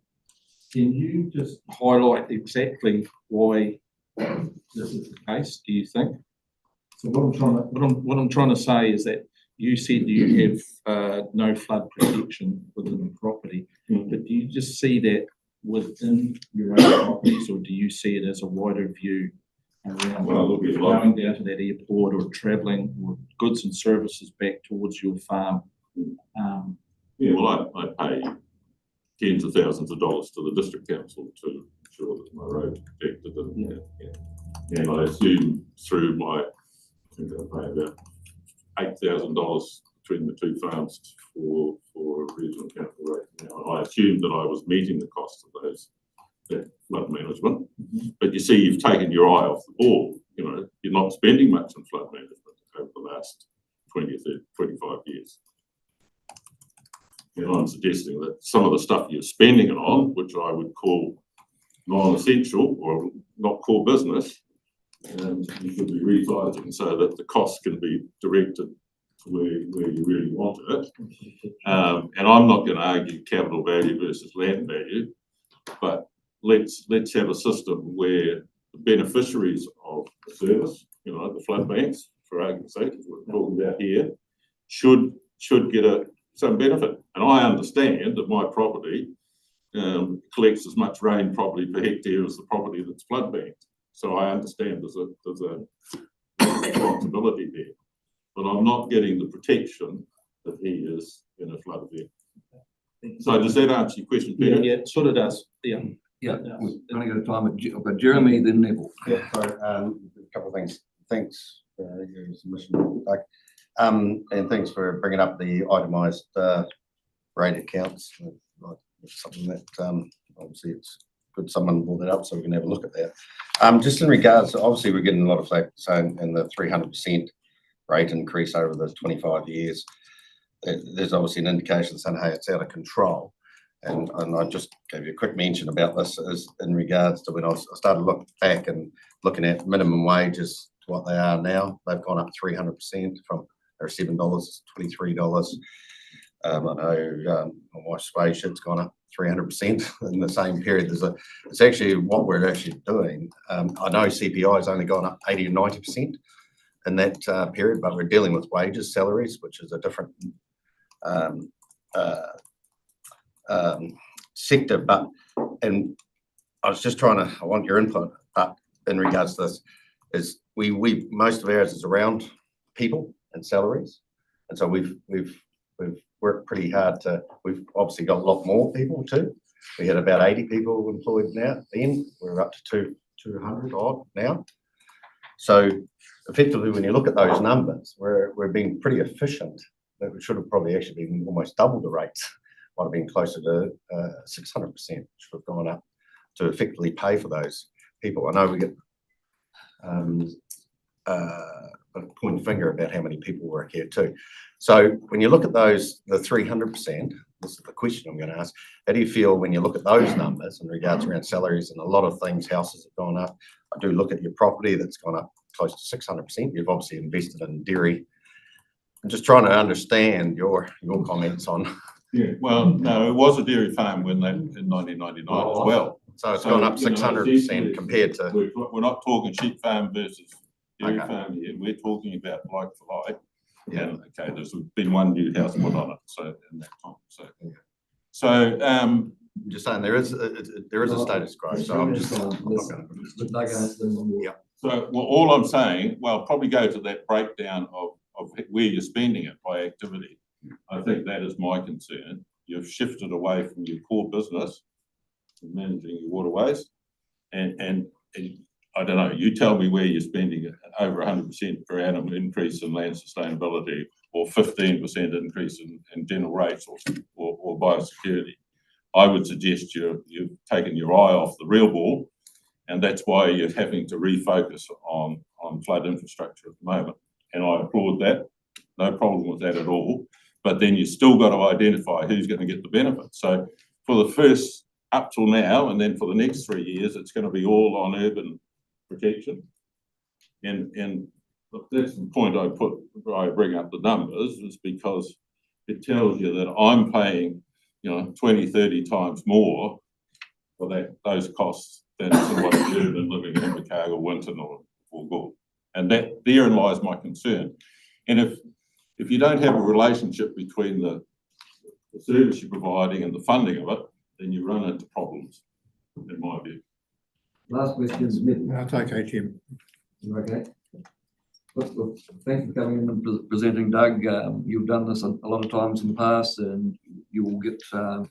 you just highlight exactly why this is the case, do you think? So what I'm trying to say is that you said you have no flood protection within the property, but do you just see that within your own properties, or do you see it as a wider view around going down to that airport or travelling or goods and services back towards your farm? Yeah, well, I pay tens of thousands of dollars to the district council to ensure that my road's protected, and I assume through my, I think I pay about $8,000 between the two farms for regional council rate. Now, I assumed that I was meeting the cost of that flood management, but you see, you've taken your eye off the ball. You know, you're not spending much on flood management over the last 20 or 30, 25 years. And I'm suggesting that some of the stuff you're spending it on, which I would call non-essential or not core business, you should be resizing so that the costs can be directed to where you really want it. And I'm not going to argue capital value versus land value, but let's have a system where the beneficiaries of the service, you know, the flood banks, for argument's sake, as we're talking about here, should get some benefit. And I understand that my property collects as much rain probably per hectare as the property that's flood banked. So I understand there's a responsibility there, but I'm not getting the protection that he is in a flood event. So does that answer your question, Peter? Yeah, it sort of does. Yeah. Yeah, we're running out of time. I've got Jeremy, then Neville. Yeah, so a couple of things. Thanks for your submission, Doug. And thanks for bringing up the itemised rate accounts. Something that obviously it's good someone brought that up, so we can have a look at that. Just in regards, obviously we're getting a lot of flack saying in the 300% rate increase over the 25 years. There's obviously an indication saying, hey, it's out of control. And I just gave you a quick mention about this is in regards to when I started looking back and looking at minimum wages to what they are now. They've gone up 300% from they're $7 to $23. I know my wife's wage has gone up 300% in the same period. It's actually what we're actually doing. I know CPI has only gone up 80 or 90% in that period, but we're dealing with wages, salaries, which is a different sector. But and I was just I want your input. But in regards to this, is we most of ours is around people and salaries, and so we've worked pretty hard we've obviously got a lot more people too. We had about 80 people employed now, then we're up to 200 odd now. So effectively, when you look at those numbers, we're being pretty efficient. That we should have probably actually been almost double the rates. Might have been closer to 600%, should have gone up to effectively pay for those people. I know we get a point finger about how many people work here too. So when you look at those, the 300%, this is the question I'm going to ask. How do you feel when you look at those numbers in regards around salaries and a lot of things, houses have gone up. I do look at your property that's gone up close to 600%. You've obviously invested in dairy. I'm just trying to understand your comments on. Yeah, well, no, it was a dairy farm when they in 1999 as well. So it's gone up 600% compared to. We're not talking sheep farm versus dairy farm here. We're talking about like for like. Yeah. And, okay, there's been one new house put on it, so in that time. So just saying there is a status quo. So I'm just. Yeah. So well, all I'm saying, well, probably go to that breakdown of where you're spending it by activity. I think that is my concern. You've shifted away from your core business, managing your waterways, and I don't know, you tell me where you're spending over 100% per annum increase in land sustainability or 15% increase in general rates or biosecurity. I would suggest you've taken your eye off the real ball, and that's why you're having to refocus on flood infrastructure at the moment. And I applaud that. no problem with that at all. But then you still got to identify who's going to get the benefit. So for the first up till now, and then for the next 3 years, it's going to be all on urban protection. And that's the point I bring up the numbers, is because it tells you that I'm paying, 20, 30 times more for those costs than somebody urban living in Invercargill, Winton or Gore. And therein lies my concern. And if you don't have a relationship between the service you're providing and the funding of it, then you run into problems, in my view. Last question is Mick. That's okay, Jim. Okay. Look, thank you for coming in and presenting, Doug. You've done this a lot of times in the past, and you will get a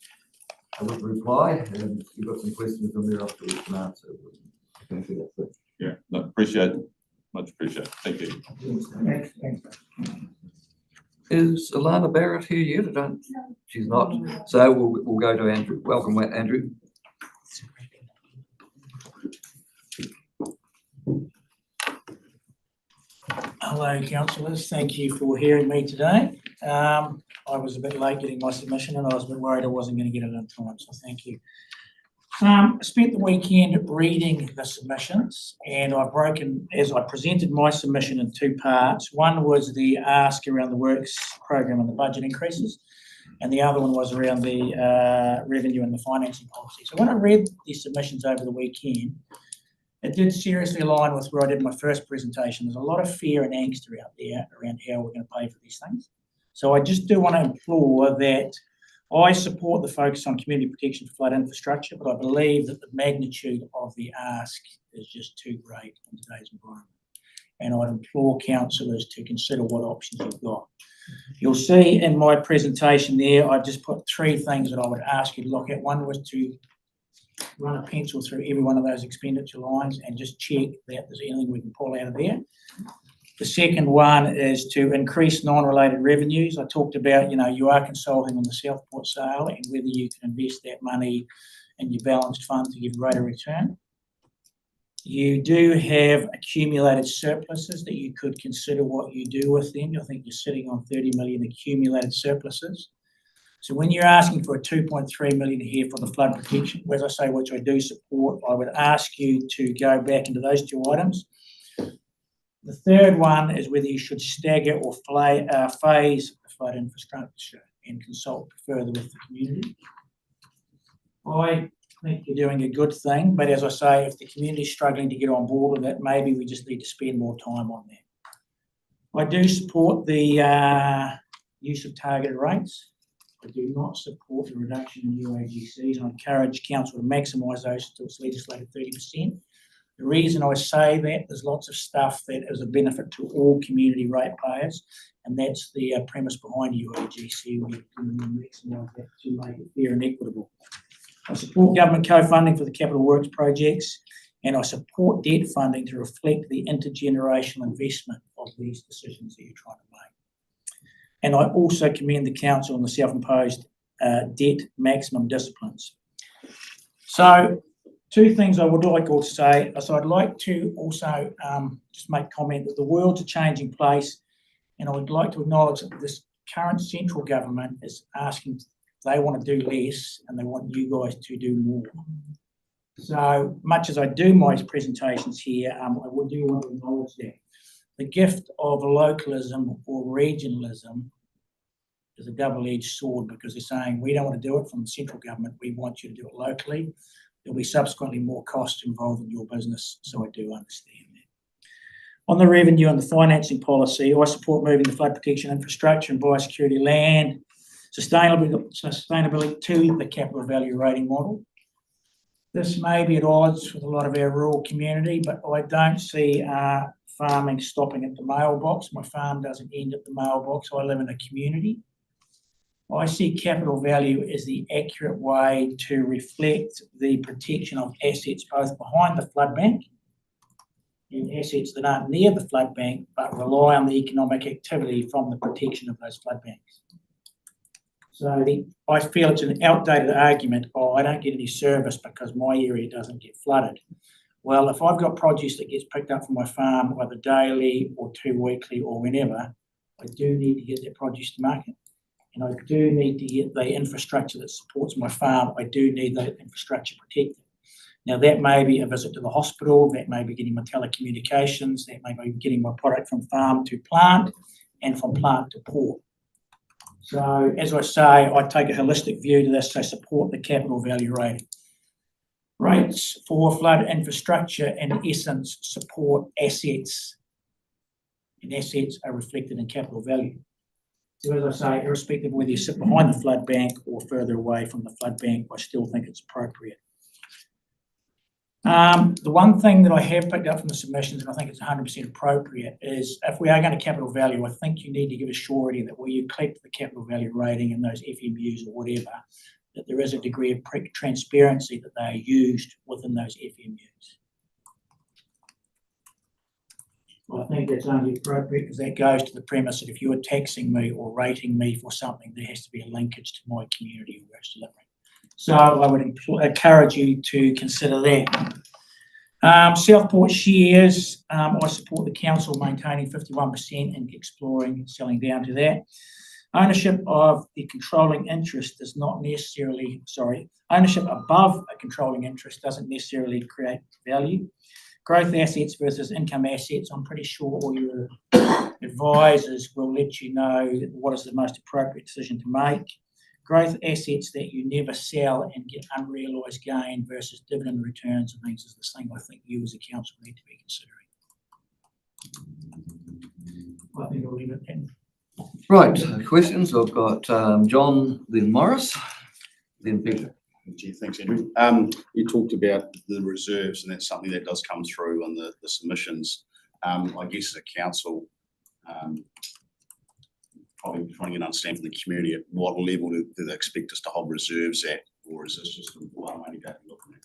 little reply, and if you've got some questions from there after we can answer. Thank you. That's it. Yeah, no, appreciate it. Much appreciated. Thank you. Is Alana Barrett here yet? I don't. She's not. So we'll go to Andrew. Welcome, Andrew. Hello, councillors. Thank you for hearing me today. I was a bit late getting my submission and I was a bit worried I wasn't going to get it in time, so thank you. I spent the weekend reading the submissions, and I've broken, as I presented my submission, in two parts. One was the ask around the works program and the budget increases, and the other one was around the revenue and the financing policy. So when I read these submissions over the weekend, it did seriously align with where I did my first presentation. There's a lot of fear and angst out there around how we're going to pay for these things. So I just do want to implore that I support the focus on community protection for flood infrastructure, but I believe that the magnitude of the ask is just too great in today's environment. And I'd implore councillors to consider what options you've got. You'll see in my presentation there, I've just put three things that I would ask you to look at. One was to run a pencil through every one of those expenditure lines and just check that there's anything we can pull out of there. The second one is to increase non-related revenues. I talked about, you are consulting on the Southport sale and whether you can invest that money in your balanced fund to give greater return. You do have accumulated surpluses that you could consider what you do with them. I think you're sitting on 30 million accumulated surpluses. So when you're asking for a 2.3 million here for the flood protection, as I say, which I do support, I would ask you to go back into those two items. The third one is whether you should stagger or phase the flood infrastructure and consult further with the community. I think you're doing a good thing, but as I say, if the community is struggling to get on board with it, maybe we just need to spend more time on that. I do support the use of targeted rates. I do not support the reduction in UAGCs, and I encourage council to maximise those to its legislated 30%. The reason I say that, there's lots of stuff that is a benefit to all community ratepayers, and that's the premise behind UAGC. We can maximise that to make it fair and equitable. I support government co-funding for the capital works projects, and I support debt funding to reflect the intergenerational investment of these decisions that you're trying to make. And I also commend the council on the self-imposed debt maximum disciplines. So, two things I would like to say. So I'd like to also just make comment that the world's a changing place, and I would like to acknowledge that this current central government is asking, they want to do less and they want you guys to do more. So much as I do my presentations here, I do want to acknowledge that. The gift of localism or regionalism is a double-edged sword, because they're saying we don't want to do it from the central government, we want you to do it locally. There'll be subsequently more costs involved in your business, so I do understand that. On the revenue and the financing policy, I support moving the flood protection infrastructure and biosecurity land sustainability to the capital value rating model. This may be at odds with a lot of our rural community, but I don't see farming stopping at the mailbox. My farm doesn't end at the mailbox. I live in a community. I see capital value as the accurate way to reflect the protection of assets both behind the flood bank and assets that aren't near the flood bank but rely on the economic activity from the protection of those flood banks. So I feel it's an outdated argument, I don't get any service because my area doesn't get flooded. Well, if I've got produce that gets picked up from my farm either daily or 2 weekly or whenever, I do need to get that produce to market. And I do need to get the infrastructure that supports my farm. I do need that infrastructure protected. Now, that may be a visit to the hospital, that may be getting my telecommunications, that may be getting my product from farm to plant and from plant to port. So, as I say, I take a holistic view to this. I support the capital value rating. Rates for flood infrastructure, in essence, support assets, and assets are reflected in capital value. So, as I say, irrespective of whether you sit behind the flood bank or further away from the flood bank, I still think it's appropriate. The one thing that I have picked up from the submissions, and I think it's 100% appropriate, is if we are going to capital value, I think you need to give a surety that where you collect the capital value rating in those FMUs or whatever, that there is a degree of transparency that they are used within those FMUs. Well, I think that's only appropriate because that goes to the premise that if you are taxing me or rating me for something, there has to be a linkage to my community or where it's delivering. So I would encourage you to consider that. Southport shares, I support the council maintaining 51% and exploring selling down to that. Ownership of the controlling interest does not necessarily, ownership above a controlling interest doesn't necessarily create value. Growth assets versus income assets, I'm pretty sure all your advisors will let you know what is the most appropriate decision to make. Growth assets that you never sell and get unrealised gain versus dividend returns and things is the thing I think you as a council need to be considering. I think I'll leave it then. Right, questions? I've got John, then Morris, then Peter. Gee, thanks, Andrew. You talked about the reserves, and that's something that does come through on the submissions. I guess as a council, probably trying to get an understanding from the community at what level do they expect us to hold reserves at, or is this just what I'm only going to look at?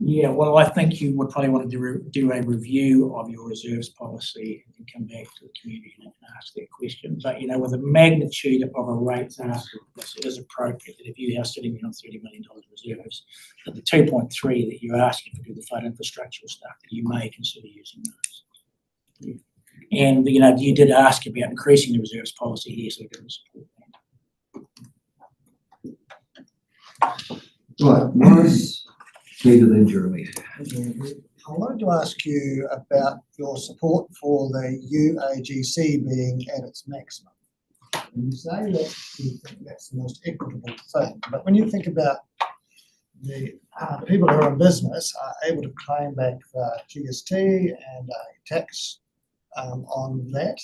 Yeah, well, I think you would probably want to do a review of your reserves policy and come back to the community and ask that question. But, you know, with the magnitude of a rates ask, it is appropriate that if you are sitting on $30 million reserves, that the 2.3 that you're asking for the flood infrastructural stuff, that you may consider using those. And, you know, you did ask about increasing the reserves policy here, so we can support that. Right, Morris. Peter, then Jeremy. I wanted to ask you about your support for the UAGC being at its maximum. And you say that you think that's the most equitable thing, but when you think about the people who are in business are able to claim back the GST and a tax on that,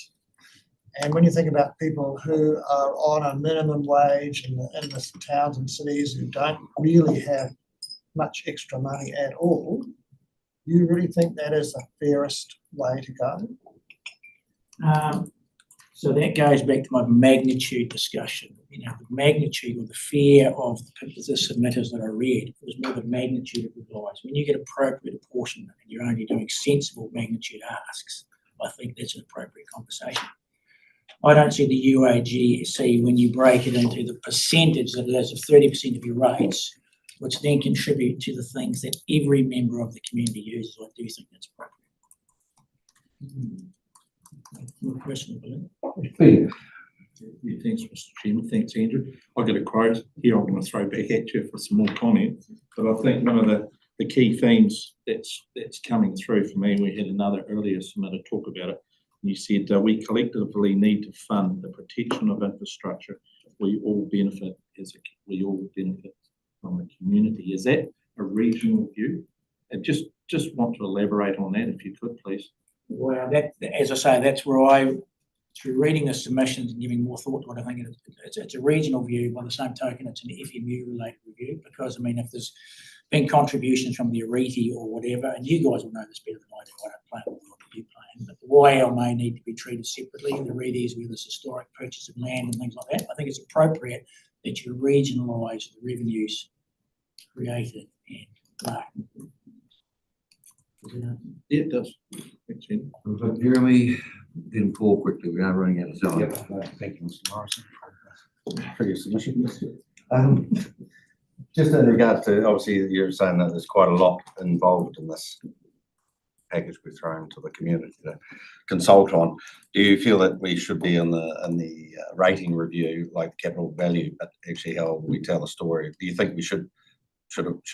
and when you think about people who are on a minimum wage in the towns and cities who don't really have much extra money at all, you really think that is the fairest way to go? So that goes back to my magnitude discussion. You know, the magnitude or the fear of the submitters that I read was more the magnitude of the lies. When you get appropriate apportionment and you're only doing sensible magnitude asks, I think that's an appropriate conversation. I don't see the UAGC when you break it into the percentage that it is of 30% of your rates, which then contribute to the things that every member of the community uses. I do think that's appropriate. More personal belief. Thanks, Mr. Chairman. Thanks, Andrew. I've got a quote here I'm going to throw back at you for some more comment. But I think one of the key themes that's coming through for me, we had another earlier submitter talk about it. And you said we collectively need to fund the protection of infrastructure. We all benefit from the community. Is that a regional view? And just want to elaborate on that if you could, please. Well, that, as I say, that's where through reading the submissions and giving more thought to it, I think it's a regional view. By the same token, it's an FMU related review, because I mean, if there's been contributions from the Arete or whatever, and you guys will know this better than I do, I don't play in the world that you play in, but the YL may need to be treated separately, and the Aretes where there's historic purchase of land and things like that. I think it's appropriate that you regionalise the revenues created and marketed. Yeah, it does. Jeremy, then Paul quickly. We are running out of time. Yep. Thank you, Mr. Morrison, for your submission. Just in regards to, obviously, you're saying that there's quite a lot involved in this package we're throwing to the community to consult on. Do you feel that we should be in the rating review, like capital value, but actually how we tell the story? Do you think we should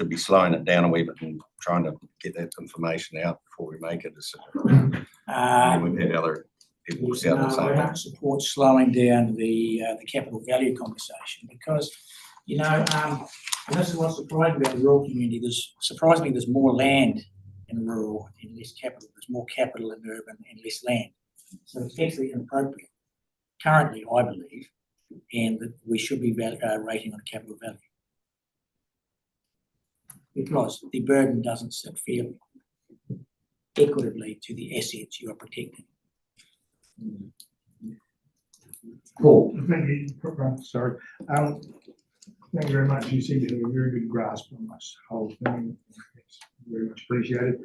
be slowing it down a wee bit and trying to get that information out before we make a decision? We've had other people say the I same. don't support slowing down the capital value conversation because, you know, and this is what surprised me about the rural community. Surprisingly, there's more land in rural and less capital. There's more capital in urban and less land. So it's actually inappropriate currently, I believe, and that we should be rating on capital value. Because the burden doesn't sit fairly, equitably to the assets you are protecting. Paul. Thank you, sorry. Thank you very much. You seem to have a very good grasp on this whole thing. It's very much appreciated.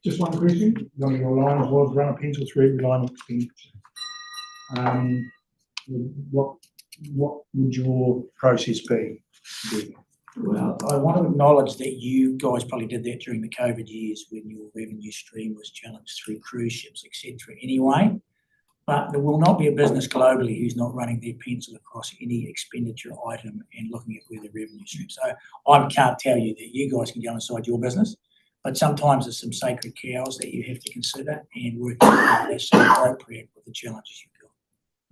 Just one question. One of your lines was run a pencil through every line of expenditure. What would your process be? Well, I want to acknowledge that you guys probably did that during the COVID years when your revenue stream was challenged through cruise ships, etc. Anyway, but there will not be a business globally who's not running their pencil across any expenditure item and looking at where the revenue stream. So I can't tell you that you guys can go inside your business, but sometimes there's some sacred cows that you have to consider and work out that's so appropriate with the challenges you've got.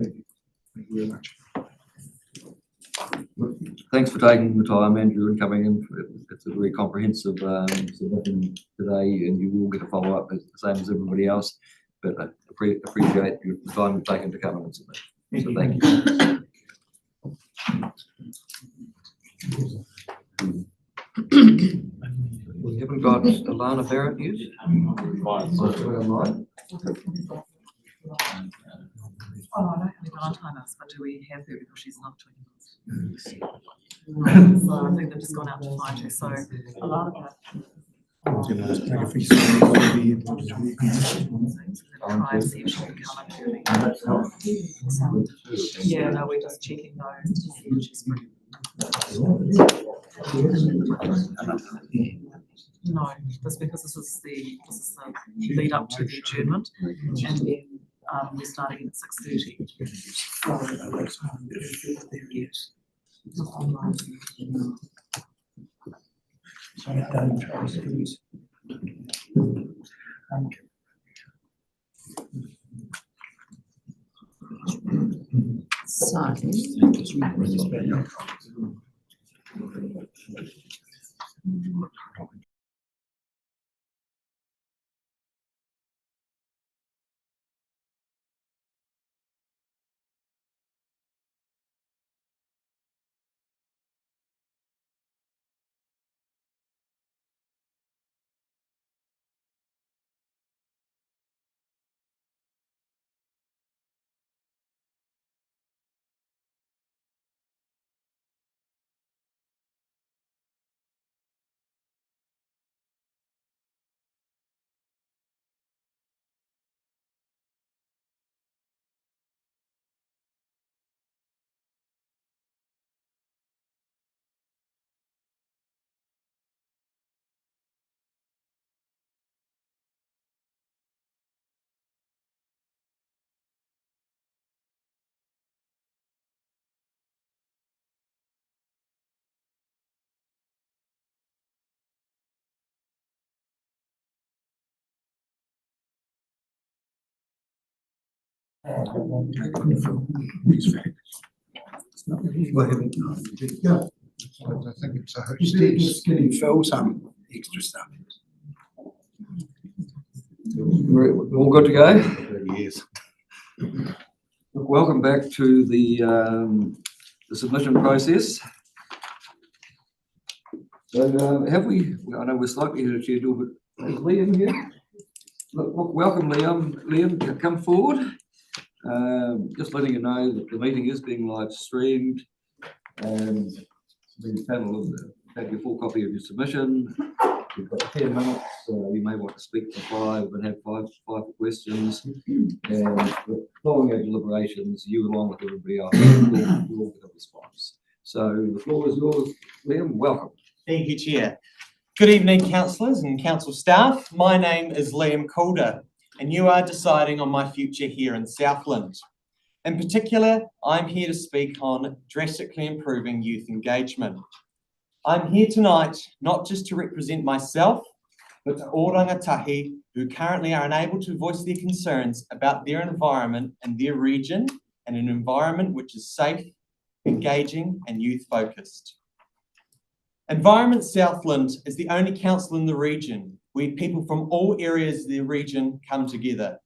Thank you. Thank you very much. Thanks for taking the time, Andrew, and coming in. It's a very comprehensive submission today, and you will get a follow-up the same as everybody else. But I appreciate the time you've taken to come and submit. So thank you. We haven't got Alana Barrett yet. Oh, I don't have any Valentine us, but do we have her because she's not 20 months? So I think they've just gone out to find her, so a lot of that. Try and see if she can come up early. Yeah, no, we're just checking those to see if she's free. No, that's because this is the lead up to the adjournment, and then we're starting at 6:30. I think it's a Just getting Phil some extra stuff. We're all good to go? Yes. Welcome back to the submission process. So have we, I know we're slightly ahead of schedule, but is Liam here? Welcome, Liam. Liam, come forward. Just letting you know that the meeting is being live streamed, and the panel will have your full copy of your submission. You've got 10 minutes. You may want to speak for 5 and have five questions. And following our deliberations, you along with everybody else will get a response. So the floor is yours, Liam. Welcome. Thank you, Chair. Good evening, councillors and council staff. My name is Liam Calder, and you are deciding on my future here in Southland. In particular, I'm here to speak on drastically improving youth engagement. I'm here tonight not just to represent myself, but to all rangatahi who currently are unable to voice their concerns about their environment and their region, and an environment which is safe, engaging and youth-focused. Environment Southland is the only council in the region where people from all areas of the region come together.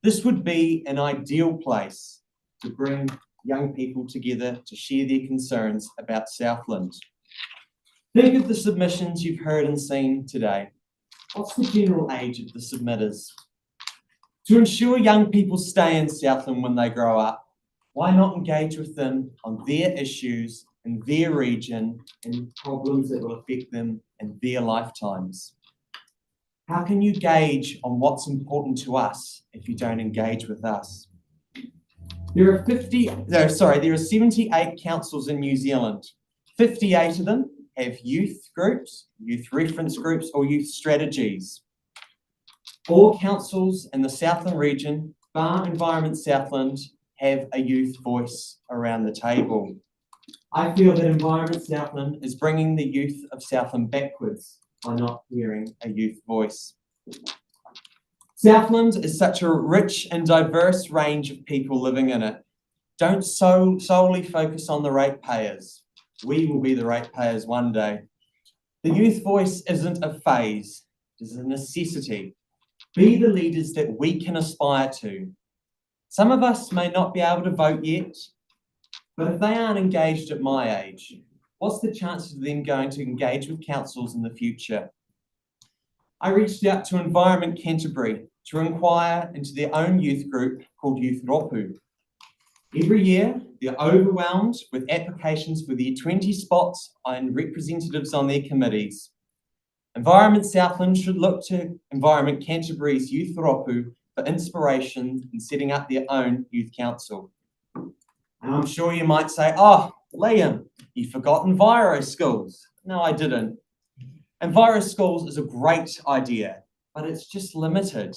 This would be an ideal place to bring young people together to share their concerns about Southland. Think of the submissions you've heard and seen today. What's the general age of the submitters? To ensure young people stay in Southland when they grow up, why not engage with them on their issues in their region and problems that will affect them in their lifetimes? How can you gauge on what's important to us if you don't engage with us? There are 78 councils in New Zealand. 58 of them have youth groups, youth reference groups, or youth strategies. All councils in the Southland region, bar Environment Southland, have a youth voice around the table. I feel that Environment Southland is bringing the youth of Southland backwards by not hearing a youth voice. Southland is such a rich and diverse range of people living in it. Don't solely focus on the ratepayers. We will be the ratepayers one day. The youth voice isn't a phase, it is a necessity. Be the leaders that we can aspire to. Some of us may not be able to vote yet, but if they aren't engaged at my age, what's the chance of them going to engage with councils in the future? I reached out to Environment Canterbury to inquire into their own youth group called Youth Ropu. Every year, they're overwhelmed with applications for their 20 spots and representatives on their committees. Environment Southland should look to Environment Canterbury's Youth Ropu for inspiration in setting up their own youth council. And I'm sure you might say, oh, Liam, you forgot Enviro Schools. No, I didn't. Enviro Schools is a great idea, but it's just limited.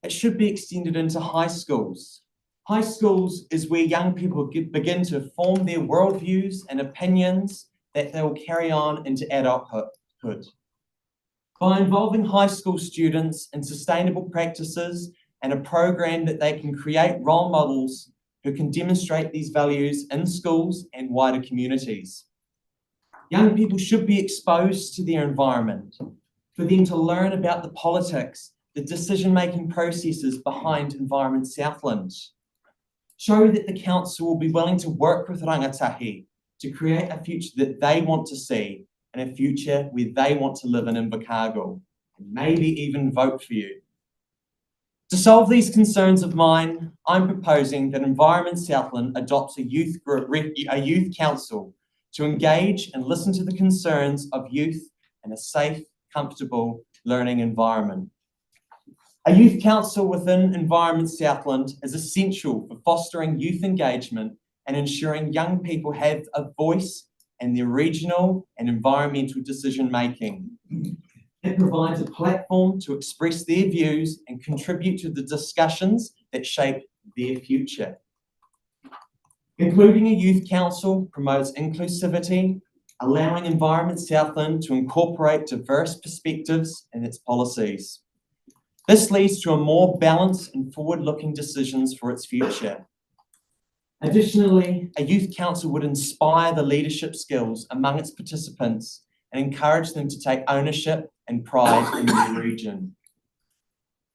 It should be extended into high schools. High schools is where young people begin to form their worldviews and opinions that they will carry on into adulthood. By involving high school students in sustainable practices and a program that they can create role models who can demonstrate these values in schools and wider communities. Young people should be exposed to their environment, for them to learn about the politics, the decision-making processes behind Environment Southland. Show that the council will be willing to work with rangatahi to create a future that they want to see, and a future where they want to live in Invercargill, and maybe even vote for you. To solve these concerns of mine, I'm proposing that Environment Southland adopts a youth council to engage and listen to the concerns of youth in a safe, comfortable learning environment. A youth council within Environment Southland is essential for fostering youth engagement and ensuring young people have a voice in their regional and environmental decision-making. It provides a platform to express their views and contribute to the discussions that shape their future. Including a youth council promotes inclusivity, allowing Environment Southland to incorporate diverse perspectives in its policies. This leads to a more balanced and forward-looking decisions for its future. Additionally, a youth council would inspire the leadership skills among its participants and encourage them to take ownership and pride in their region.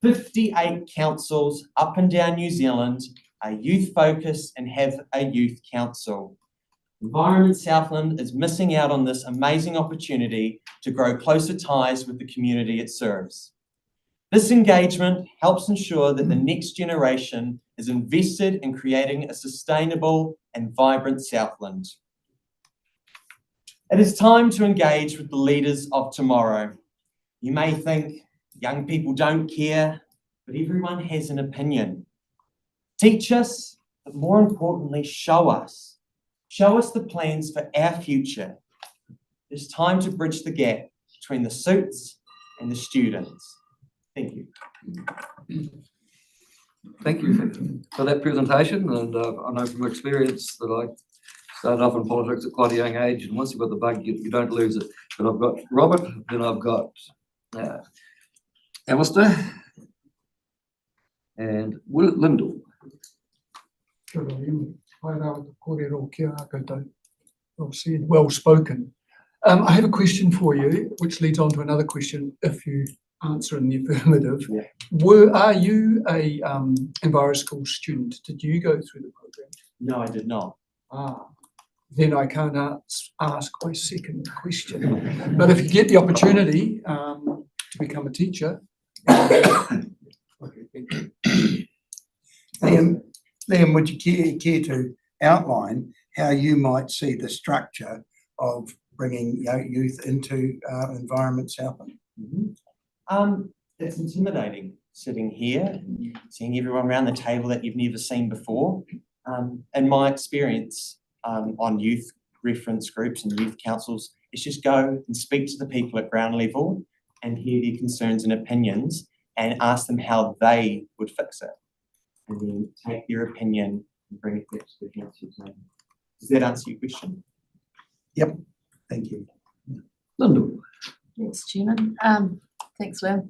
58 councils up and down New Zealand are youth-focused and have a youth council. Environment Southland is missing out on this amazing opportunity to grow closer ties with the community it serves. This engagement helps ensure that the next generation is invested in creating a sustainable and vibrant Southland. It is time to engage with the leaders of tomorrow. You may think young people don't care, but everyone has an opinion. Teach us, but more importantly, show us. Show us the plans for our future. It's time to bridge the gap between the suits and the students. Thank you. Thank you for that presentation, and I know from experience that I started off in politics at quite a young age, and once you've got the bug, you don't lose it. But I've got Robert, then I've got Alistair and Lyndall. Well spoken. I have a question for you, which leads on to another question if you answer in the affirmative. Are you a EnviroSchool student? Did you go through the program? No, I did not. Then I can't ask my second question. But if you get the opportunity to become a teacher. Liam, would you care to outline how you might see the structure of bringing youth into Environment Southland? It's intimidating sitting here, seeing everyone around the table that you've never seen before. In my experience on youth reference groups and youth councils, is just go and speak to the people at ground level and hear their concerns and opinions and ask them how they would fix it. And then take their opinion and bring it back to the council table. Does that answer your question? Yep, thank you. Lyndall. Thanks, Chairman. Thanks, Liam.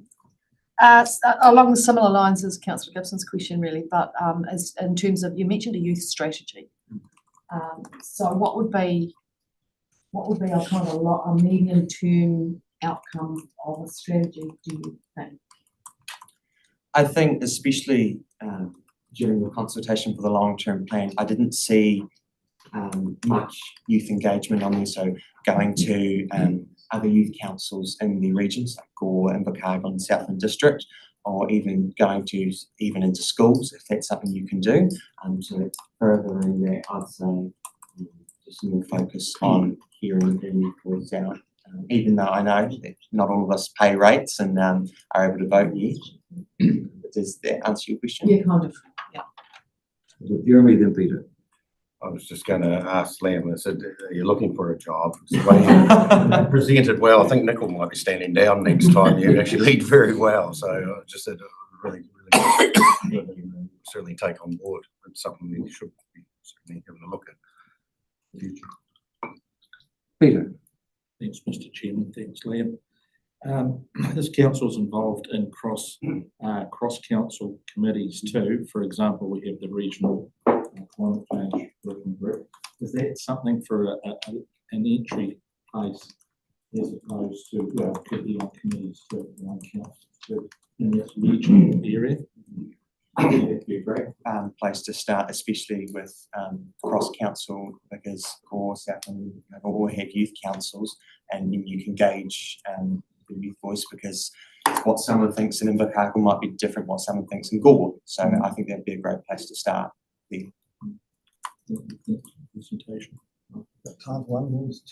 Along the similar lines as Councillor Gibson's question, really, but as in terms of, you mentioned a youth strategy. So what would be a kind of a medium-term outcome of a strategy, do you think? I think especially during the consultation for the long-term plan, I didn't see much youth engagement on there. So going to other youth councils in the regions like Gore, Invercargill and Southland District, or even going to into schools, if that's something you can do. To furthering that, I'd say just more focus on hearing their voice out. Even though I know that not all of us pay rates and are able to vote yet. Does that answer your question? Yeah, kind of. Yeah. Jeremy, then Peter. I was just going to ask Liam, I said, are you looking for a job? The way you presented well, I think Nickel might be standing down next time. You actually lead very well. So I just said, really certainly take on board. It's something we should be certainly having a look at in the future. Peter. Thanks, Mr. Chairman. Thanks, Liam. This council is involved in cross-council committees too. For example, we have the regional climate change working group. Is that something for an entry place as opposed to, well, could be on committees too, on councils too, in this regional area? It'd be a great place to start, especially with cross-council, because Gore, Southland, all have youth councils, and you can gauge the youth voice, because what someone thinks in Invercargill might be different what someone thinks in Gore. So I think that'd be a great place to start there. Presentation.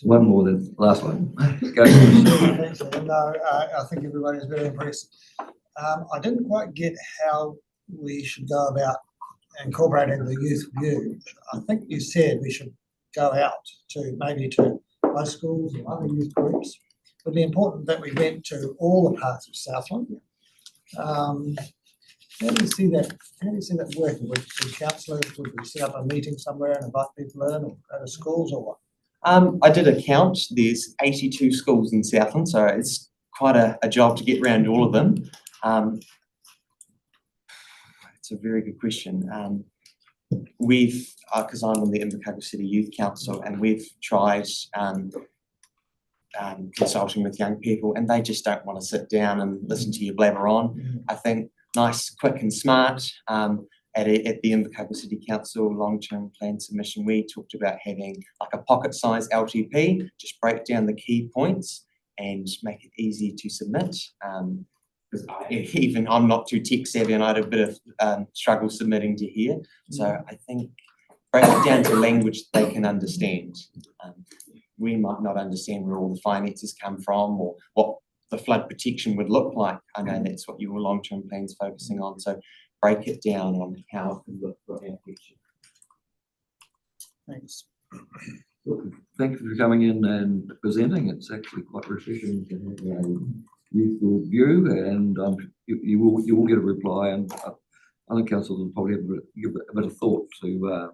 One more, then last one. Go. Thanks, Liam. No, I think everybody's very impressed. I didn't quite get how we should go about incorporating the youth view. I think you said we should go out to maybe to high schools or other youth groups. It would be important that we went to all the parts of Southland. How do you see that? How do you see that working? Would councillors, would we set up a meeting somewhere and invite people in, or go to schools, or what? I did a count. There's 82 schools in Southland, so it's quite a job to get around all of them. It's a very good question. We've, because I'm on the Invercargill City Youth Council, and we've tried consulting with young people, and they just don't want to sit down and listen to you blabber on. I think nice, quick and smart. At the Invercargill City Council long-term plan submission, we talked about having like a pocket-size LTP, just break down the key points and make it easy to submit. Because even I'm not too tech savvy, and I had a bit of struggle submitting to here. So I think break it down to language they can understand. We might not understand where all the finances come from or what the flood protection would look like. I know that's what your long-term plan's focusing on. So break it down on how it can look for our future. Thanks. Thank you for coming in and presenting. It's actually quite refreshing to have a youthful view, and you will get a reply, and other councils will probably give a bit of thought to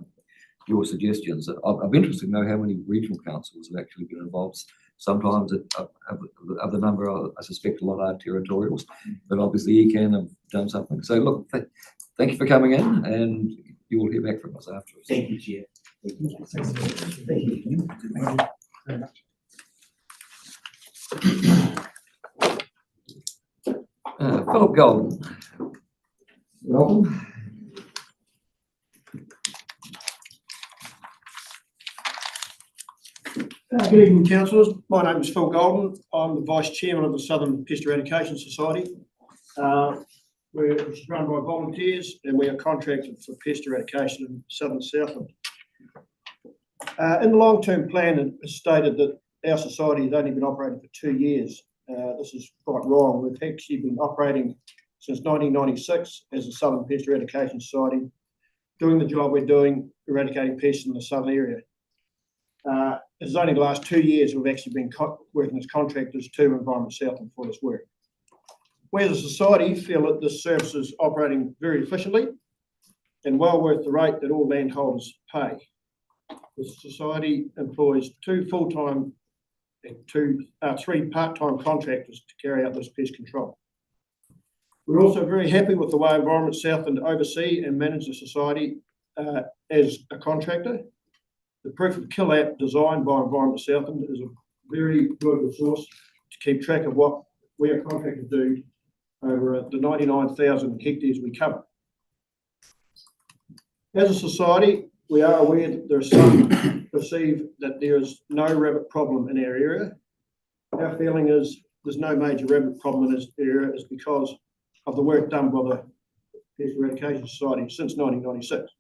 your suggestions. I'm interested to know how many regional councils have actually been involved. Sometimes of the number, I suspect a lot are territorials, but obviously ECAN have done something. So look, thank you for coming in, and you will hear back from us afterwards. Thank you, Chair. Philip Golden. Welcome. Good evening, councillors. My name is Phil Golden. I'm the Vice Chairman of the Southern Pest Eradication Society. We're run by volunteers and we are contracted for pest eradication in Southern Southland. In the long-term plan, it is stated that our society has only been operating for 2 years. This is quite wrong. We've actually been operating since 1996 as a Southern Pest Eradication Society, doing the job we're doing, eradicating pests in the southern area. It's only the last 2 years we've actually been working as contractors to Environment Southland for this work. We as a society feel that this service is operating very efficiently and well worth the rate that all landholders pay. The society employs 2 full-time and 3 part-time contractors to carry out this pest control. We're also very happy with the way Environment Southland oversee and manage the society as a contractor. The Proof of Kill app designed by Environment Southland is a very good resource to keep track of what we are contracted to do over the 99,000 hectares we cover. As a society, we are aware that there are some perceive that there is no rabbit problem in our area. Our feeling is there's no major rabbit problem in this area is because of the work done by the Pest Eradication Society since 1996.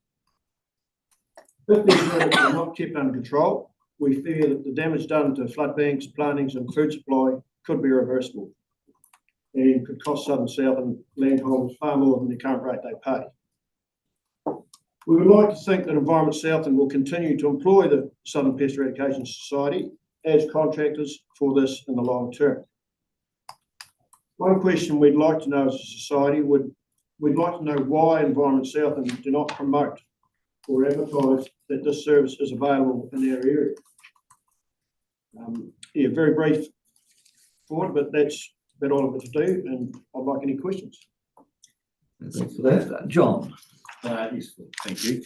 If these rabbits are not kept under control, we fear that the damage done to flood banks, plantings and food supply could be reversible and could cost Southern Southland landholders far more than the current rate they pay. We would like to think that Environment Southland will continue to employ the Southern Pest Eradication Society as contractors for this in the long term. One question we'd like to know as a society we'd like to know why Environment Southland do not promote or advertise that this service is available in our area. Yeah, very brief thought, but that's about all I've got to do, and I'd like any questions. Thanks for that. John. Yes, thank you.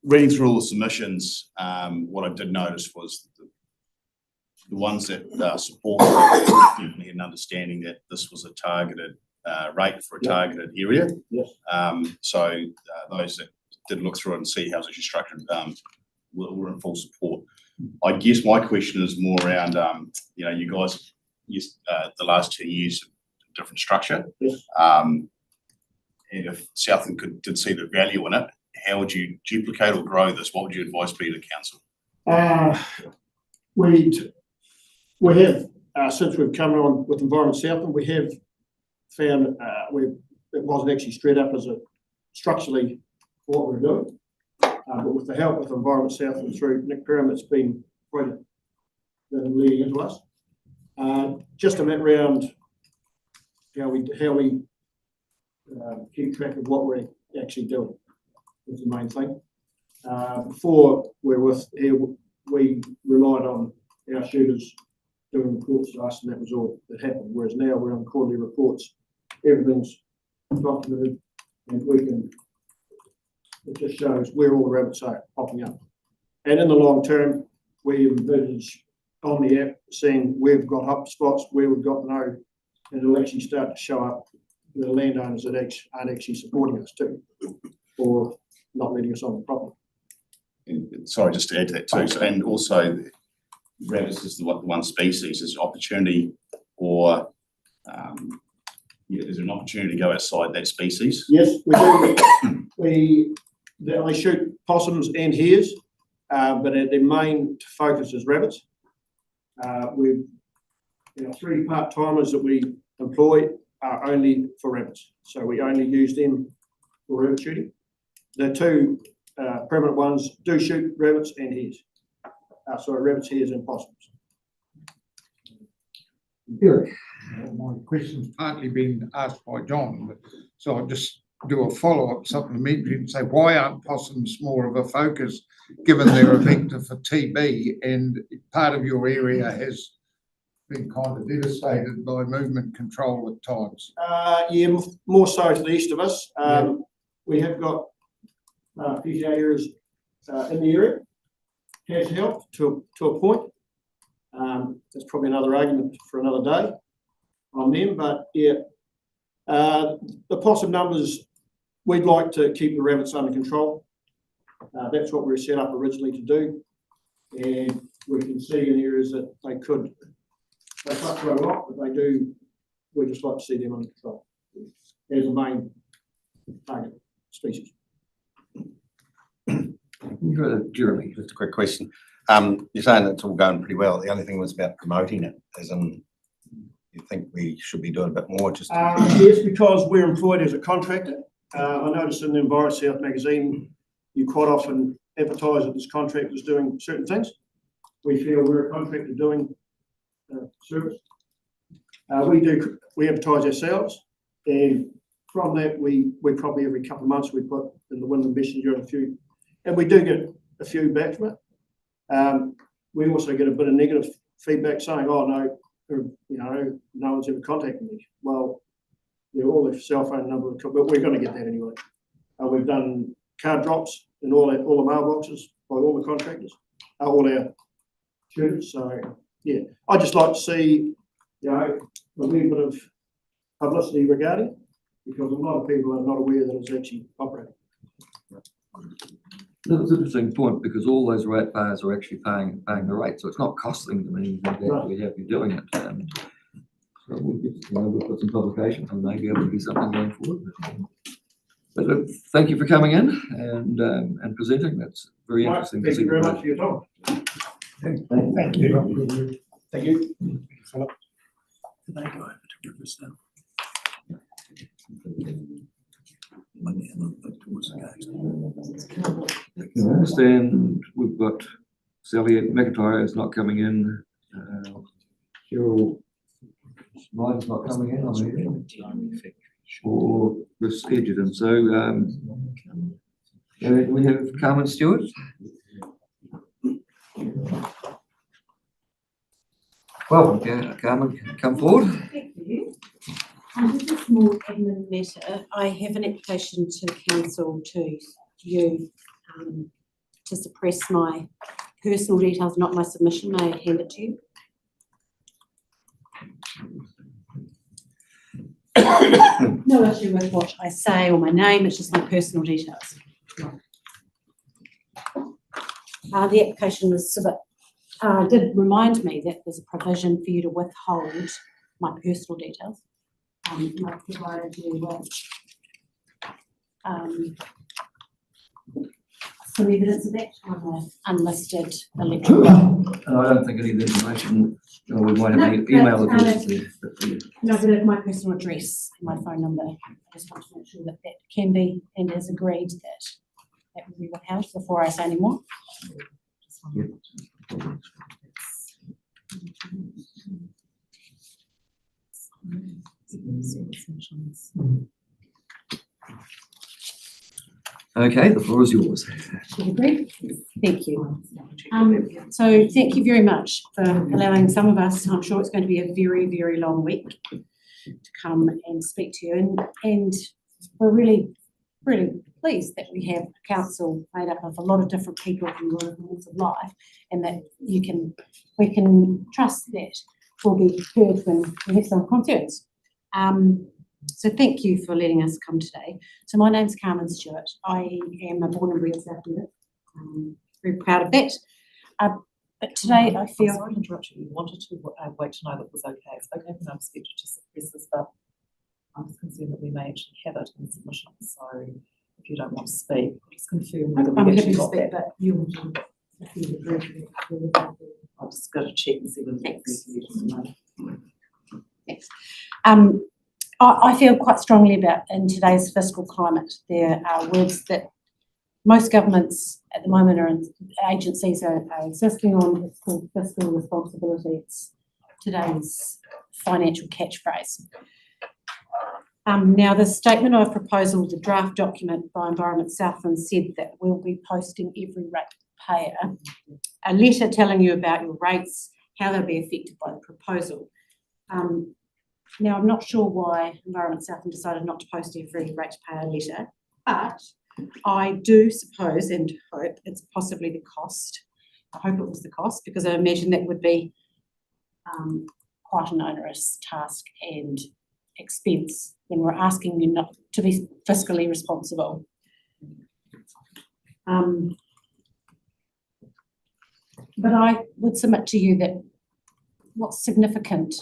Reading through all the submissions, what I did notice was the ones that support definitely an understanding that this was a targeted rate for a targeted area. Yes. So those that did look through it and see how it's actually structured were in full support. I guess my question is more around, you guys used the last 2 years different structure. Yes. And if Southland did see the value in it, how would you duplicate or grow this? What would your advice be to council? We have, since we've come on with Environment Southland, we have found it wasn't actually straight up as a structurally what we're doing. But with the help of Environment Southland through Nick Perham, it's been brilliant leading into us. Just a bit around how we keep track of what we're actually doing is the main thing. Before we were with here, we relied on our shooters doing reports to us, and that was all that happened. Whereas now we're on quarterly reports, everything's documented, and it just shows where all the rabbits are popping up. And in the long term, we envisage on the app seeing where we've got hot spots, where we've got no, and it'll actually start to show up the landowners that aren't actually supporting us too, or not letting us on the property. And sorry, just to add to that too. So, and also, rabbits is the one species. Is opportunity, or is there an opportunity to go outside that species? Yes, we do. I shoot possums and hares, but their main focus is rabbits. Our 3 part-timers that we employ are only for rabbits, so we only use them for rabbit shooting. The 2 permanent ones do shoot rabbits and hares. rabbits, hares and possums. My question's partly been asked by John, so I'll just do a follow-up supplementary and say, why aren't possums more of a focus, given they're a vector for TB and part of your area has been kind of devastated by movement control at times? Yeah, more so to the east of us. We have got PGA areas in the area. Has helped to a point. That's probably another argument for another day on them, but yeah, the possum numbers, we'd like to keep the rabbits under control. That's what we were set up originally to do, and we can see in areas that they fluctuate a lot, but they do. We just like to see them under control as a main target species. Jeremy, just a quick question. You're saying it's all going pretty well. The only thing was about promoting it, as in you think we should be doing a bit more just Yes, because we're employed as a contractor. I noticed in the EnviroSouth magazine, you quite often advertise that this contractor is doing certain things. We feel we're a contractor doing service. We advertise ourselves, and from that we probably every couple of months we put in the Wyndham Messenger a few, and we do get a few back from it. We also get a bit of negative feedback saying, "Oh no, no one's ever contacted me." Well, they're all their cell phone number, but we're going to get that anyway. We've done card drops in all the mailboxes by all the contractors, all our tutors. So yeah, I just like to see a little bit of publicity regarding it, because a lot of people are not aware that it's actually operating. That's an interesting point, because all those ratepayers are actually paying the rate, so it's not costing them anything to actually have you doing it. So we'll put some publications and maybe able to do something going forward. But look, thank you for coming in and presenting. That's very interesting. Thank you very much for your time. Thank you. Thank you. Philip. Can they go over to Riverstone? I understand we've got Sally McIntyre is not coming in. Cheryl Snyder's not coming in, I'm hearing. Or Chris Edgerton. So we have Carmen Stewart. Welcome, Carmen. Come forward. Thank you. Just a small admin matter. I have an application to council to you to suppress my personal details, not my submission. May I hand it to you? No issue with what I say or my name, it's just my personal details. The application was did remind me that there's a provision for you to withhold my personal details. I provided you with some evidence of that on an unlisted electronic. And I don't think any of the information, we might have an email address there. No, but it's my personal address and my phone number. I just want to make sure that that can be and is agreed that will be withheld before I say any more. Okay, the floor is yours. Thank you. So thank you very much for allowing some of us, I'm sure it's going to be a very, very long week, to come and speak to you. And we're really, really pleased that we have a council made up of a lot of different people from a lot of walks of life, and that we can trust that will be heard when we have some concerns. So thank you for letting us come today. So my name's Carmen Stewart. I am a born and bred South African. Very proud of that. But today I feel... I'm sorry to interrupt you. You wanted to wait to know that was okay. It's okay for an speaker to suppress this, but I'm just concerned that we may actually have it in submission. So if you don't want to speak, just confirm whether I'm we happy actually to got speak, that. but you will do it. I'll just go to check and see whether Thanks. Thanks. I feel quite strongly about in today's fiscal climate, there are words that most governments at the moment agencies are insisting on, it's called fiscal responsibility. It's today's financial catchphrase. Now, the statement of proposal, the draft document by Environment Southland said that we'll be posting every ratepayer a letter telling you about your rates, how they'll be affected by the proposal. Now, I'm not sure why Environment Southland decided not to post every ratepayer letter, but I do suppose and hope it's possibly the cost. I hope it was the cost, because I imagine that would be quite an onerous task and expense when we're asking you not to be fiscally responsible. But I would submit to you that what's significant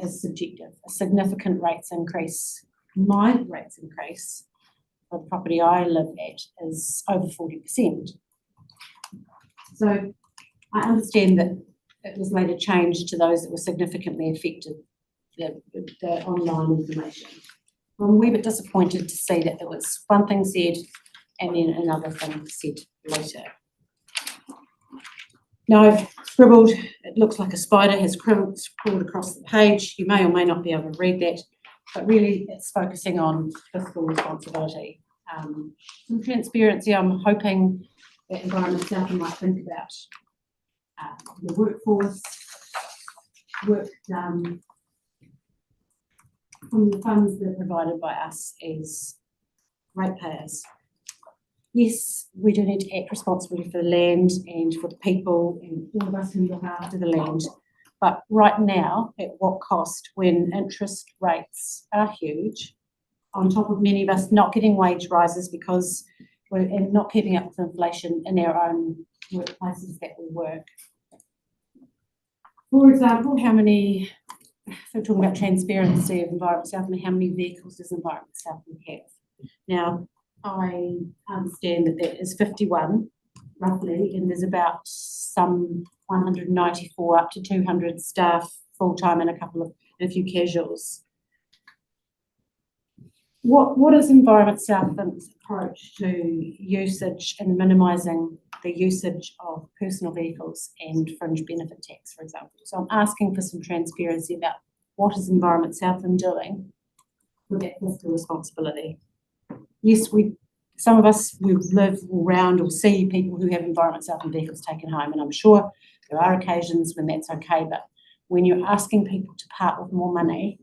is subjective. A significant rates increase, my rates increase for the property I live at is over 40%. So I understand that it was later changed to those that were significantly affected, the online information. I'm a wee bit disappointed to see that there was one thing said and then another thing said later. Now, I've scribbled, it looks like a spider has crawled across the page. You may or may not be able to read that, but really it's focusing on fiscal responsibility. Some transparency, I'm hoping that Environment Southland might think about the workforce, work done from the funds that are provided by us as ratepayers. Yes, we do need to act responsibly for the land and for the people and all of us who look after the land. But right now, at what cost, when interest rates are huge, on top of many of us not getting wage rises because we're not keeping up with inflation in our own workplaces that we work. For example, how many, if we're talking about transparency of Environment Southland, how many vehicles does Environment Southland have? Now, I understand that there is 51 roughly, and there's about some 194 up to 200 staff full-time and a few casuals. What is Environment Southland's approach to usage and minimising the usage of personal vehicles and fringe benefit tax, for example? So I'm asking for some transparency about what is Environment Southland doing with that fiscal responsibility. Yes, some of us, we live around or see people who have Environment Southland vehicles taken home, and I'm sure there are occasions when that's okay, but when you're asking people to part with more money,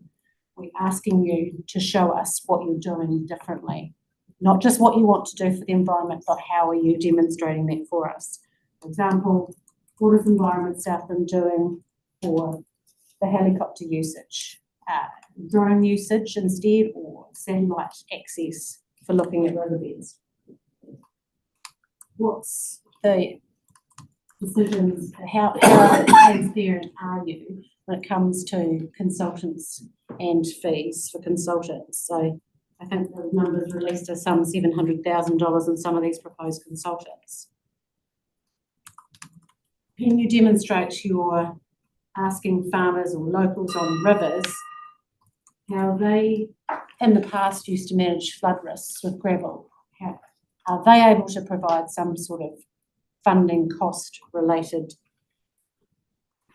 we're asking you to show us what you're doing differently. Not just what you want to do for the environment, but how are you demonstrating that for us? For example, what is Environment Southland doing for the helicopter usage? Drone usage instead, or satellite access for looking at riverbeds? What's the decisions, how transparent are you when it comes to consultants and fees for consultants? So I think the numbers released are some $700,000 in some of these proposed consultants. Can you demonstrate you're asking farmers or locals on rivers how they in the past used to manage flood risks with gravel? How are they able to provide some sort of funding cost related?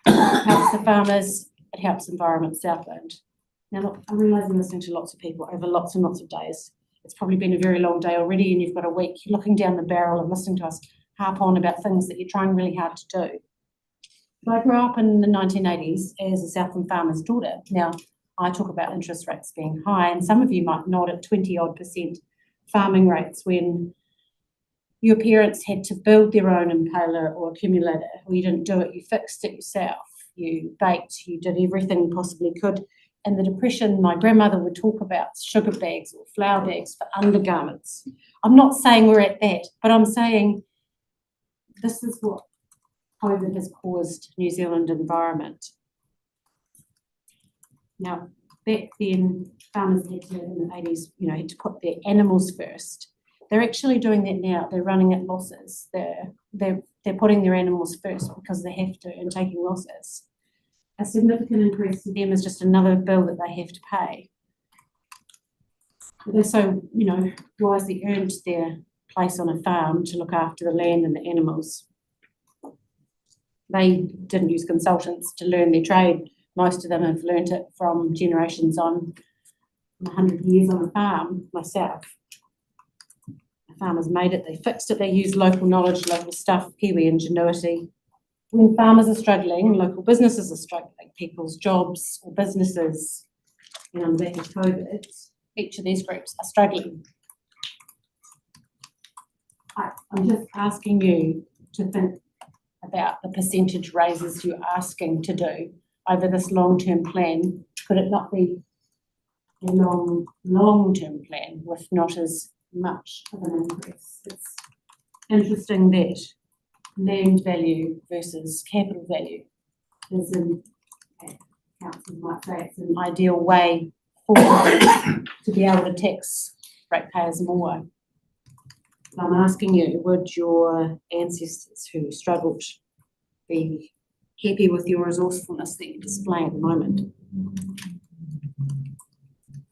It helps the farmers, it helps Environment Southland. Now look, I realise I'm listening to lots of people over lots and lots of days. It's probably been a very long day already and you've got a week looking down the barrel of listening to us harp on about things that you're trying really hard to do. But I grew up in the 1980s as a Southland farmer's daughter. Now, I talk about interest rates being high, and some of you might nod at 20-odd% farming rates when your parents had to build their own impaler or accumulator, or you didn't do it, you fixed it yourself. You baked, you did everything you possibly could. In the Depression, my grandmother would talk about sugar bags or flour bags for undergarments. I'm not saying we're at that, but I'm saying this is what COVID has caused New Zealand environment. Now, back then, farmers had to, in the 80s, had to put their animals first. They're actually doing that now. They're running at losses. They're putting their animals first because they have to and taking losses. A significant increase to them is just another bill that they have to pay. They're so, wisely earned their place on a farm to look after the land and the animals. They didn't use consultants to learn their trade. Most of them have learnt it from generations on. 100 years on a farm myself. The farmers made it, they fixed it, they used local knowledge, local stuff, Kiwi ingenuity. When farmers are struggling, local businesses are struggling, people's jobs or businesses, and on the back of COVID, each of these groups are struggling. I'm just asking you to think about the percentage raises you're asking to do over this long-term plan. Could it not be a long-term plan with not as much of an increase? It's interesting that land value versus capital value is in, council might say it's an ideal way forward to be able to tax ratepayers more. I'm asking you, would your ancestors who struggled be happy with your resourcefulness that you display at the moment?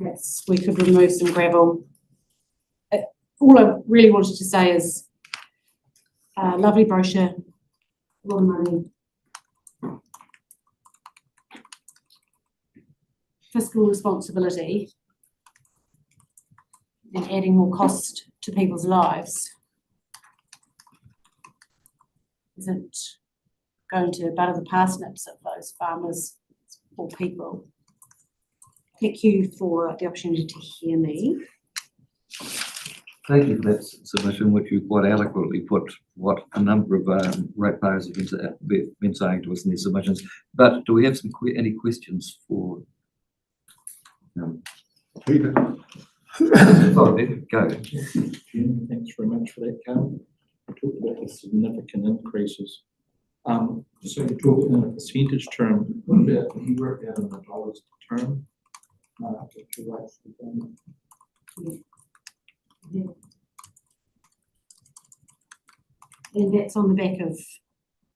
Yes, we could remove some gravel. All I really wanted to say is a lovely brochure, a lot of money. Fiscal responsibility and adding more cost to people's lives isn't going to butter the parsnips of those farmers or people. Thank you for the opportunity to hear me. Thank you for that submission, which you quite eloquently put what a number of ratepayers have been saying to us in their submissions. But do we have any questions for Peter? Oh, David, go. Jim, thanks very much for that, Carl. You talked about the significant increases. So you talked in a percentage term. What about when you work out in the dollars per term? Yeah. And that's on the back of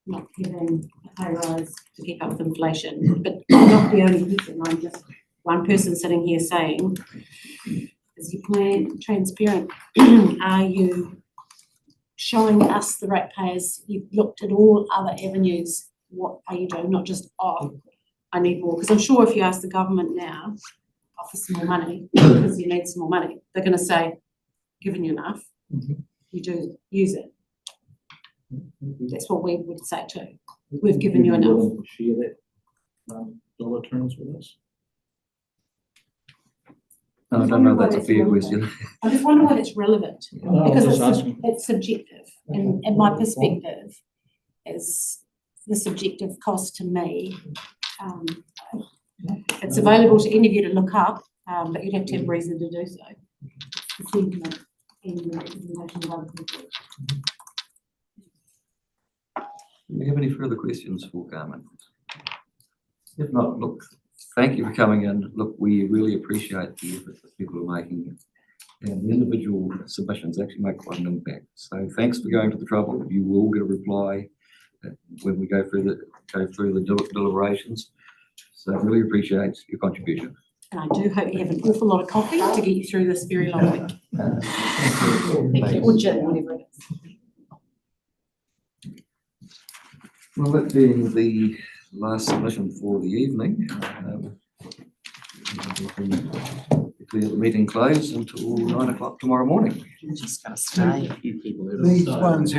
not having a pay rise to keep up with inflation. But I'm not the only person. I'm just one person sitting here saying, is your plan transparent? Are you showing us, the ratepayers, you've looked at all other avenues? What are you doing? Not just, oh, I need more. Because I'm sure if you ask the government now, offer some more money, because you need some more money, they're going to say, given you enough, you do use it. That's what we would say too. We've given you enough. Willing to share that dollar terms with us? No, I don't know if that's a fair question. I just wonder why that's relevant, No, because I'm just it's subjective, and my perspective is the subjective cost to me. It's available to any of you to look up, but you'd have to have reason to do so. The sentiment and the representation of other people. Do we have any further questions for Carmen? If not, look, thank you for coming in. Look, we really appreciate the effort that people are making, and the individual submissions actually make quite an impact. So thanks for going to the trouble. You will get a reply when we go through the deliberations. So I really appreciate your contribution. And I do hope you have an awful lot of coffee to get you through this very long week. Thank you. Or gin, whatever it is. Well, that being the last submission for the evening, we can declare the meeting closed until 9 o'clock tomorrow morning. Just gonna stay. These ones who